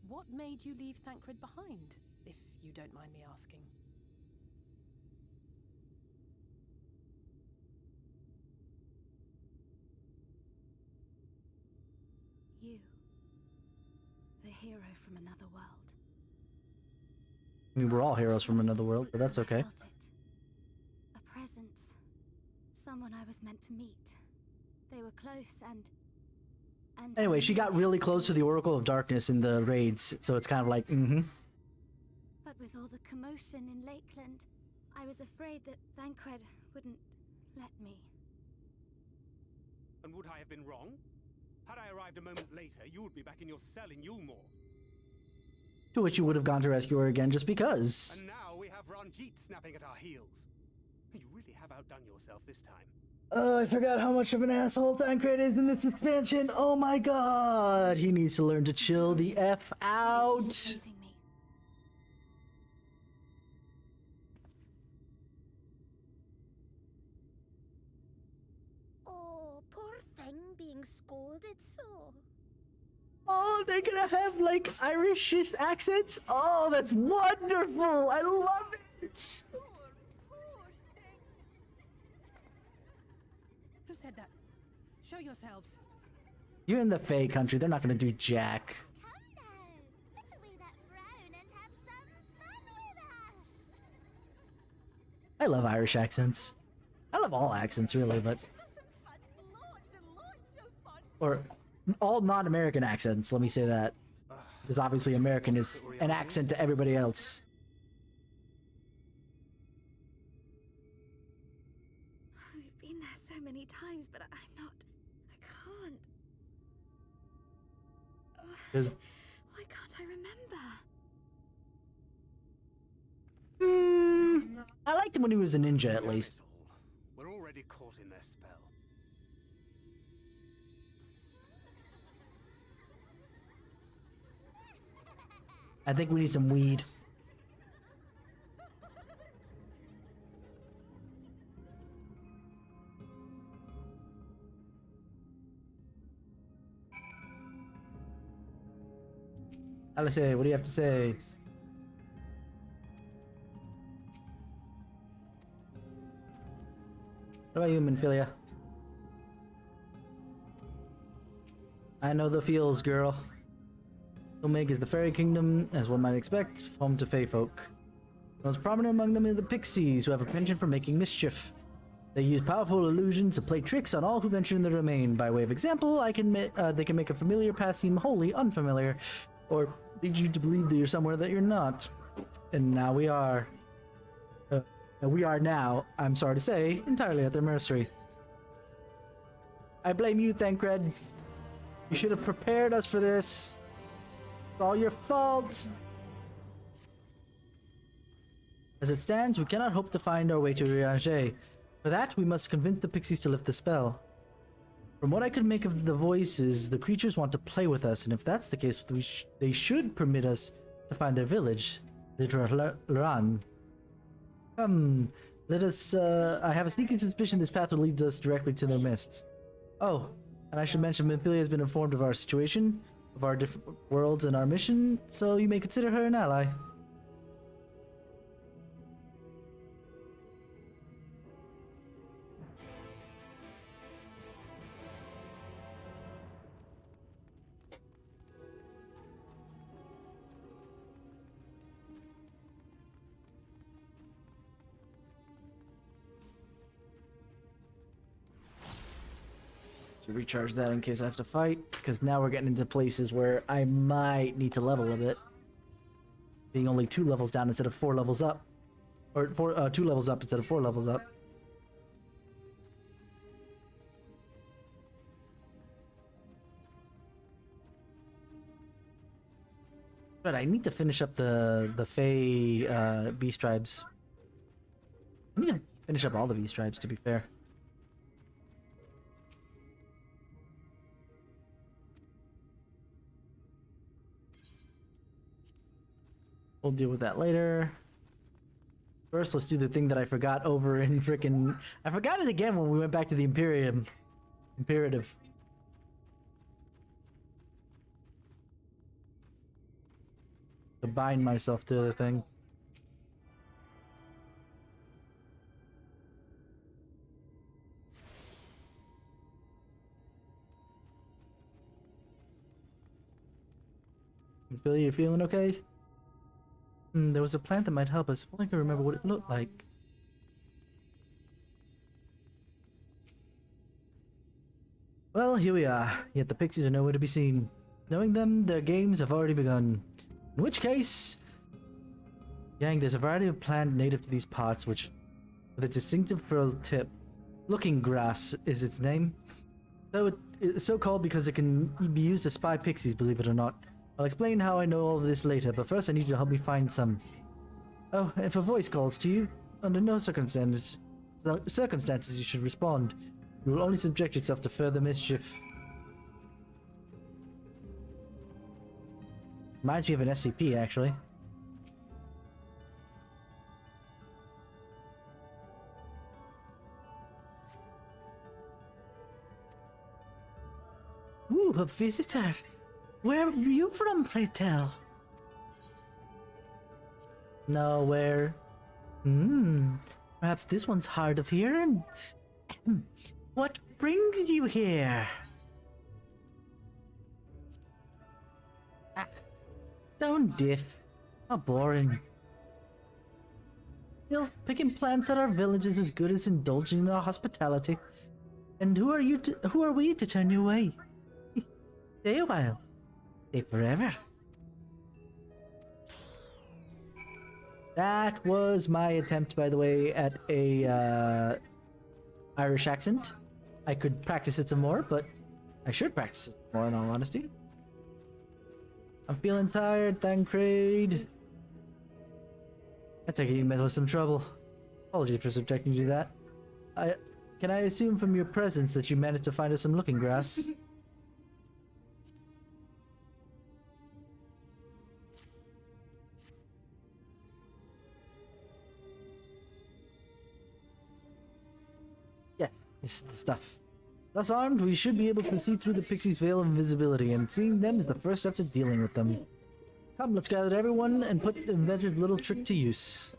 [SPEAKER 9] What made you leave Thancred behind, if you don't mind me asking?
[SPEAKER 3] You. The hero from another world.
[SPEAKER 1] I mean, we're all heroes from another world, but that's okay.
[SPEAKER 3] I felt it. A presence. Someone I was meant to meet. They were close and
[SPEAKER 1] Anyway, she got really close to the Oracle of Darkness in the raids, so it's kind of like, mm-hmm.
[SPEAKER 3] But with all the commotion in Lakeland, I was afraid that Thancred wouldn't let me.
[SPEAKER 17] And would I have been wrong? Had I arrived a moment later, you would be back in your cell in Yulmore.
[SPEAKER 1] To which you would have gone to rescue her again just because.
[SPEAKER 17] And now we have Ranjit snapping at our heels. You really have outdone yourself this time.
[SPEAKER 1] Oh, I forgot how much of an asshole Thancred is in this expansion. Oh my god. He needs to learn to chill the F out.
[SPEAKER 3] Oh, poor thing being scolded so.
[SPEAKER 1] Oh, they're gonna have like Irish accents? Oh, that's wonderful. I love it.
[SPEAKER 9] Who said that? Show yourselves.
[SPEAKER 1] You're in the Fae country. They're not gonna do jack. I love Irish accents. I love all accents, really, but... Or all non-American accents, let me say that. Because obviously American is an accent to everybody else.
[SPEAKER 3] We've been there so many times, but I can't. Why can't I remember?
[SPEAKER 1] I liked him when he was a ninja, at least.
[SPEAKER 17] We're already caught in their spell.
[SPEAKER 1] I think we need some weed. Alice, what do you have to say? What about you, Minfilia? I know the feels, girl. Omega is the fairy kingdom, as one might expect, home to fae folk. Most prominent among them are the pixies, who have a penchant for making mischief. They use powerful illusions to play tricks on all who venture in their domain. By way of example, they can make a familiar path seem wholly unfamiliar, or lead you to believe that you're somewhere that you're not. And now we are. I'm sorry to say, entirely at their mercy. I blame you, Thancred. You should have prepared us for this. It's all your fault. As it stands, we cannot hope to find our way to Riange. For that, we must convince the pixies to lift the spell. From what I could make of the voices, the creatures want to play with us, and if that's the case, they should permit us to find their village, Literalan. Come, let us, I have a sneaking suspicion this path will lead us directly to their mists. Oh, and I should mention Minfilia has been informed of our situation, of our different worlds and our mission, so you may consider her an ally. To recharge that in case I have to fight, because now we're getting into places where I might need to level a bit. Being only 2 levels down instead of 4 levels up. Or 2 levels up instead of 4 levels up. But I need to finish up the Fae beast tribes. I need to finish up all the beast tribes, to be fair. We'll deal with that later. First, let's do the thing that I forgot over in frickin'... I forgot it again when we went back to the Imperium. Imperative. To bind myself to the thing. Billy, you feeling okay? There was a plant that might help us. If only I can remember what it looked like. Well, here we are. Yet the pixies are nowhere to be seen. Knowing them, their games have already begun. In which case... Yang, there's a variety of plant native to these parts, which... with a distinctive furrowed tip. Looking grass is its name. So it's so called because it can be used to spy pixies, believe it or not. I'll explain how I know all of this later, but first I need you to help me find some. Oh, if a voice calls to you, under no circumstances you should respond. You will only subject yourself to further mischief. Reminds me of an SCP, actually. Ooh, a visitor! Where are you from, pray tell? Nowhere. Perhaps this one's hard of hearing. What brings you here? Ah, stone diff. How boring. Still, picking plants at our village is as good as indulging in our hospitality. And who are we to turn you away? Stay a while. Stay forever. That was my attempt, by the way, at a Irish accent. I could practice it some more, but I should practice it more in all honesty. I'm feeling tired, Thancred. I take it you met with some trouble. Apologies for subjecting you to that. Can I assume from your presence that you managed to find us some looking grass? Yes, this is the stuff. Thus armed, we should be able to see through the Pixie's veil of invisibility, and seeing them is the first step to dealing with them. Come, let's gather everyone and put the inventor's little trick to use.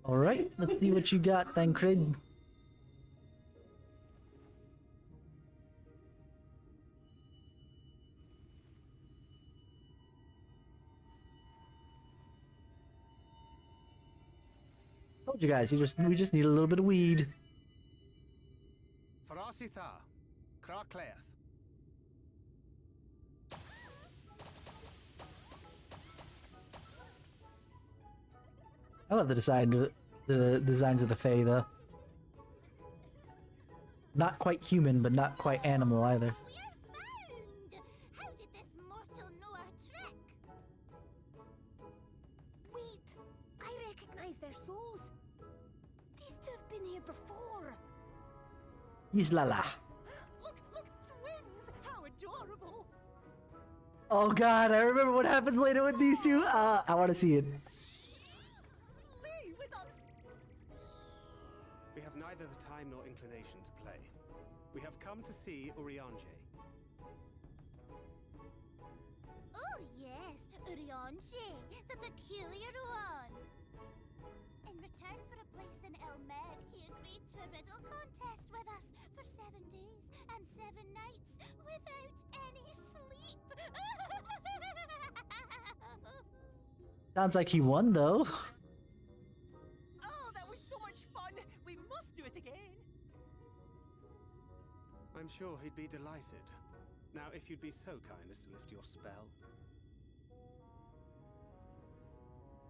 [SPEAKER 1] Alright, let's see what you got, Thancred. Told you guys, we just need a little bit of weed.
[SPEAKER 17] Farasitha, Krakleth.
[SPEAKER 1] I love the designs of the Fae, though. Not quite human, but not quite animal either.
[SPEAKER 15] How did this mortal know our trick?
[SPEAKER 3] Wait, I recognize their souls. These two have been here before.
[SPEAKER 1] Islala.
[SPEAKER 18] Look, twins! How adorable!
[SPEAKER 1] Oh god, I remember what happens later with these two. I want to see it.
[SPEAKER 18] Lee, with us!
[SPEAKER 17] We have neither the time nor inclination to play. We have come to see Urianger.
[SPEAKER 15] Oh yes, Urianger, the peculiar one. In return for a place in Elmeg, he agreed to a riddle contest with us for 7 days and 7 nights without any sleep.
[SPEAKER 1] Sounds like he won, though.
[SPEAKER 18] Oh, that was so much fun! We must do it again!
[SPEAKER 17] I'm sure he'd be delighted. Now, if you'd be so kind as to lift your spell.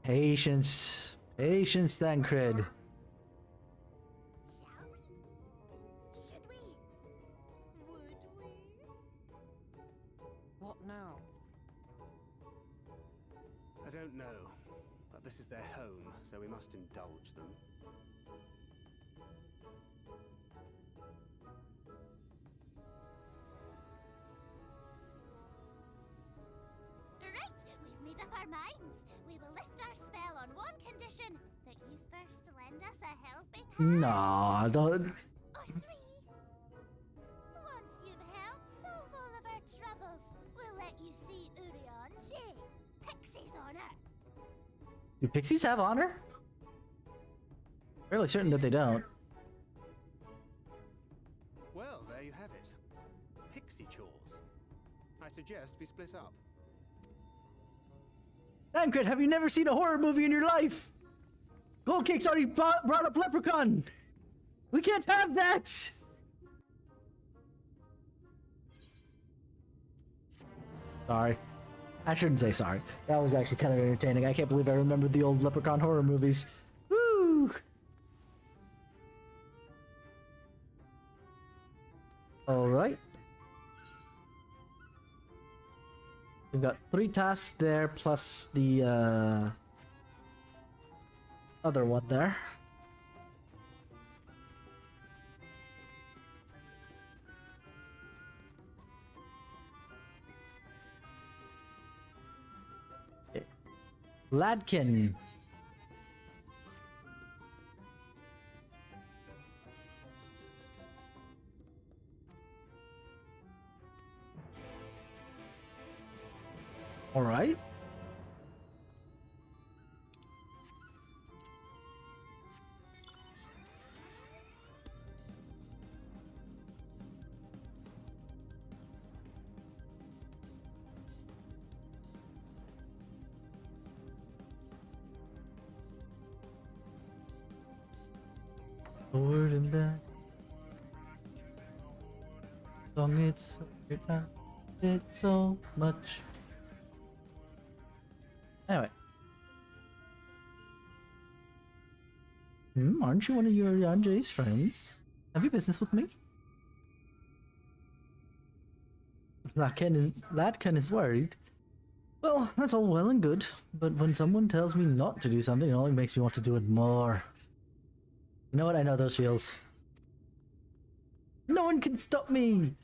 [SPEAKER 1] Patience. Patience, Thancred.
[SPEAKER 15] Shall we? Should we? Would we?
[SPEAKER 14] What now?
[SPEAKER 17] I don't know, but this is their home, so we must indulge them.
[SPEAKER 15] Right, we've made up our minds. We will lift our spell on one condition, that you first lend us a helping hand.
[SPEAKER 1] Nah, don't.
[SPEAKER 15] Or 3. Once you've helped solve all of our troubles, we'll let you see Urianger, Pixie's honor.
[SPEAKER 1] Do pixies have honor? Fairly certain that they don't.
[SPEAKER 17] Well, there you have it. Pixie chores. I suggest we split up.
[SPEAKER 1] Thancred, have you never seen a horror movie in your life? Gold Cake's already brought up Leprechaun. We can't have that. Sorry. I shouldn't say sorry. That was actually kind of entertaining. I can't believe I remembered the old Leprechaun horror movies. Woo! Alright. We've got 3 tasks there, plus the other one there. Okay. Ladkin. Forward and back. Song it's so much. Anyway. Aren't you one of your Yanjay's friends? Have you business with me? Latken is worried. Well, that's all well and good, but when someone tells me not to do something, it only makes me want to do it more. You know what? I know those feels. No one can stop me!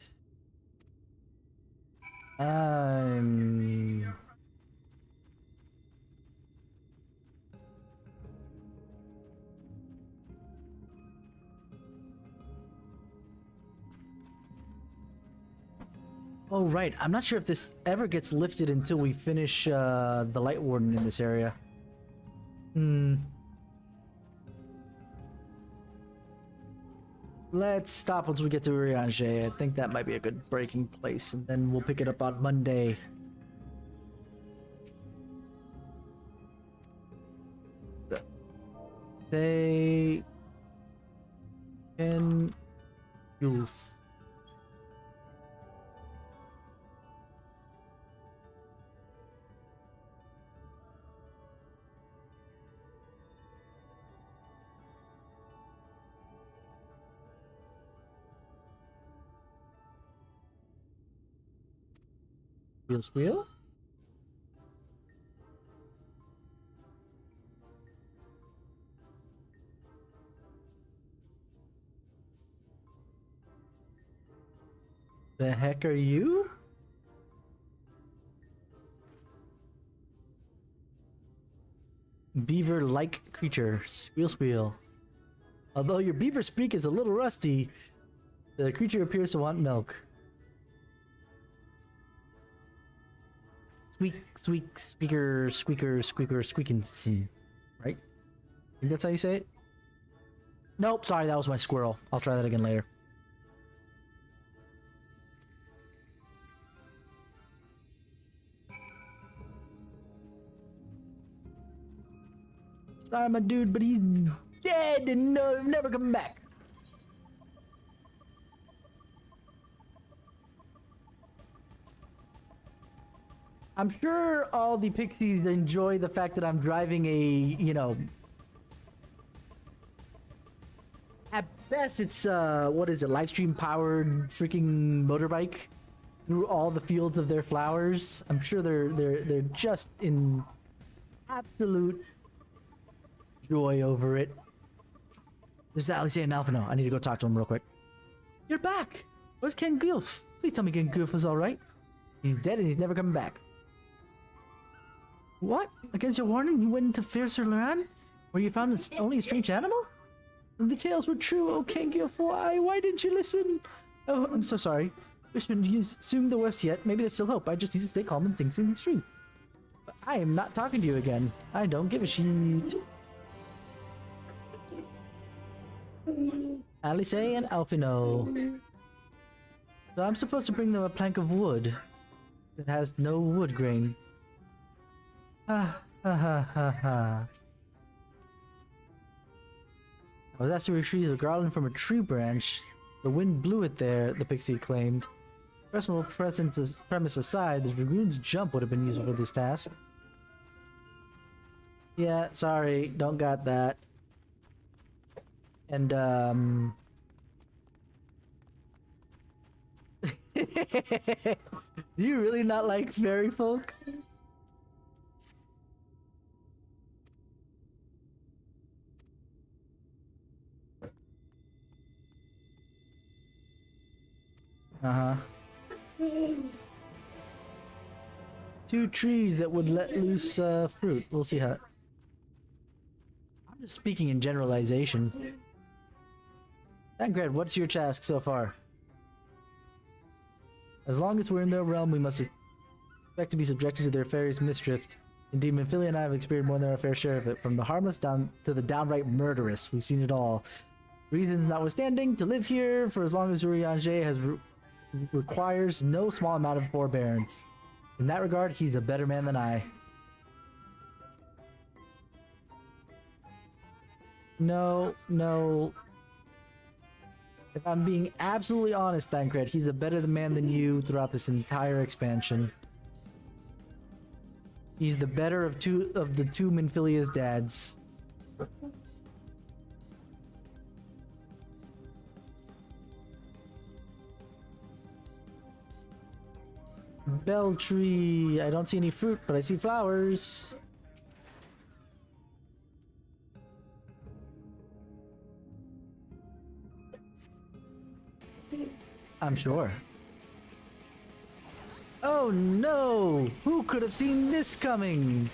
[SPEAKER 1] Oh, right. I'm not sure if this ever gets lifted until we finish the Light Warden in this area. Let's stop once we get to Urianger. I think that might be a good breaking place, and then we'll pick it up on Monday. Say... Can... Goof. Squeal? The heck are you? Beaver-like creature. Squeal. Although your beaver speak is a little rusty, the creature appears to want milk. Squeaker, squeaking, right? I think that's how you say it? Nope, sorry, that was my squirrel. I'll try that again later. Sorry, my dude, but he's dead and never coming back. I'm sure all the pixies enjoy the fact that I'm driving a, you know... At best, it's, what is it, livestream-powered freaking motorbike through all the fields of their flowers. I'm sure they're just in absolute joy over it. There's Alice and Alpino. I need to go talk to him real quick. You're back! Where's Ken Gulf? Please tell me Ken Gulf was alright. He's dead and he's never coming back. What? Against your warning, you went into Fair Sir Loran? Where you found only a strange animal? The tales were true, oh Ken Gulf. Why didn't you listen? Oh, I'm so sorry. We shouldn't assume the worst yet. Maybe there's still hope. I just need to stay calm and think things through. But I am not talking to you again. I don't give a shit. Alice and Alpino. So I'm supposed to bring them a plank of wood that has no wood grain. Ha ha ha ha ha. I was asked to retrieve a garland from a tree branch. The wind blew it there, the pixie claimed. Personal premise aside, the dragoon's jump would have been useful for this task. Yeah, sorry, don't got that. And, do you really not like fairy folk? Uh-huh. 2 trees that would let loose fruit. We'll see how. I'm just speaking in generalization. Tancred, what's your task so far? As long as we're in their realm, we must expect to be subjected to their fairies' mischief. Indeed, Minfilia and I have experienced more than our fair share of it. From the harmless down to the downright murderous. We've seen it all. Reasons notwithstanding, to live here for as long as Urianger requires no small amount of forbearance. In that regard, he's a better man than I. No. If I'm being absolutely honest, Thancred, he's a better man than you throughout this entire expansion. He's the better of the two Minfilia's dads. Bell tree. I don't see any fruit, but I see flowers. I'm sure. Oh no! Who could have seen this coming?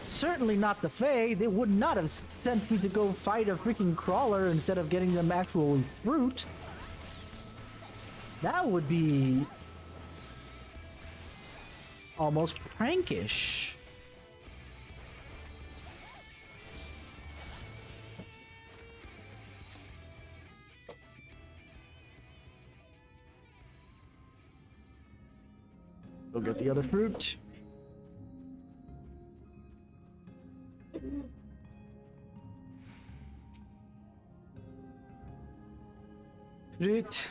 [SPEAKER 1] Certainly not the Fae. They would not have sent me to go fight a freaking crawler instead of getting them actual fruit. That would be almost prankish. Go get the other fruit. Fruit.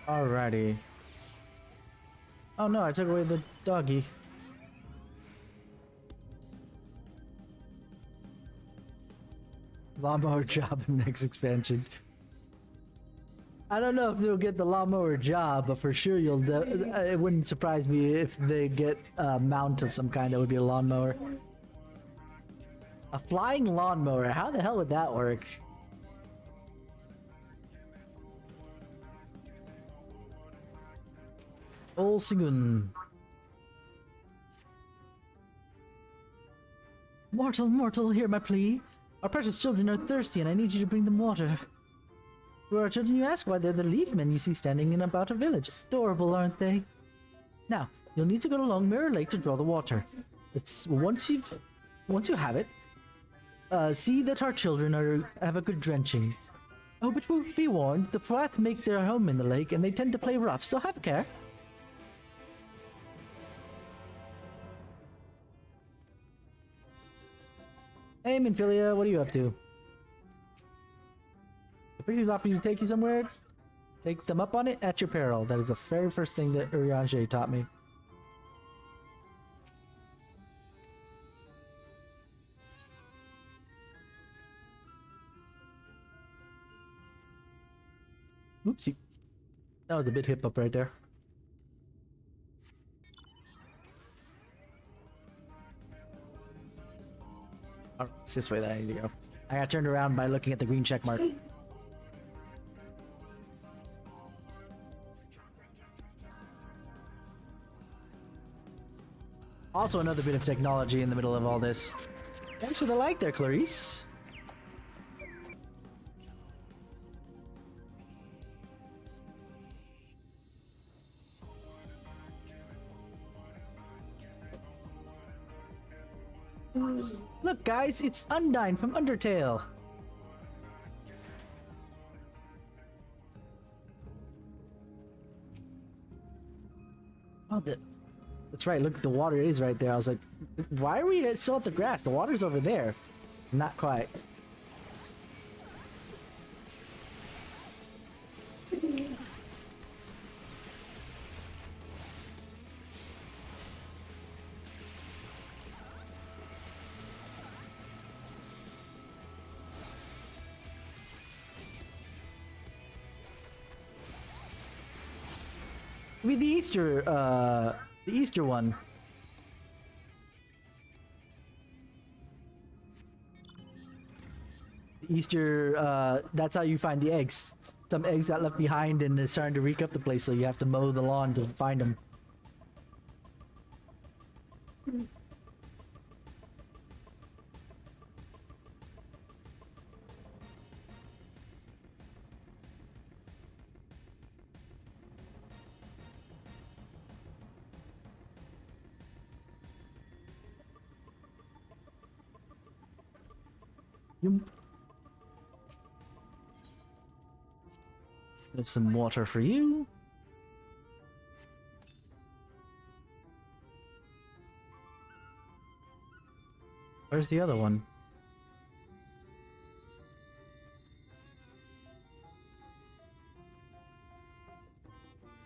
[SPEAKER 1] Alrighty. Oh no, I took away the doggy. Lawnmower job in the next expansion. I don't know if they'll get the lawnmower job, but for sure it wouldn't surprise me if they get a mount of some kind that would be a lawnmower. A flying lawnmower, how the hell would that work? Olsigun. Mortal, mortal, hear my plea. Our precious children are thirsty and I need you to bring them water. Who are our children, you ask? Why, they're the leaf men you see standing in about a village. Adorable, aren't they? Now, you'll need to go to Long Mirror Lake to draw the water. It's once you have it, see that our children have a good drenching. Oh, but be warned, the Prath make their home in the lake and they tend to play rough, so have a care. Hey, Minfilia, what are you up to? The Pixie's offering to take you somewhere? Take them up on it at your peril. That is the very first thing that Urianger taught me. Oopsie. That was a bit hip up right there. Oh, it's this way that I need to go. I got turned around by looking at the green check mark. Also another bit of technology in the middle of all this. Thanks for the like there, Clarice. Look, guys, it's Undyne from Undertale. Oh, that's right. Look, the water is right there. I was like, why are we still at the grass? The water's over there. Not quite. With the Easter one. Easter, that's how you find the eggs. Some eggs got left behind and it's starting to reek up the place, so you have to mow the lawn to find them. There's some water for you. Where's the other one?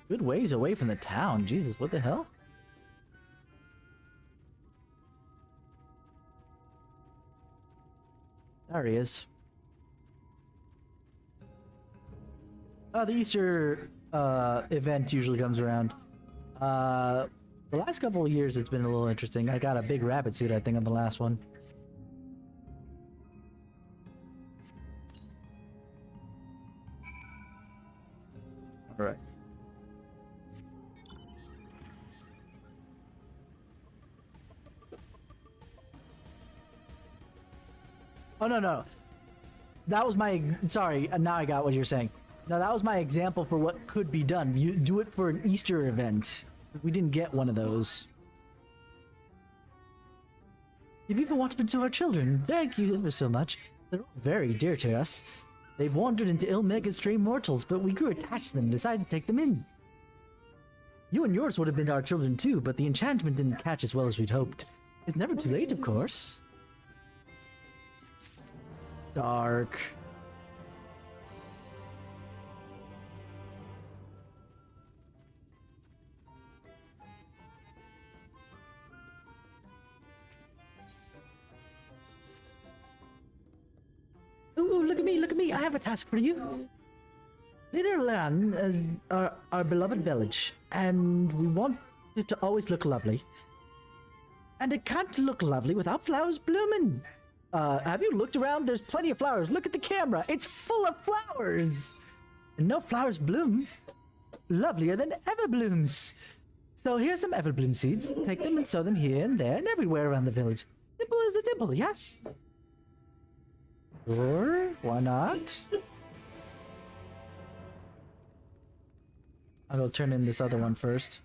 [SPEAKER 1] Good ways away from the town. Jesus, what the hell? There he is. The Easter event usually comes around. The last couple of years it's been a little interesting. I got a big rabbit suit, I think, on the last one. Alright. Oh, no. That was my... Sorry, now I got what you're saying. No, that was my example for what could be done. You do it for an Easter event. We didn't get one of those. You've even wanted to our children. Thank you ever so much. They're all very dear to us. They've wandered into Ilmeg as stray mortals, but we grew attached to them and decided to take them in. You and yours would have been our children too, but the enchantment didn't catch as well as we'd hoped. It's never too late, of course. Dark. Ooh, look at me, I have a task for you. Later land our beloved village, and we want it to always look lovely. And it can't look lovely without flowers blooming. Have you looked around? There's plenty of flowers. Look at the camera. It's full of flowers. And no flowers bloom lovelier than everblooms. So here's some everbloom seeds. Take them and sow them here and there and everywhere around the village. Simple as a dimple, yes? Sure, why not? I'll go turn in this other one first.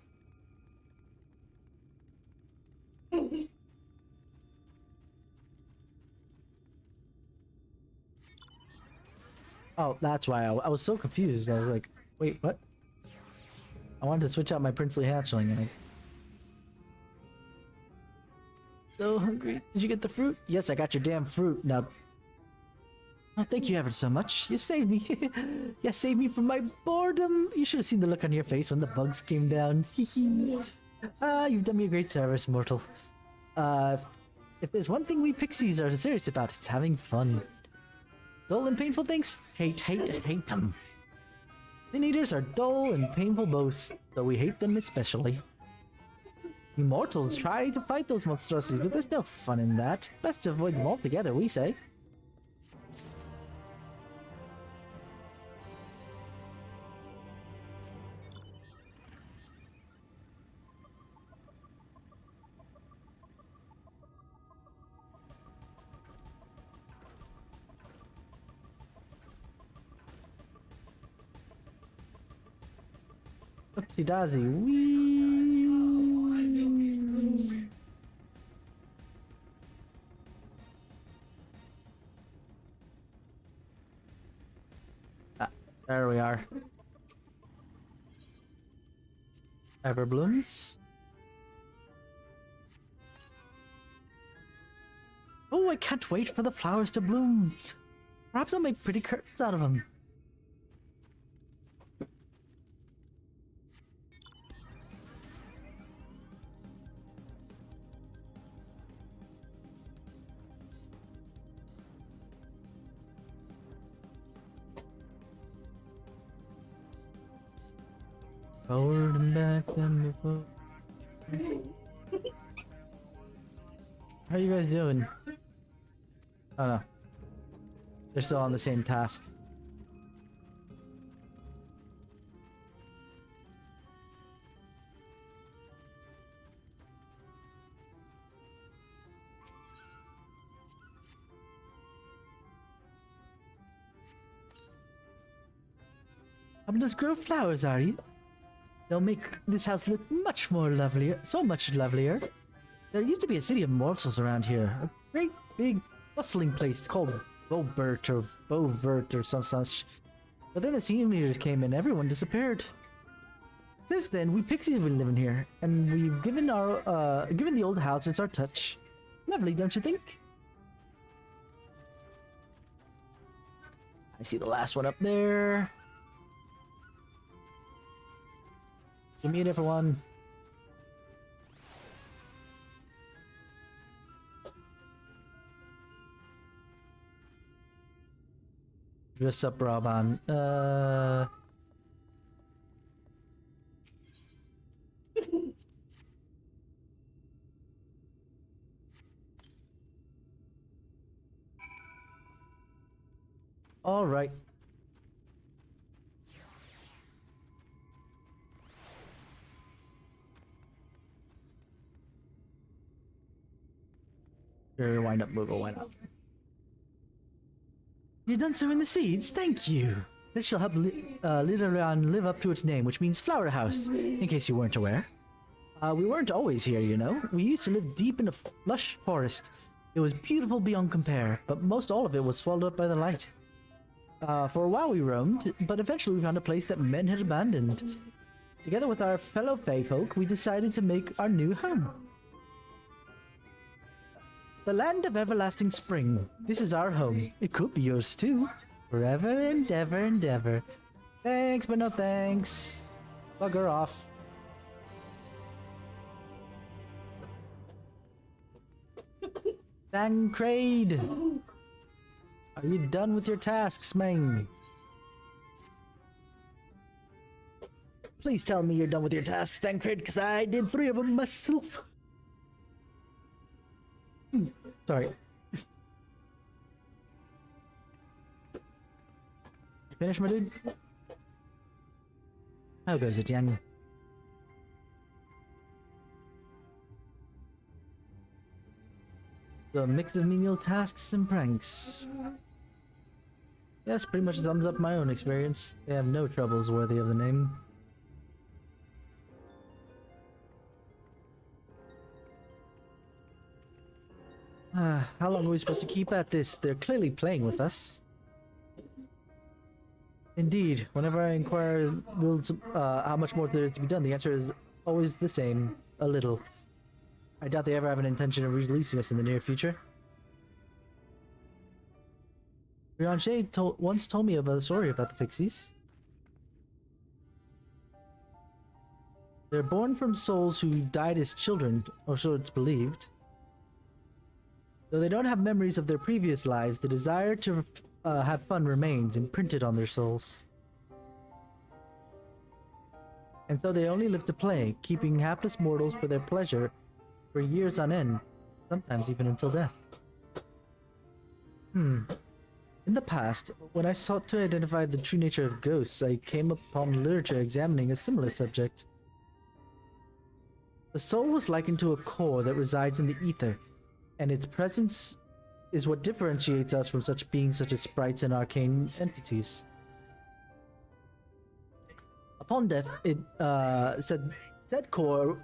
[SPEAKER 1] Oh, that's why I was so confused. I was like, wait, what? I wanted to switch out my princely hatchling and so hungry. Did you get the fruit? Yes, I got your damn fruit. Now, oh, thank you ever so much. You saved me. You saved me from my boredom. You should have seen the look on your face when the bugs came down. You've done me a great service, mortal. If there's one thing we pixies are serious about, it's having fun. Dull and painful things? Hate them. Sin eaters are dull and painful both, so we hate them especially. You mortals try to fight those monstrosities, but there's no fun in that. Best to avoid them altogether, we say. Oopsie daisy, wee. There we are. Everblooms. Oh, I can't wait for the flowers to bloom. Perhaps I'll make pretty curtains out of them. Forward and back and before. How are you guys doing? Oh no. They're still on the same task. I'm just grow flowers, are you? They'll make this house look much more lovelier, so much lovelier. There used to be a city of mortals around here. A great, big, bustling place called Bobert or Bovert or some such. But then the seniors came and everyone disappeared. Since then, we pixies have been living here, and we've given the old houses our touch. Lovely, don't you think? I see the last one up there. Give me a different one. Dress up, Raban. All right. Sure, why not, Moogle? Why not? You've done so in the seeds, thank you. This shall help Lidoran live up to its name, which means flower house, in case you weren't aware. We weren't always here, you know. We used to live deep in a lush forest. It was beautiful beyond compare, but most all of it was swallowed up by the light. For a while we roamed, but eventually we found a place that men had abandoned. Together with our fellow Fae folk, we decided to make our new home. The land of everlasting spring. This is our home. It could be yours too. Forever and ever and ever. Thanks, but no thanks. Bugger off. Thancred! Are you done with your tasks, man? Please tell me you're done with your tasks, Thancred, because I did 3 of them myself. Sorry. Finish, my dude? How goes it, young? So, a mix of menial tasks and pranks. Yes, pretty much sums up my own experience. They have no troubles worthy of the name. How long are we supposed to keep at this? They're clearly playing with us. Indeed, whenever I inquire how much more there is to be done, the answer is always the same, a little. I doubt they ever have an intention of releasing us in the near future. Rianche once told me about a story about the pixies. They're born from souls who died as children, or so it's believed. Though they don't have memories of their previous lives, the desire to have fun remains imprinted on their souls. And so they only live to play, keeping hapless mortals for their pleasure for years on end, sometimes even until death. In the past, when I sought to identify the true nature of ghosts, I came upon literature examining a similar subject. The soul was likened to a core that resides in the ether, and its presence is what differentiates us from such beings such as sprites and arcane entities. Upon death, said core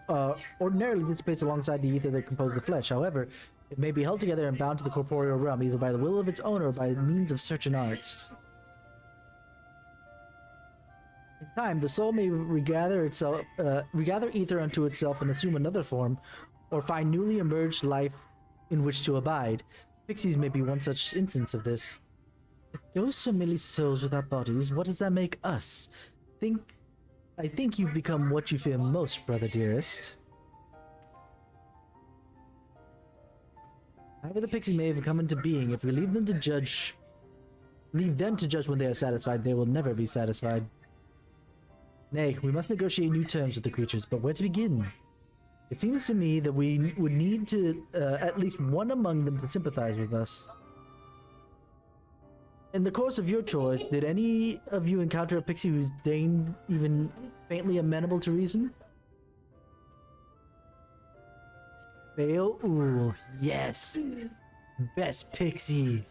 [SPEAKER 1] ordinarily dissipates alongside the ether that composes the flesh. However, it may be held together and bound to the corporeal realm either by the will of its owner or by means of certain arts. In time, the soul may regather ether unto itself and assume another form, or find newly emerged life in which to abide. Pixies may be one such instance of this. If ghosts are merely souls without bodies, what does that make us? I think you've become what you fear most, brother dearest. However the pixie may have come into being, if we leave them to judge when they are satisfied, they will never be satisfied. Nay, we must negotiate new terms with the creatures, but where to begin? It seems to me that we would need to at least one among them to sympathize with us. In the course of your chores, did any of you encounter a pixie who's deigned even faintly amenable to reason? Beowulf, yes! Best pixie!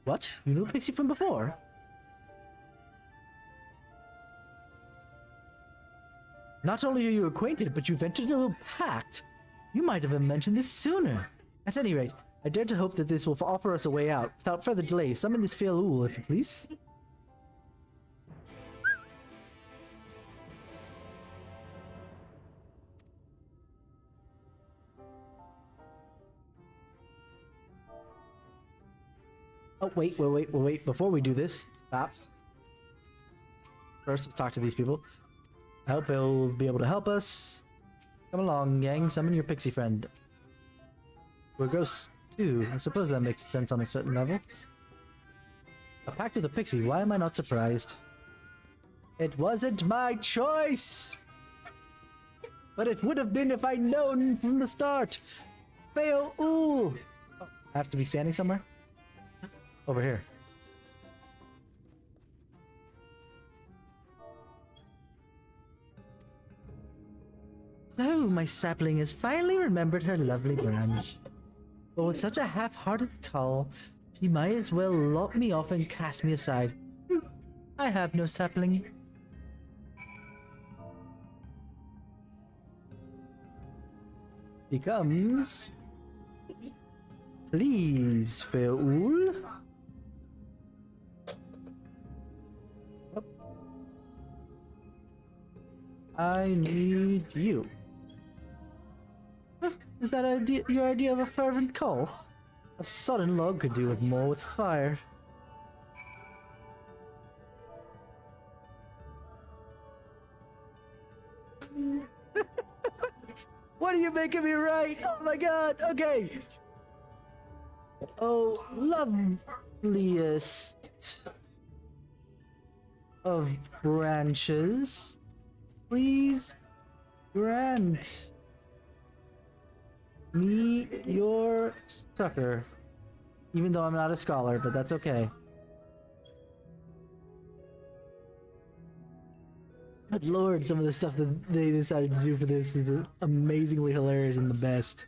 [SPEAKER 1] What? You knew a pixie from before? Not only are you acquainted, but you've entered into a pact. You might have mentioned this sooner. At any rate, I dare to hope that this will offer us a way out. Without further delay, summon this Feal, if you please. Oh, wait. Before we do this, stop. First, let's talk to these people. I hope they'll be able to help us. Come along, gang. Summon your pixie friend. We're ghosts too. I suppose that makes sense on a certain level. A pact with a pixie. Why am I not surprised? It wasn't my choice! But it would have been if I'd known from the start. Fail! Ooh! Oh, I have to be standing somewhere? Over here. So, my sapling has finally remembered her lovely branch. But with such a half-hearted call, she might as well lock me off and cast me aside. I have no sapling. Becomes... Please, Feul. I need you. Is that your idea of a fervent call? A sodden log could do with more with fire. What are you making me write? Oh my god, okay. Oh, loveliest of branches, please grant me your succor. Even though I'm not a scholar, but that's okay. Good lord, some of the stuff that they decided to do for this is amazingly hilarious and the best.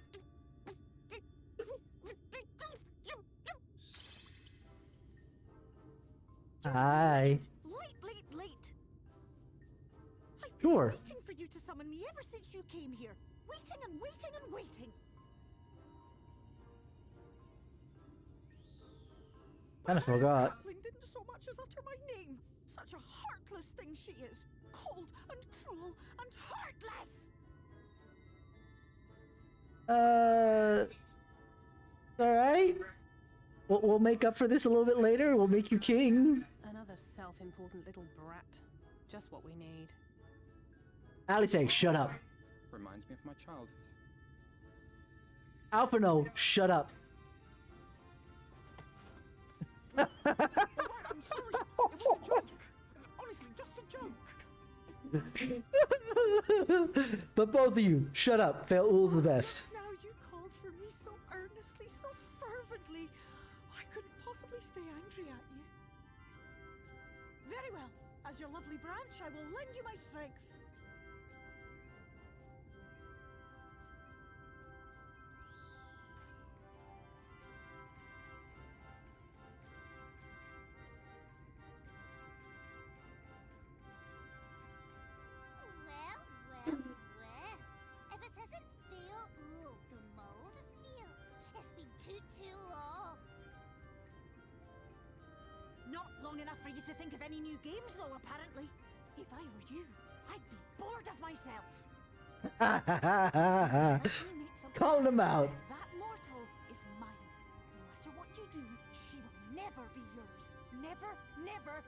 [SPEAKER 1] Hi.
[SPEAKER 18] Late.
[SPEAKER 1] Sure.
[SPEAKER 18] Waiting for you to summon me ever since you came here. Waiting and waiting.
[SPEAKER 1] Kinda forgot.
[SPEAKER 18] Sapling didn't so much as utter my name. Such a heartless thing she is. Cold and cruel and heartless.
[SPEAKER 1] Alright. We'll make up for this a little bit later. We'll make you king.
[SPEAKER 9] Another self-important little brat. Just what we need.
[SPEAKER 1] Alice, shut up.
[SPEAKER 7] Reminds me of my childhood.
[SPEAKER 1] Alphino, shut up.
[SPEAKER 18] I'm sorry. It was a joke. Honestly, just a joke.
[SPEAKER 1] But both of you, shut up. Feul's the best.
[SPEAKER 18] Now you called for me so earnestly, so fervently. I couldn't possibly stay angry at you. Very well. As your lovely branch, I will lend you my strength.
[SPEAKER 19] Well. If it isn't Feal, the mold Feal. It's been too long.
[SPEAKER 18] Not long enough for you to think of any new games, though, apparently. If I were you, I'd be bored of myself.
[SPEAKER 1] Calling him out.
[SPEAKER 18] That mortal is mine. No matter what you do, she will never be yours. Never, ever!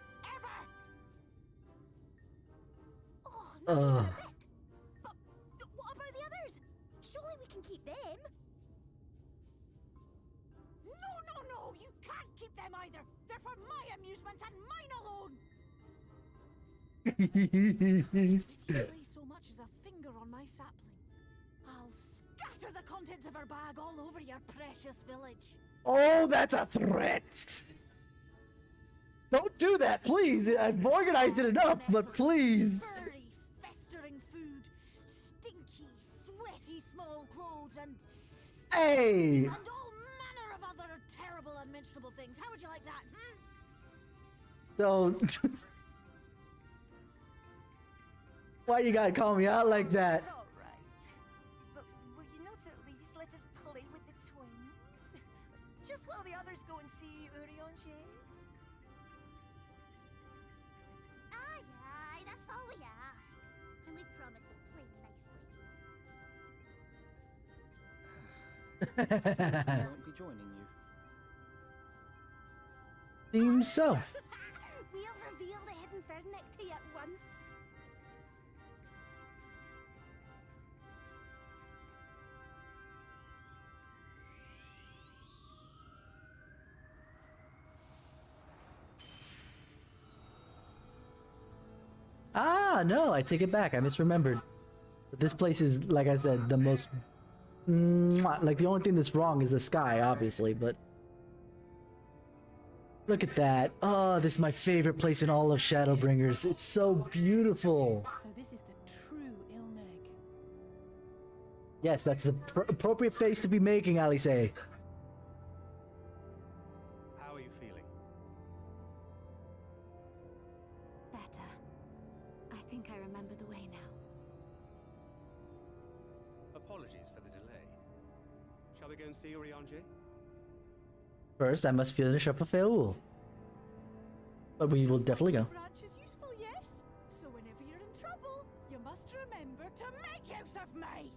[SPEAKER 3] Oh, not even a bit. But what about the others? Surely we can keep them.
[SPEAKER 18] No, you can't keep them either. They're for my amusement and mine alone. Lay so much as a finger on my sapling, I'll scatter the contents of her bag all over your precious village.
[SPEAKER 1] Oh, that's a threat. Don't do that, please. I've organized it enough, but please.
[SPEAKER 18] Furry, festering food, stinky, sweaty small clothes, and...
[SPEAKER 1] Hey!
[SPEAKER 18] And all manner of other terrible, unmentionable things. How would you like that,
[SPEAKER 1] Don't. Why you gotta call me out like that?
[SPEAKER 18] It's all right. But will you not at least let us play with the twins? the others go and see Urianger?
[SPEAKER 19] Aye, aye, that's all we ask. And we promise we'll play nicely.
[SPEAKER 7] I won't be joining you.
[SPEAKER 1] Seems so.
[SPEAKER 18] We'll reveal the hidden Vernick to you at once.
[SPEAKER 1] Ah, no, I take it back. I misremembered. But this place is, like I said, the most... Like, the only thing that's wrong is the sky, obviously, but... Look at that. Oh, this is my favorite place in all of Shadowbringers. It's so beautiful.
[SPEAKER 9] So this is the true Ilmeg.
[SPEAKER 1] Yes, that's the appropriate face to be making, Alice.
[SPEAKER 17] How are you feeling?
[SPEAKER 3] Better. I think I remember the way now.
[SPEAKER 17] Apologies for the delay. Shall we go and see Urianger?
[SPEAKER 1] First, I must finish up a Feul. But we will definitely go.
[SPEAKER 18] Branch is useful, yes. So whenever you're in trouble, you must remember to make use of me.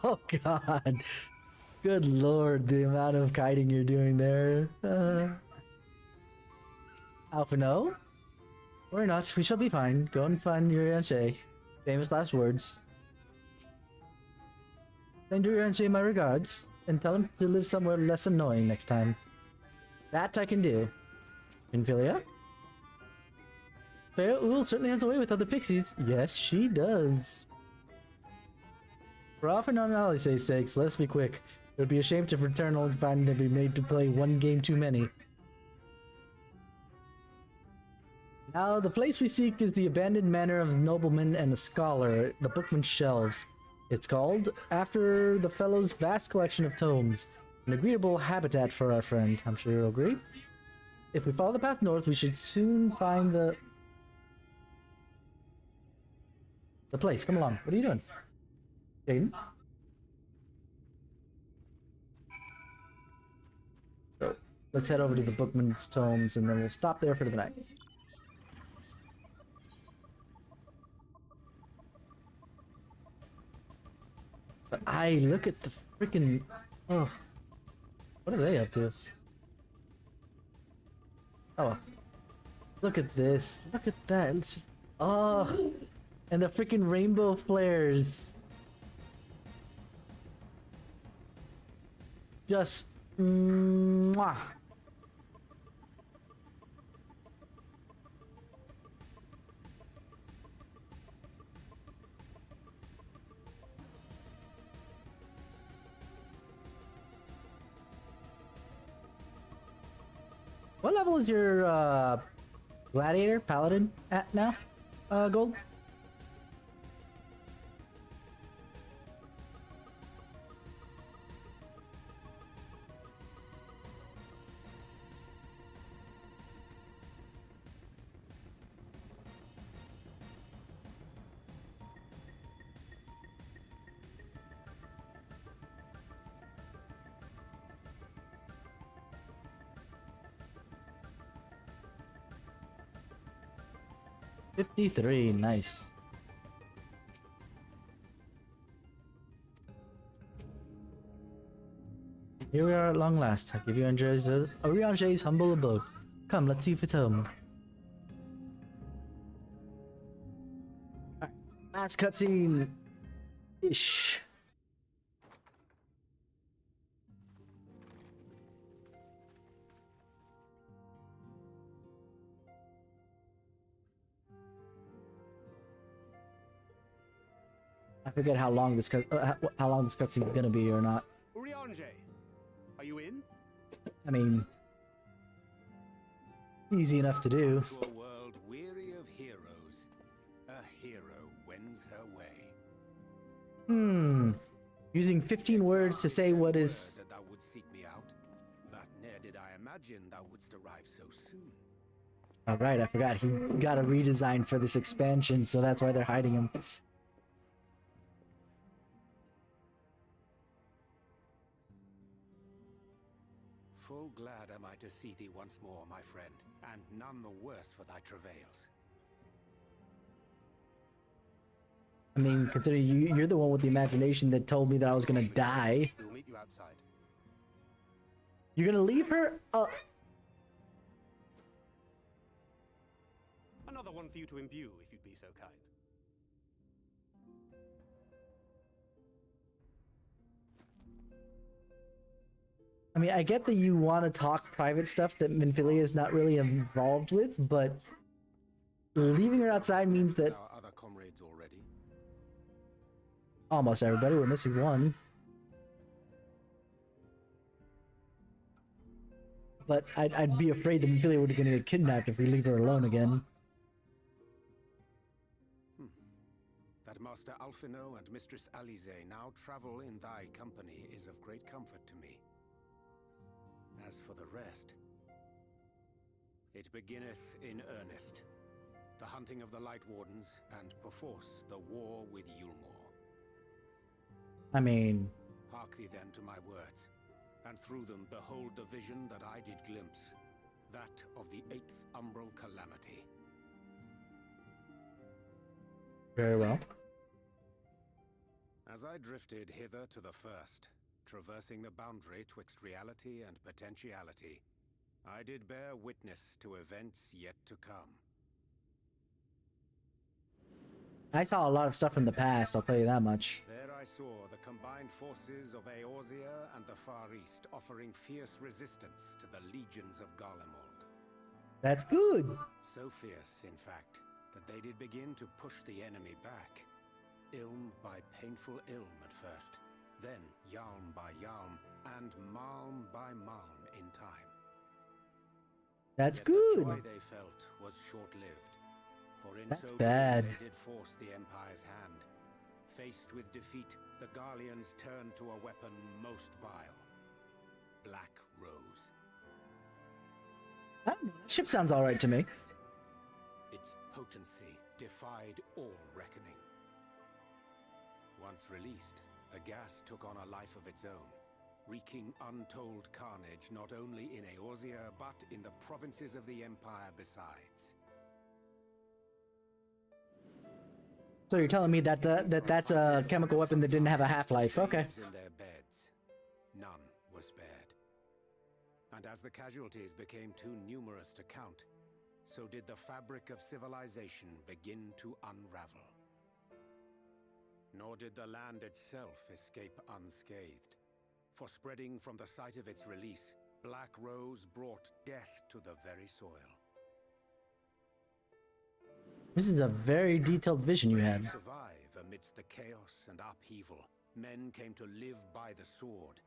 [SPEAKER 1] Oh god. Good lord, the amount of kiting you're doing there. Alpha, no? Worry not, we shall be fine. Go and find Urianger. Famous last words. Send Urianger my regards, and tell him to live somewhere less annoying next time. That I can do. Infilia? Feul certainly has a way with other pixies. Yes, she does. For often on Alice's sakes, let's be quick. It would be a shame to return old friend and be made to play one game too many. Now, the place we seek is the abandoned manor of a nobleman and a scholar, the Bookman's Shelves. It's called after the fellow's vast collection of tomes. An agreeable habitat for our friend, I'm sure you'll agree. If we follow the path north, we should soon find the place. Come along. What are you doing? Jaden? So, let's head over to the Bookman's Tomes and then we'll stop there for the night. But I look at the freaking... Oh. What are they up to? Oh. Look at this. Look at that. It's just... Oh. And the freaking rainbow flares. Just... Mwah. What level is your gladiator paladin at now? Gold? $53, nice. Here we are at long last. I give you Urianger's humble abode. Come, let's see if it's home. Alright, last cutscene. Ish. I forget how long this cutscene is gonna be or not.
[SPEAKER 17] Urianger, are you in?
[SPEAKER 1] I mean, easy enough to do.
[SPEAKER 2] To a world weary of heroes, a hero wends her way.
[SPEAKER 1] Using 15 words to say what is...
[SPEAKER 2] That thou wouldst seek me out, but ne'er did I imagine thou wouldst arrive so soon.
[SPEAKER 1] All right, I forgot he got a redesign for this expansion, so that's why they're hiding him.
[SPEAKER 2] Full glad am I to see thee once more, my friend, and none the worse for thy travails.
[SPEAKER 1] I mean, considering you're the one with the imagination that told me that I was gonna die.
[SPEAKER 17] We'll meet you outside.
[SPEAKER 1] You're gonna leave her?
[SPEAKER 17] Another one for you to imbue, if you'd be so kind.
[SPEAKER 1] I mean, I get that you want to talk private stuff that Minfilia is not really involved with, but leaving her outside means that
[SPEAKER 2] Our other comrades already.
[SPEAKER 1] almost everybody, we're missing one. But I'd be afraid that Minfilia would gonna get kidnapped if we leave her alone again.
[SPEAKER 2] That Master Alphino and Mistress Alize now travel in thy company is of great comfort to me. As for the rest, it beginneth in earnest. The hunting of the Light Wardens, and perforce the war with Yulmore.
[SPEAKER 1] I mean...
[SPEAKER 2] Hark thee then to my words, and through them behold the vision that I did glimpse, that of the 8th Umbral Calamity.
[SPEAKER 1] Very well.
[SPEAKER 2] As I drifted hither to the first, traversing the boundary twixt reality and potentiality, I did bear witness to events yet to come.
[SPEAKER 1] I saw a lot of stuff in the past, I'll tell you that much.
[SPEAKER 2] There I saw the combined forces of Eorzea and the Far East offering fierce resistance to the legions of Garlemald.
[SPEAKER 1] That's good!
[SPEAKER 2] So fierce, in fact, that they did begin to push the enemy back. Ilm by painful ilm at first, then Yalm by Yalm, and Malm by Malm in time.
[SPEAKER 1] That's
[SPEAKER 2] Yet
[SPEAKER 1] good!
[SPEAKER 2] The joy they felt was short-lived, for in
[SPEAKER 1] That's
[SPEAKER 2] so
[SPEAKER 1] bad.
[SPEAKER 2] doing they did force the Empire's hand. Faced with defeat, the Garleans turned to a weapon most vile. Black Rose.
[SPEAKER 1] I don't know, that ship sounds alright to me.
[SPEAKER 2] Its potency defied all reckoning. Once released, the gas took on a life of its own, wreaking untold carnage not only in Eorzea, but in the provinces of the Empire besides.
[SPEAKER 1] So you're telling me that that's a chemical weapon that didn't have a half-life, okay.
[SPEAKER 2] In their beds, none were spared. And as the casualties became too numerous to count, so did the fabric of civilization begin to unravel. Nor did the land itself escape unscathed, for spreading from the site of its release, Black Rose brought death to the very soil.
[SPEAKER 1] This is a very detailed vision you had.
[SPEAKER 2] To survive amidst the chaos and upheaval, men came to live by the sword,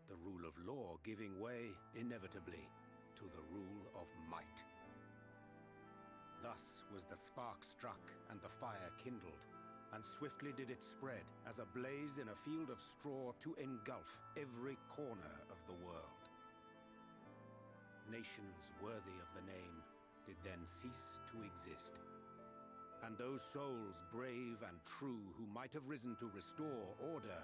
[SPEAKER 2] the rule of law giving way, inevitably, to the rule of might. Thus was the spark struck and the fire kindled, and swiftly did it spread as a blaze in a field of straw to engulf every corner of the world. Nations worthy of the name did then cease to exist, and those souls brave and true who might have risen to restore order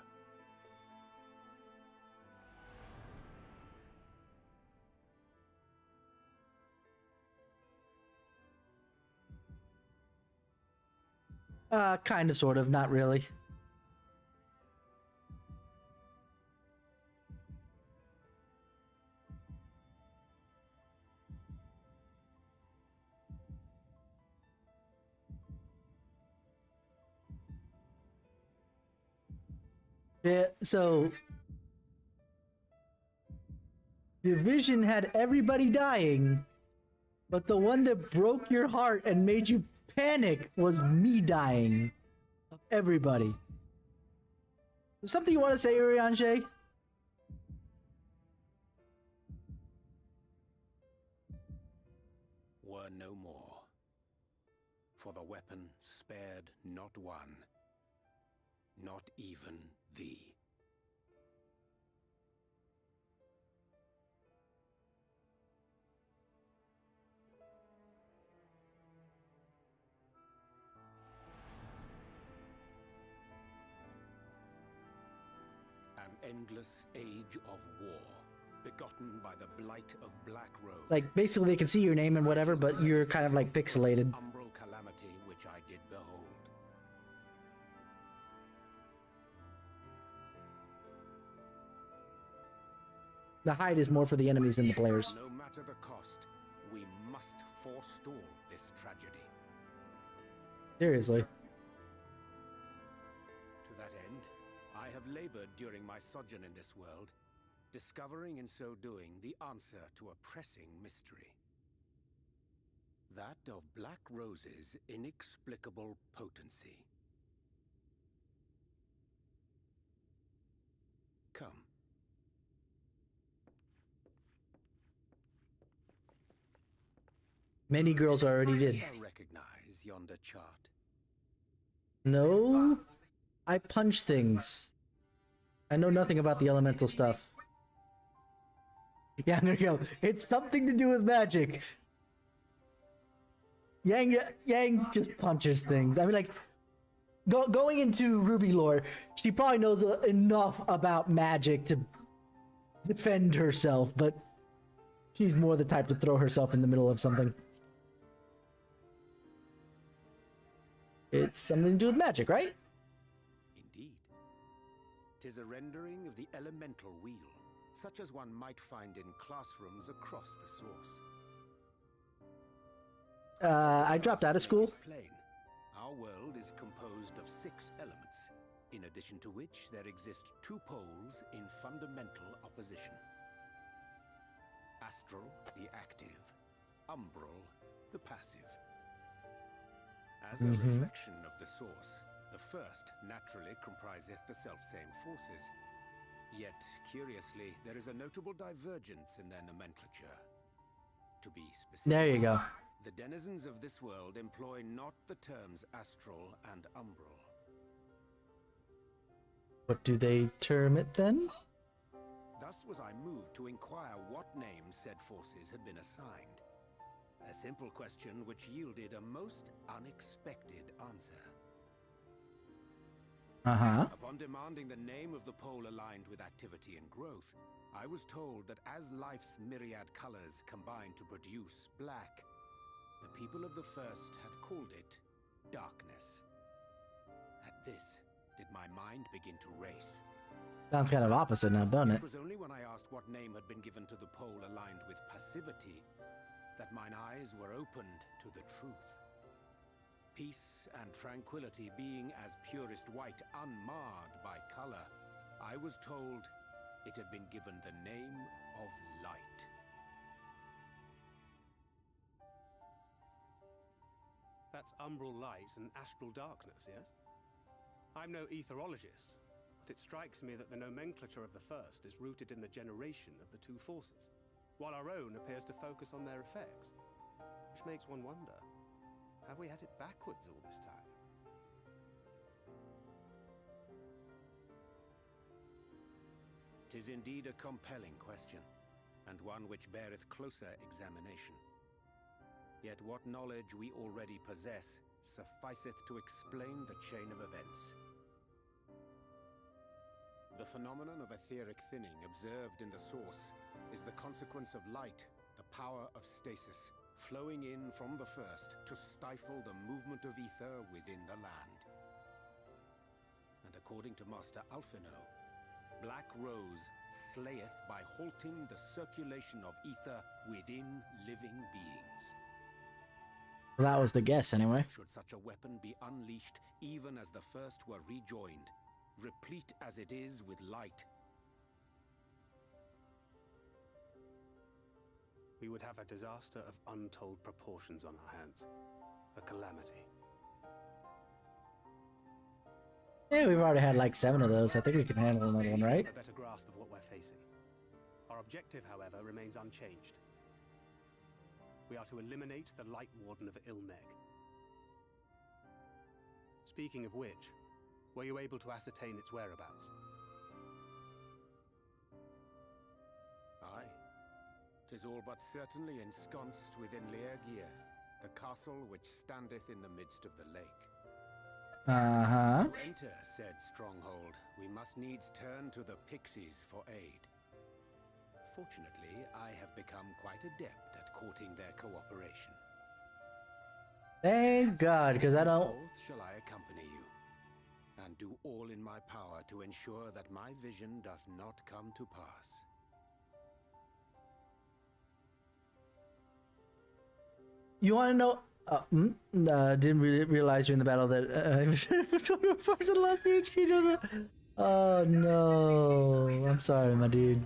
[SPEAKER 1] Kind of, sort of, not really. Yeah, so... the vision had everybody dying, but the one that broke your heart and made you panic was me dying. Of everybody. Something you want to say, Urianger?
[SPEAKER 2] were no more. For the weapon spared not one, not even thee. endless age of war, begotten by the blight of Black Rose.
[SPEAKER 1] Like, basically they can see your name and whatever, but you're kind of like pixelated.
[SPEAKER 2] Umbral calamity which I did behold.
[SPEAKER 1] The hide is more for the enemies than the players.
[SPEAKER 2] No matter the cost, we must forestall this tragedy.
[SPEAKER 1] Seriously.
[SPEAKER 2] To that end, I have labored during my sojourn in this world, discovering in so doing the answer to a pressing mystery. That of Black Rose's inexplicable potency. Come.
[SPEAKER 1] Many girls already did.
[SPEAKER 2] I recognize yonder chart.
[SPEAKER 1] No, I punch things. I know nothing about the elemental stuff. Yeah, there you go. It's something to do with magic. Yang just punches things. I mean, like, going into Ruby lore, she probably knows enough about magic to defend herself, but she's more the type to throw herself in the middle of something. It's something to do with magic, right?
[SPEAKER 2] Indeed. 'Tis a rendering of the elemental wheel, such as one might find in classrooms across the source.
[SPEAKER 1] I dropped out of school.
[SPEAKER 2] Plain. Our world is composed of 6 elements, in addition to which there exist 2 poles in fundamental opposition. Astral, the active. Umbral, the passive. As a reflection of the source, the first naturally compriseth the selfsame forces. Yet, curiously, there is a notable divergence in their nomenclature. To be specific,
[SPEAKER 1] There you go.
[SPEAKER 2] the denizens of this world employ not the terms astral and umbral.
[SPEAKER 1] What do they term it then?
[SPEAKER 2] Thus was I moved to inquire what names said forces had been assigned. A simple question which yielded a most unexpected answer. Upon demanding the name of the pole aligned with activity and growth, I was told that as life's myriad colors combine to produce black, the people of the first had called it darkness. At this, did my mind begin to race.
[SPEAKER 1] Sounds kind of opposite now, doesn't it?
[SPEAKER 2] It was only when I asked what name had been given to the pole aligned with passivity that mine eyes were opened to the truth. Peace and tranquility being as purest white, unmarred by color, I was told it had been given the name of light.
[SPEAKER 17] That's umbral light and astral darkness, yes? I'm no etherologist, but it strikes me that the nomenclature of the first is rooted in the generation of the 2 forces, while our own appears to focus on their effects. Which makes one wonder, have we had it backwards all this time?
[SPEAKER 2] 'Tis indeed a compelling question, and one which beareth closer examination. Yet what knowledge we already possess sufficeth to explain the chain of events. The phenomenon of etheric thinning observed in the source is the consequence of light, the power of stasis, flowing in from the first to stifle the movement of ether within the land. And according to Master Alphino, Black Rose slayeth by halting the circulation of ether within living beings.
[SPEAKER 1] Well, that was the guess, anyway.
[SPEAKER 2] Should such a weapon be unleashed even as the first were rejoined, replete as it is with light,
[SPEAKER 17] We would have a disaster of untold proportions on our hands. A calamity.
[SPEAKER 1] Yeah, we've already had like 7 of those. I think we can handle another one, right?
[SPEAKER 17] A better grasp of what we're facing. Our objective, however, remains unchanged. We are to eliminate the Light Warden of Ilmeg. Speaking of which, were you able to ascertain its whereabouts?
[SPEAKER 2] Aye. 'Tis all but certainly ensconced within Leergear, the castle which standeth in the midst of the lake.
[SPEAKER 1] Uh-huh.
[SPEAKER 20] To enter said stronghold, we must needs turn to the pixies for aid. Fortunately, I have become quite adept at courting their cooperation.
[SPEAKER 1] Thank God, because I don't...
[SPEAKER 20] Henceforth shall I accompany you, and do all in my power to ensure that my vision doth not come to pass.
[SPEAKER 1] You want to know? Didn't realize during the battle that I lost the HP. Oh no! I'm sorry, my dude.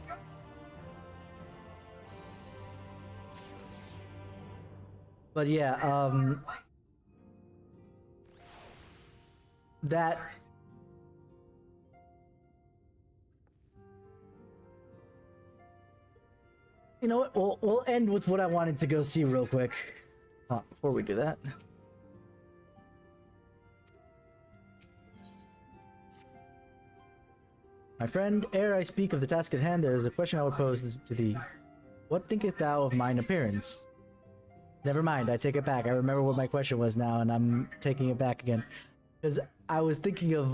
[SPEAKER 1] But yeah, that. You know what? We'll end with what I wanted to go see real quick. Before we do that. My friend, ere I speak of the task at hand, there is a question I would pose to thee. What thinkest thou of mine appearance? Never mind, I take it back. I remember what my question was now, and I'm taking it back again. Because I was thinking of,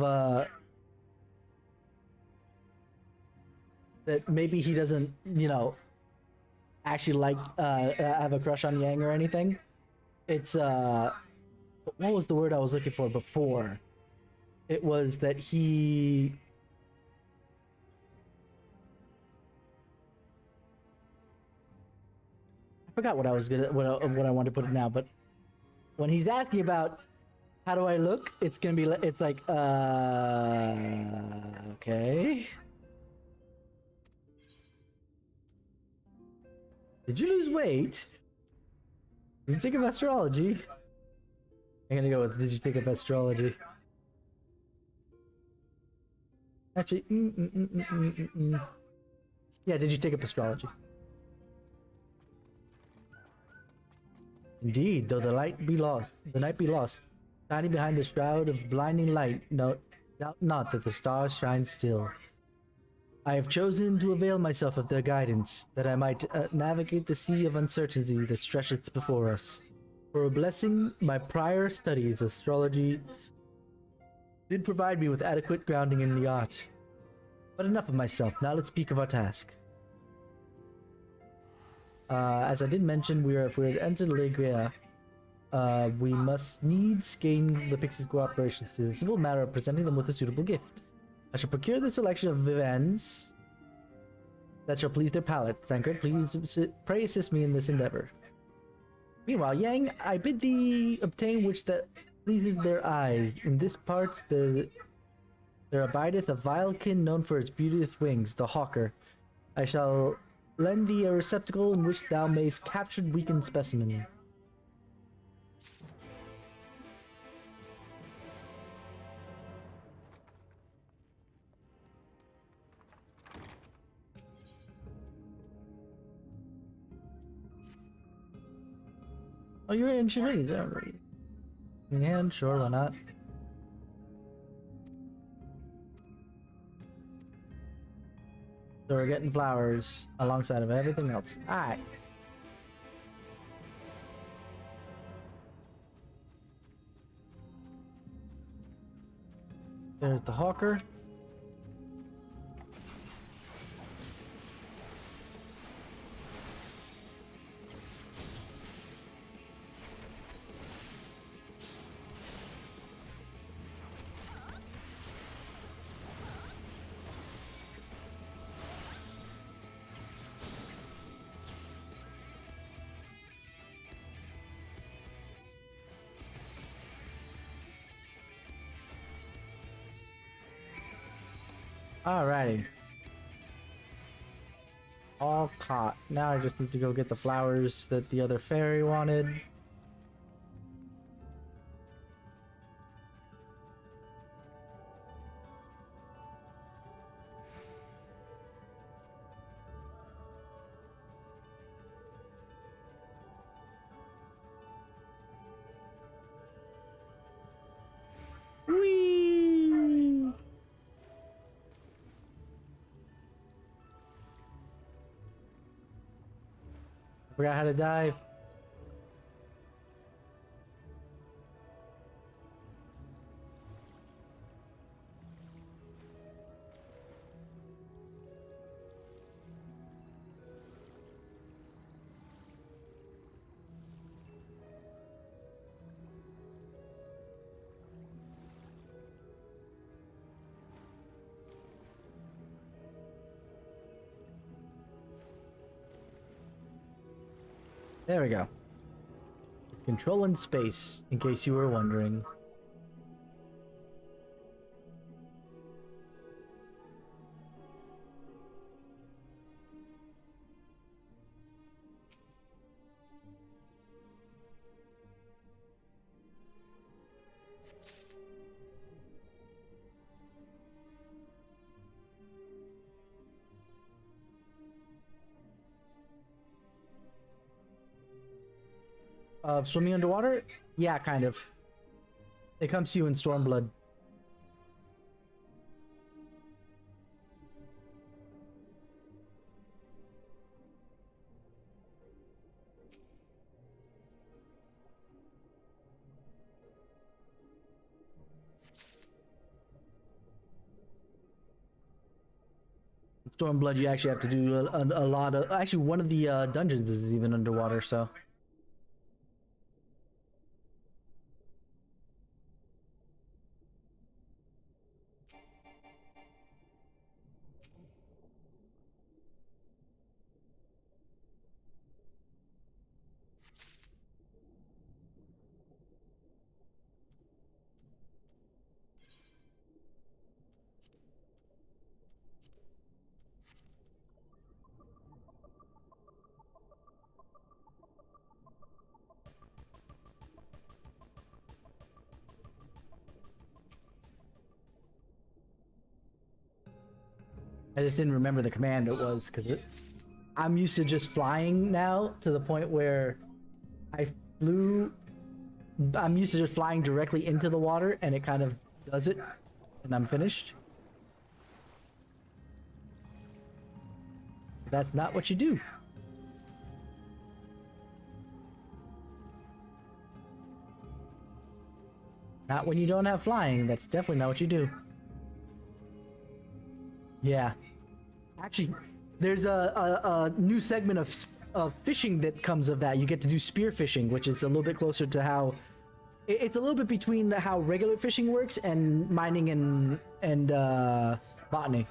[SPEAKER 1] that maybe he doesn't, you know, actually like, have a crush on Yang or anything. It's, what was the word I was looking for before? It was that he... I forgot what I was gonna, what I wanted to put it now, but when he's asking about how do I look, it's gonna be, it's like, okay. Did you lose weight? Did you take up astrology? I'm gonna go with, did you take up astrology? Actually, yeah, did you take up astrology? Indeed, though the night be lost, shining behind the shroud of blinding light, no, doubt not that the stars shine still. I have chosen to avail myself of their guidance, that I might navigate the sea of uncertainty that stretcheth before us. For a blessing, my prior studies of astrology did provide me with adequate grounding in the art. But enough of myself, now let's speak of our task. As I did mention, if we're to enter Legria, we must needs gain the Pixies' cooperation. It is a simple matter of presenting them with a suitable gift. I shall procure the selection of vivans that shall please their palate. Thancred, please pray assist me in this endeavor. Meanwhile, Yang, I bid thee obtain which that pleases their eyes. In this part there abideth a vilekin known for its beauteous wings, the hawker. I shall lend thee a receptacle in which thou mayst capture weakened specimen. Oh, you're in Chinese, aren't you? Yeah, sure, why not? So we're getting flowers alongside of everything else. Alright. There's the hawker. Alrighty. All caught. Now I just need to go get the flowers that the other fairy wanted. Whee! Forgot how to dive. There we go. It's controlling space, in case you were wondering. Swimming underwater? Yeah, kind of. It comes to you in Stormblood. Stormblood, you actually have to do a lot of... Actually, one of the dungeons is even underwater, so... I just didn't remember the command it was, because I'm used to just flying now, to the point where I'm used to just flying directly into the water, and it kind of does it, and I'm finished. That's not what you do. Not when you don't have flying. That's definitely not what you do. Yeah. Actually, there's a new segment of fishing that comes of that. You get to do spear fishing, which is a little bit closer to how... It's a little bit between how regular fishing works and mining and botany.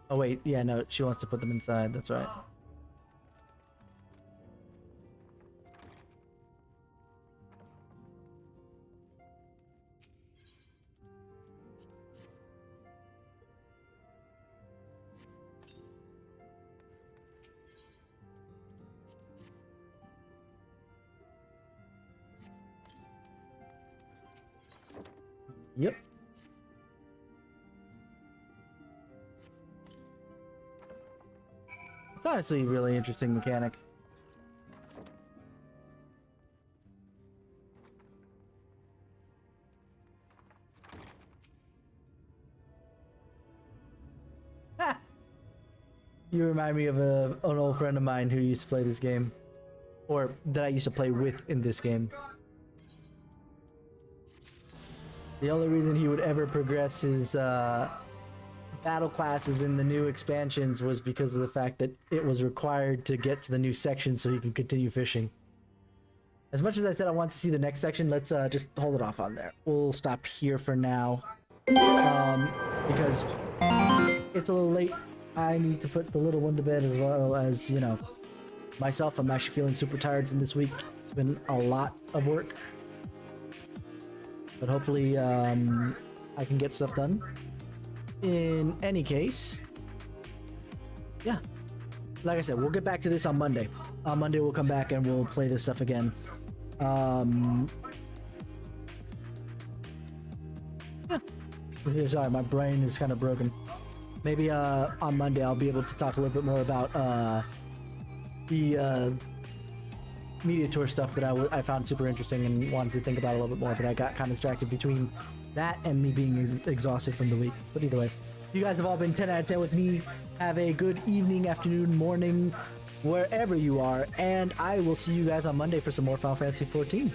[SPEAKER 1] Oh wait, yeah, no, she wants to put them inside, that's right. Yep. It's honestly a really interesting mechanic. Ha! You remind me of an old friend of mine who used to play this game. Or that I used to play with in this game. The only reason he would ever progress his battle classes in the new expansions was because of the fact that it was required to get to the new section so he could continue fishing. As much as I said I want to see the next section, let's just hold it off on there. We'll stop here for now. Because it's a little late. I need to put the little one to bed, as well as, you know, myself. I'm actually feeling super tired from this week. It's been a lot of work. But hopefully I can get stuff done. In any case, yeah, like I said, we'll get back to this on Monday. On Monday we'll come back and we'll play this stuff again. Yeah. Sorry, my brain is kind of broken. Maybe on Monday I'll be able to talk a little bit more about the media tour stuff that I found super interesting and wanted to think about a little bit more, but I got kind of distracted between that and me being exhausted from the week. But either way, you guys have all been 10 out of 10 with me. Have a good evening, afternoon, morning, wherever you are, and I will see you guys on Monday for some more Final Fantasy XIV.